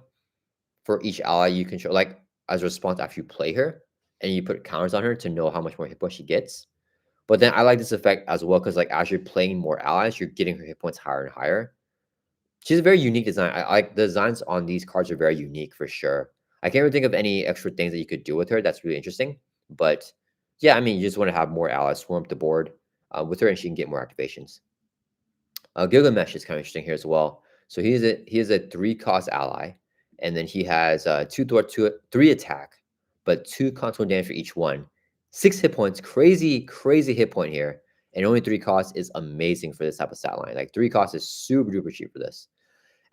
Speaker 1: for each ally you control, like as a response after you play her, and you put counters on her to know how much more hit points she gets. But then I like this effect as well because like as you're playing more allies, you're getting her hit points higher and higher. She's a very unique design. I like the designs on these cards are very unique for sure. I can't really think of any extra things that you could do with her that's really interesting. But yeah, I mean, you just want to have more allies swarm up the board with her, and she can get more activations. Gilgamesh is kind of interesting here as well. So he is a 3 cost ally, and then he has 2 Thor, 3 attack, but 2 constant damage for each one. 6 hit points, crazy hit point here, and only 3 costs is amazing for this type of stat line. Like 3 costs is super duper cheap for this.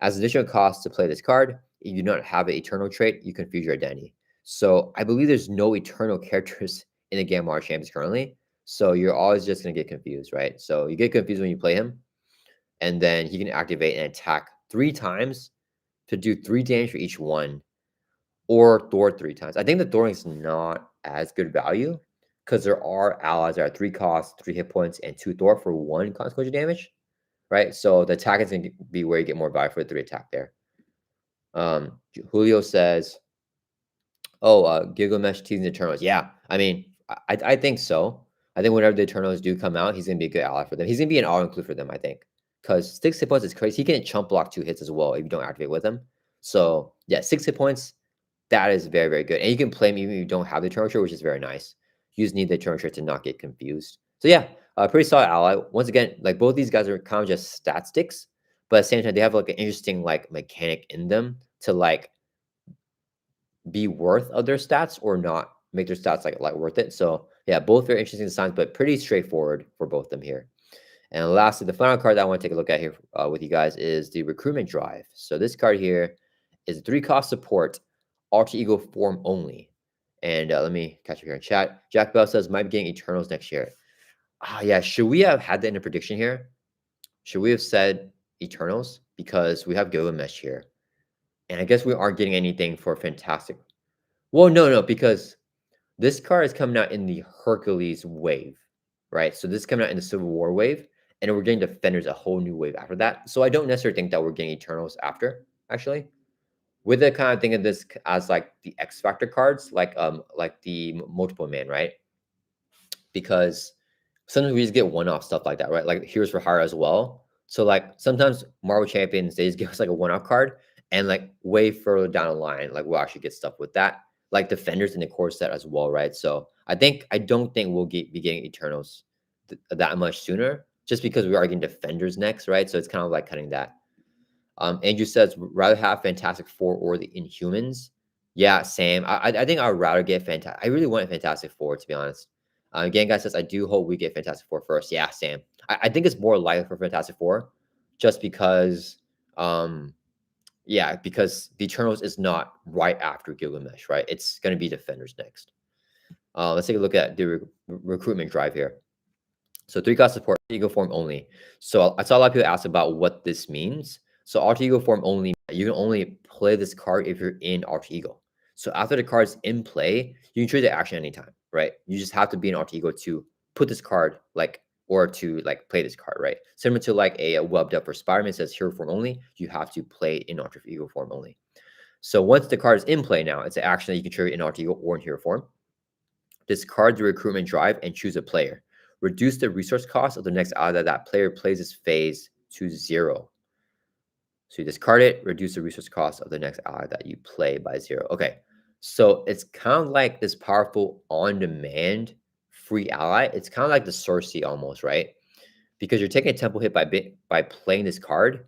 Speaker 1: As additional cost to play this card, if you do not have an eternal trait, you confuse your identity. So I believe there's no eternal characters in the Gamma R Champions currently. So you're always just gonna get confused, right? So you get confused when you play him, and then he can activate and attack 3 times to do 3 damage for each one, or Thor 3 times. I think the Thor is not as good value because there are allies that are 3 costs, 3 hit points, and 2 Thor for 1 consequential damage, right? So the attack is going to be where you get more value for the 3 attack there. Julio says, "Oh, Gilgamesh teasing the Eternals." Yeah, I mean, I think so. I think whenever the Eternals do come out, he's gonna be a good ally for them. He's gonna be an auto include for them, I think, because 6 hit points is crazy. He can chump block 2 hits as well if you don't activate with him. So yeah, 6 hit points, that is very good, and you can play him even if you don't have the Eternal trait, which is very nice. You just need the Eternal trait to not get confused. So yeah, pretty solid ally. Once again, like both these guys are kind of just stat sticks, but at the same time, they have like an interesting like mechanic in them to like be worth of their stats or not make their stats like worth it. So yeah, both very interesting designs, but pretty straightforward for both of them here. And lastly, the final card that I want to take a look at here with you guys is the Recruitment Drive. So this card here is a 3 cost support, alter ego form only. And let me catch up here in chat. Jack Bell says might be getting Eternals next year. Yeah, should we have had that in a prediction here? Should we have said Eternals? Because we have Gilgamesh here. And I guess we aren't getting anything for Fantastic. Well, no, because this card is coming out in the Hercules wave, right? So this is coming out in the Civil War wave, and we're getting Defenders a whole new wave after that. So I don't necessarily think that we're getting Eternals after, actually. With the kind of think of this as like the X Factor cards, like the multiple man, right? Because sometimes we just get one-off stuff like that, right? Like Heroes for Hire as well. So like sometimes Marvel Champions, they just give us like a one-off card, and like way further down the line, like we'll actually get stuff with that, like Defenders in the core set as well, right? So I don't think we'll be getting Eternals that much sooner, just because we are getting Defenders next, right? So it's kind of like cutting that. Andrew says rather have Fantastic Four or the Inhumans. Yeah, Sam. I think I'd rather get Fantastic. I really want Fantastic Four, to be honest. Again, guy says I do hope we get Fantastic Four first. Yeah, Sam. I think it's more likely for Fantastic Four, just because, because the Eternals is not right after Gilgamesh, right? It's going to be Defenders next. Let's take a look at the recruitment drive here. So 3 cost support, ego form only. So I saw a lot of people ask about what this means. So alter ego form only, you can only play this card if you're in alter ego. So after the card's in play, you can trade the action anytime, right? You just have to be in alter ego to put this card or to play this card, right? Similar to like a webbed up for Spider-Man says hero form only, you have to play in alter ego form only. So once the card is in play now, it's an action that you can trade in alter ego or in hero form. Discard the recruitment drive and choose a player. Reduce the resource cost of the next ally that player plays this phase to 0. So you discard it, reduce the resource cost of the next ally that you play by 0. Okay, so it's kind of like this powerful on-demand free ally, it's kind of like the Cersei almost, right? Because you're taking a tempo hit by playing this card,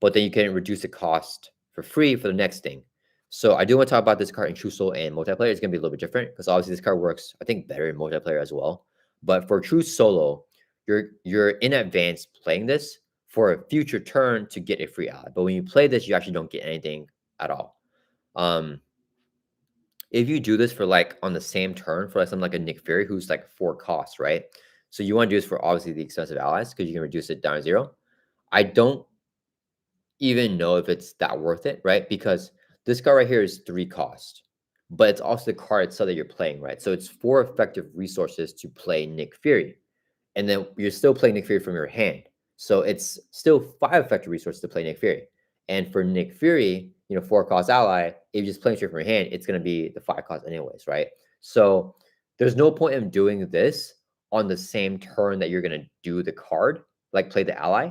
Speaker 1: but then you can reduce the cost for free for the next thing. So I do want to talk about this card in True Solo and multiplayer. It's going to be a little bit different because obviously this card works, I think, better in multiplayer as well. But for True Solo, you're in advance playing this for a future turn to get a free ally. But when you play this, you actually don't get anything at all. If you do this for like on the same turn for like something like a Nick Fury who's like 4 costs, right? So you want to do this for obviously the expensive allies because you can reduce it down to 0. I don't even know if it's that worth it, right? Because this card right here is 3 cost, but it's also the card itself that you're playing, right? So it's 4 effective resources to play Nick Fury, and then you're still playing Nick Fury from your hand. So it's still 5 effective resources to play Nick Fury. And for Nick Fury, 4 cost ally, if you're just playing straight from your hand, it's going to be the 5 cost anyways, right? So there's no point in doing this on the same turn that you're going to do the card, like play the ally.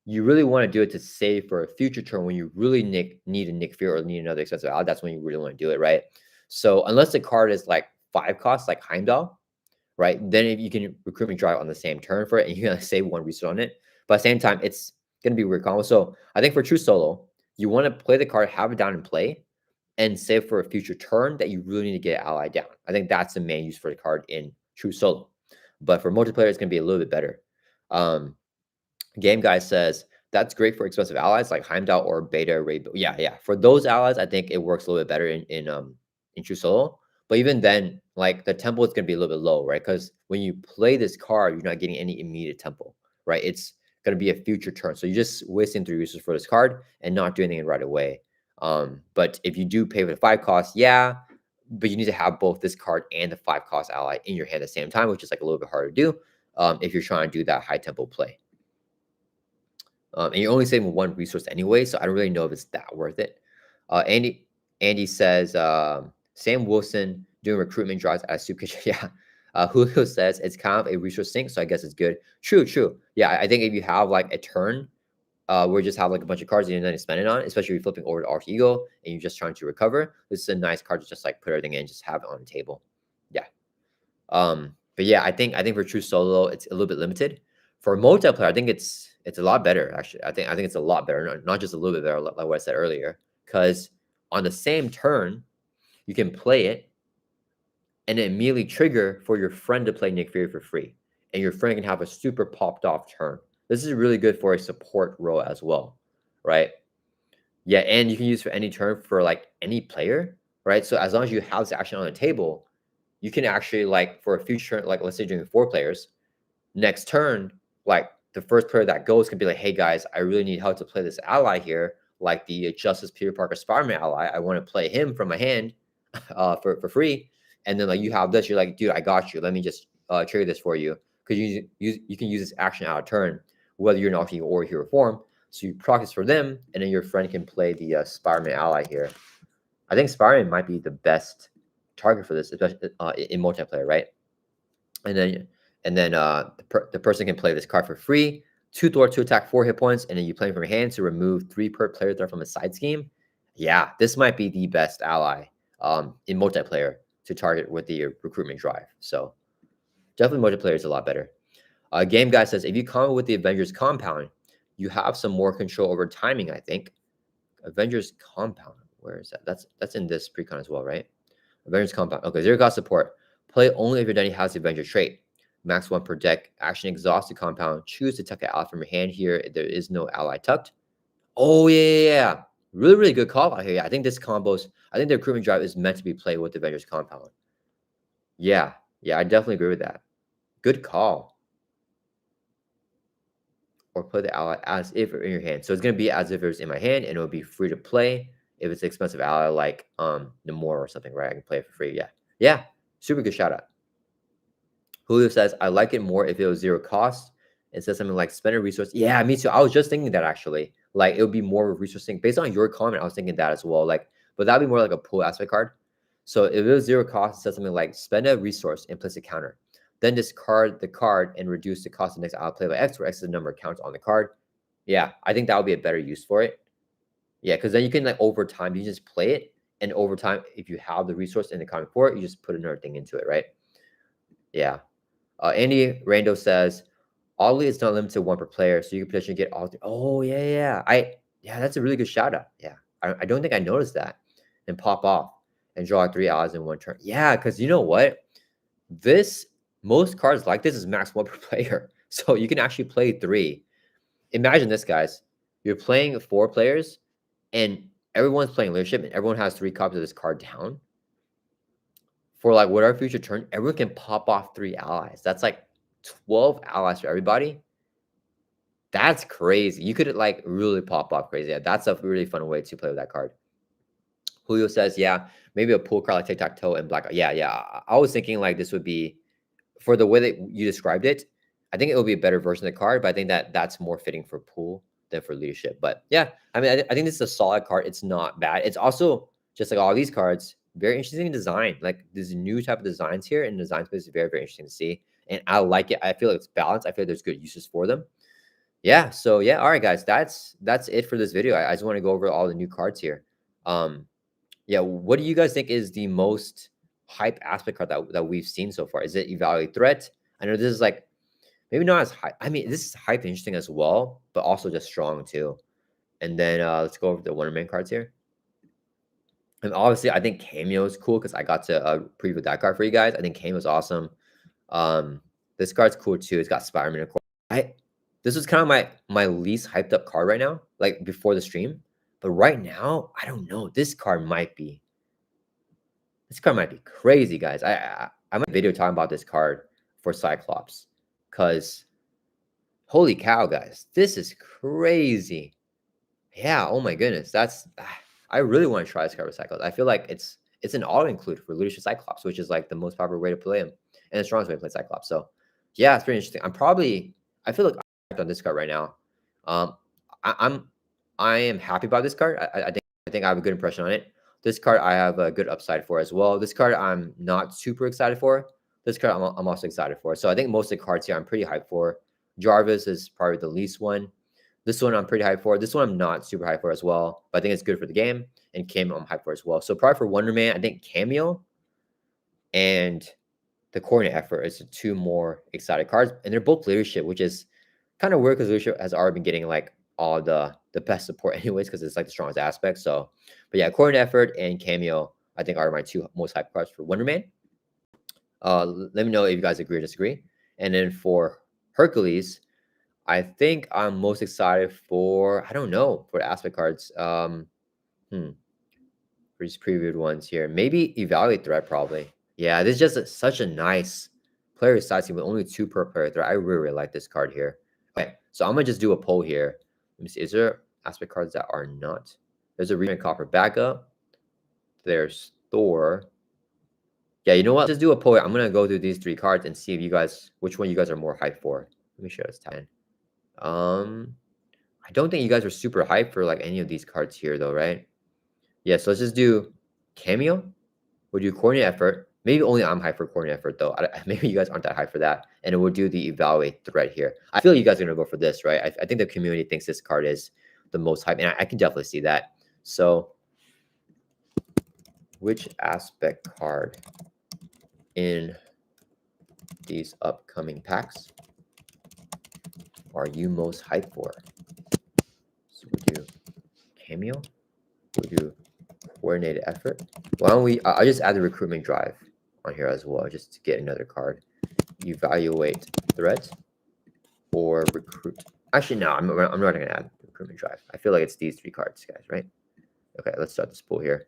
Speaker 1: You really want to do it to save for a future turn when you really need a Nick Fury or need another expensive ally. That's when you really want to do it, right? So unless the card is like 5 costs, like Heimdall, right? Then if you can recruitment drive on the same turn for it, and you're gonna save 1 resource on it. But at the same time, it's gonna be weird combo. So I think for True Solo, you want to play the card, have it down in play, and save for a future turn that you really need to get an ally down. I think that's the main use for the card in True Solo. But for multiplayer, it's gonna be a little bit better. Game Guy says that's great for expensive allies like Heimdall or Beta Ray. Yeah. For those allies, I think it works a little bit better in True Solo. But even then, like the tempo is gonna be a little bit low, right? Because when you play this card, you're not getting any immediate tempo, right? It's gonna be a future turn, so you're just wasting 3 resources for this card and not doing anything right away. But if you do pay for the 5 cost, yeah, but you need to have both this card and the 5 cost ally in your hand at the same time, which is like a little bit harder to do if you're trying to do that high tempo play. And you're only saving 1 resource anyway, so I don't really know if it's that worth it. Andy says, Sam Wilson doing recruitment drives at a soup kitchen. Yeah. Julio says it's kind of a resource sink, so I guess it's good. True. Yeah, I think if you have like a turn where you just have like a bunch of cards and you're not spending on, especially if you're flipping over to Arch Eagle and you're just trying to recover, this is a nice card to just like put everything in, just have it on the table. Yeah. But yeah, I think for True Solo, it's a little bit limited. For multiplayer, I think it's a lot better. Actually, I think it's a lot better, not just a little bit better, like what I said earlier. Because on the same turn, you can play it, and then immediately trigger for your friend to play Nick Fury for free, and your friend can have a super popped off turn. This is really good for a support role as well, right? Yeah, and you can use for any turn for like any player, right? So as long as you have this action on the table, you can actually like for a future, like let's say doing 4 players, next turn, like the first player that goes can be like, hey guys, I really need help to play this ally here, like the Justice Peter Parker Spider-Man ally. I want to play him from my hand for free. And then like you have this, you're like, dude, I got you. Let me just trigger this for you. Because you can use this action out of turn, whether you're not or hero form. So you practice for them, and then your friend can play the Spider-Man ally here. I think Spider-Man might be the best target for this, especially in multiplayer, right? And then the person can play this card for free, 2 thwart, 2 attack, 4 hit points, and then you play from your hand to remove 3 per player threat from a side scheme. Yeah, this might be the best ally in multiplayer to target with the recruitment drive. So definitely multiplayer is a lot better. Game Guy says if you combo with the Avengers compound, you have some more control over timing. I think Avengers compound. Where is that? That's in this precon as well, right? Avengers compound. Okay, 0 cost support. Play only if your Denny has the Avenger trait. Max 1 per deck. Action exhaust the compound. Choose to tuck an ally from your hand here. There is no ally tucked. Oh, yeah. Really good call out here. Yeah, I think this combos. I think the recruitment drive is meant to be played with the Avengers compound. Yeah, I definitely agree with that. Good call. Or play the ally as if in your hand. So it's going to be as if it was in my hand, and it will be free to play. If it's an expensive ally like Namor or something, right? I can play it for free. Yeah. Super good shout out. Julio says, I like it more if it was 0 cost. It says something like spend a resource. Yeah, me too. I was just thinking that actually. Like it would be more of a resource thing. Based on your comment, I was thinking that as well. Like, but that'd be more like a pull aspect card. So if it was 0 cost, it says something like spend a resource and place a counter. Then discard the card and reduce the cost of the next ally play by X, where X is the number of counts on the card. Yeah, I think that would be a better use for it. Yeah, because then you can like over time, you just play it. And over time, if you have the resource in the comic for it, you just put another thing into it, right? Yeah. Andy Rando says, oddly, it's not limited to one per player, so you can potentially get all three. Oh, yeah. Yeah, that's a really good shout out. Yeah, I don't think I noticed that. And pop off and draw 3 allies in one turn. Yeah, because you know what? Most cards like this is max 1 per player. So you can actually play 3. Imagine this, guys. You're playing 4 players, and everyone's playing leadership, and everyone has 3 copies of this card down. For like whatever future turn, everyone can pop off 3 allies. That's like 12 allies for everybody. That's crazy. You could like really pop off crazy. Yeah, that's a really fun way to play with that card. Julio says, yeah, maybe a pool card like tic-tac-toe and black. Yeah. I was thinking like this would be, for the way that you described it, I think it will be a better version of the card, but I think that that's more fitting for pool than for leadership. But yeah, I mean, I think this is a solid card. It's not bad. It's also, just like all these cards, very interesting design. Like there's new type of designs here, and the design space is very, very interesting to see. And I like it. I feel like it's balanced. I feel like there's good uses for them. Yeah. So yeah. All right, guys. That's it for this video. I just want to go over all the new cards here. Yeah. What do you guys think is the most hype aspect card that we've seen so far? Is it Evaluate Threat? I know this is like maybe not as high. I mean, this is hype interesting as well, but also just strong too. And then let's go over the Wonder Man cards here. And obviously, I think Cameo is cool because I got to preview that card for you guys. I think Cameo is awesome. This card's cool too. It's got Spider-Man. Of course. This was kind of my least hyped up card right now, like before the stream. But right now, I don't know. This card might be crazy, guys. I'm a video talking about this card for Cyclops because holy cow, guys, this is crazy. Yeah, oh my goodness, I really want to try this card with Cyclops. I feel like it's an auto include for leadership Cyclops, which is like the most popular way to play him and the strongest way to play Cyclops. So yeah, it's pretty interesting. I feel like I'm on this card right now. I am happy about this card. I think I have a good impression on it. This card I have a good upside for as well. This card I'm not super excited for. This card I'm also excited for. So I think most of the cards here I'm pretty hyped for. Jarvis is probably the least one. This one I'm pretty hyped for. This one I'm not super hyped for as well, but I think it's good for the game. And Cameo I'm hyped for as well. So probably for Wonder Man, I think Cameo and the Coordinate Effort is the 2 more excited cards. And they're both leadership, which is kind of weird because leadership has already been getting like all the best support anyways because it's like the strongest aspect. So, but yeah, Coordinate Effort and Cameo I think are my 2 most hyped cards for Wonder Man. Let me know if you guys agree or disagree. And then for Hercules, I think I'm most excited for, I don't know, for the aspect cards. For these previewed ones here. Maybe Evaluate Threat, probably. Yeah, this is just such a nice player sizing with only 2 per player threat. I really like this card here. Okay, so I'm going to just do a poll here. Let me see. Is there aspect cards that are not? There's a Reprinted Copper backup. There's Thor. Yeah, you know what? Just do a poll. I'm going to go through these 3 cards and see if you guys, which one you guys are more hyped for. Let me show this 10. I don't think you guys are super hyped for like any of these cards here though, right? Yeah, so let's just do Cameo. We'll do Coordinate Effort. Maybe only I'm hyped for Coordinate Effort though. Maybe you guys aren't that hyped for that. And then we'll do the Evaluate Threat here. I feel like you guys are going to go for this, right? I think the community thinks this card is the most hype, and I can definitely see that. So which aspect card in these upcoming packs are you most hyped for? So we'll do Cameo. We'll do Coordinated Effort. Why don't we, I'll just add the Recruitment Drive on here as well, just to get another card. Evaluate Threat or Recruit. Actually, no, I'm not going to add Recruitment Drive. I feel like it's these 3 cards, guys, right? Okay, let's start this pool here.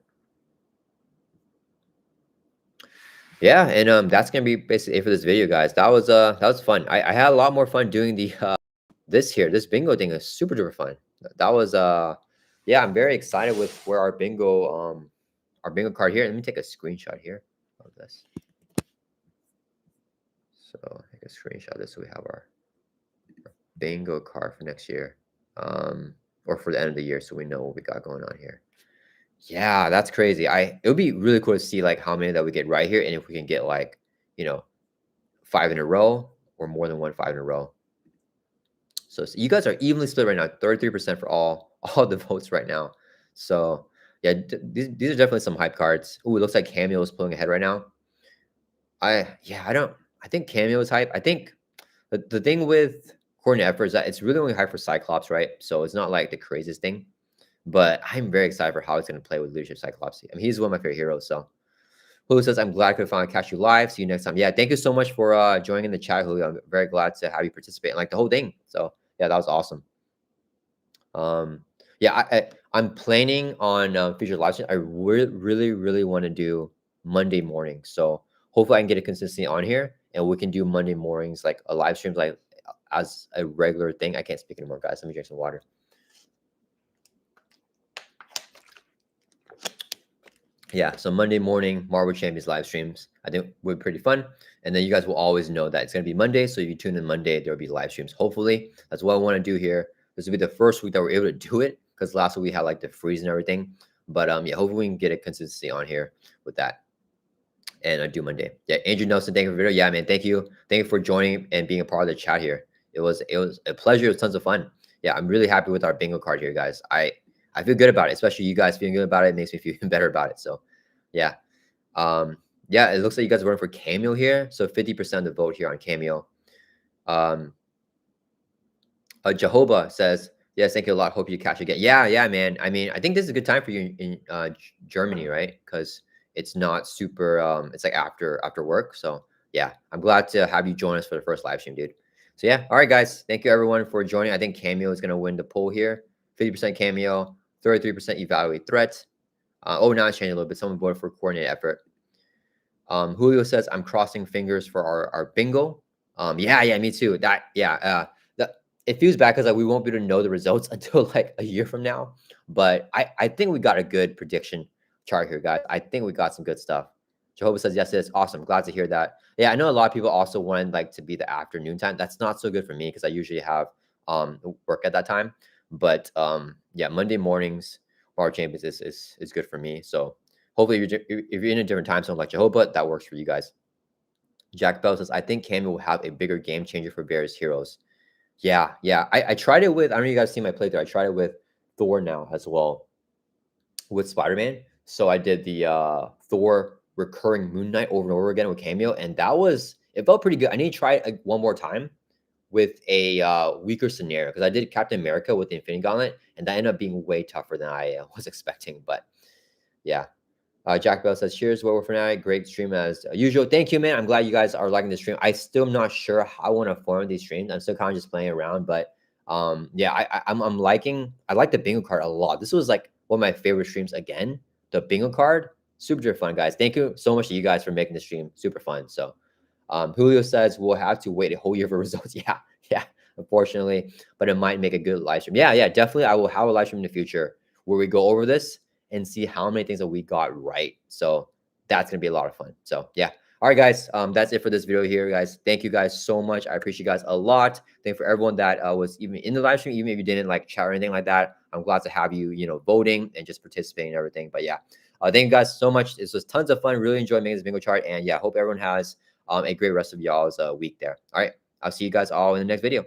Speaker 1: Yeah, and that's gonna be basically it for this video, guys. That was fun. I had a lot more fun doing the this bingo thing is super duper fun. That was yeah, I'm very excited with where our bingo card here. Let me take a screenshot here of this. So take a screenshot of this so we have our bingo card for next year, or for the end of the year, so we know what we got going on here. Yeah, that's crazy. It would be really cool to see like how many that we get right here, and if we can get like, you know, 5 in a row or more than 1 5 in a row. So you guys are evenly split right now, 33% for all the votes right now. So yeah, these are definitely some hype cards. Ooh, it looks like Cameo is pulling ahead right now. I don't I think Cameo is hype. I think the thing with coordinate effort is that it's really only hype for Cyclops, right? So it's not like the craziest thing. But I'm very excited for how it's going to play with Leadership Cyclops. I mean, he's one of my favorite heroes. So Julio says, I'm glad I could finally catch you live. See you next time. Yeah, thank you so much for joining in the chat, Julio. I'm very glad to have you participate in like the whole thing. So yeah, that was awesome. Yeah, I'm planning on future live stream. I really want to do Monday morning. So hopefully I can get a consistency on here and we can do Monday mornings, like a live stream, like as a regular thing. I can't speak anymore, guys. Let me drink some water. Yeah, so Monday morning Marvel Champions live streams, I think would be pretty fun. And then you guys will always know that it's going to be Monday. So if you tune in Monday, there'll be live streams. Hopefully, that's what I want to do here. This will be the first week that we're able to do it because last week we had like the freeze and everything. But yeah, hopefully we can get a consistency on here with that. And I do Monday. Yeah, Andrew Nelson, thank you for the video. Yeah, man, thank you. Thank you for joining and being a part of the chat here. It was a pleasure. It was tons of fun. Yeah, I'm really happy with our bingo card here, guys. I feel good about it, especially you guys feeling good about it. It makes me feel even better about it. So yeah. Yeah, it looks like you guys are voting for Cameo here. So 50% of the vote here on Cameo. Jehovah says, yes, thank you a lot. Hope you catch again. Yeah, man. I mean, I think this is a good time for you in Germany, right? Because it's not super, it's like after work. So yeah, I'm glad to have you join us for the first live stream, dude. So yeah, all right, guys. Thank you everyone for joining. I think Cameo is going to win the poll here. 50% Cameo, 33% evaluate threat. Oh, now it's changing a little bit. Someone voted for coordinated effort. Julio says, I'm crossing fingers for our bingo. Yeah, me too. It feels bad because like we won't be able to know the results until like a year from now. But I think we got a good prediction chart here, guys. I think we got some good stuff. Jehovah says, yes, it's awesome. Glad to hear that. Yeah, I know a lot of people also want like to be the afternoon time. That's not so good for me because I usually have work at that time. But yeah, Monday mornings, Bar Champions is good for me. So hopefully, if you're in a different time zone like Jehovah, that works for you guys. Jack Bell says, I think Cameo will have a bigger game changer for various heroes. Yeah. I tried it with, I don't know if you guys see my playthrough. I tried it with Thor now as well with Spider-Man. So I did the Thor recurring Moon Knight over and over again with Cameo. And it felt pretty good. I need to try it one more time with a weaker scenario because I did Captain America with the Infinity Gauntlet. And that ended up being way tougher than I was expecting. But yeah. Jack Bell says, cheers, Web-Warrior Fanatic. Great stream as usual. Thank you, man. I'm glad you guys are liking the stream. I still am not sure how I want to form these streams. I'm still kind of just playing around. But yeah, I like the bingo card a lot. This was like one of my favorite streams again. The bingo card, super fun, guys. Thank you so much to you guys for making the stream super fun. So Julio says, we'll have to wait a whole year for results. Yeah, unfortunately. But it might make a good live stream. Yeah, definitely. I will have a live stream in the future where we go over this and see how many things that we got right. So that's going to be a lot of fun. So yeah. All right, guys. That's it for this video here, guys. Thank you guys so much. I appreciate you guys a lot. Thank you for everyone that was even in the live stream, even if you didn't like chat or anything like that. I'm glad to have you, voting and just participating and everything. But yeah, thank you guys so much. This was tons of fun. Really enjoyed making this bingo chart. And yeah, hope everyone has a great rest of y'all's week there. All right. I'll see you guys all in the next video.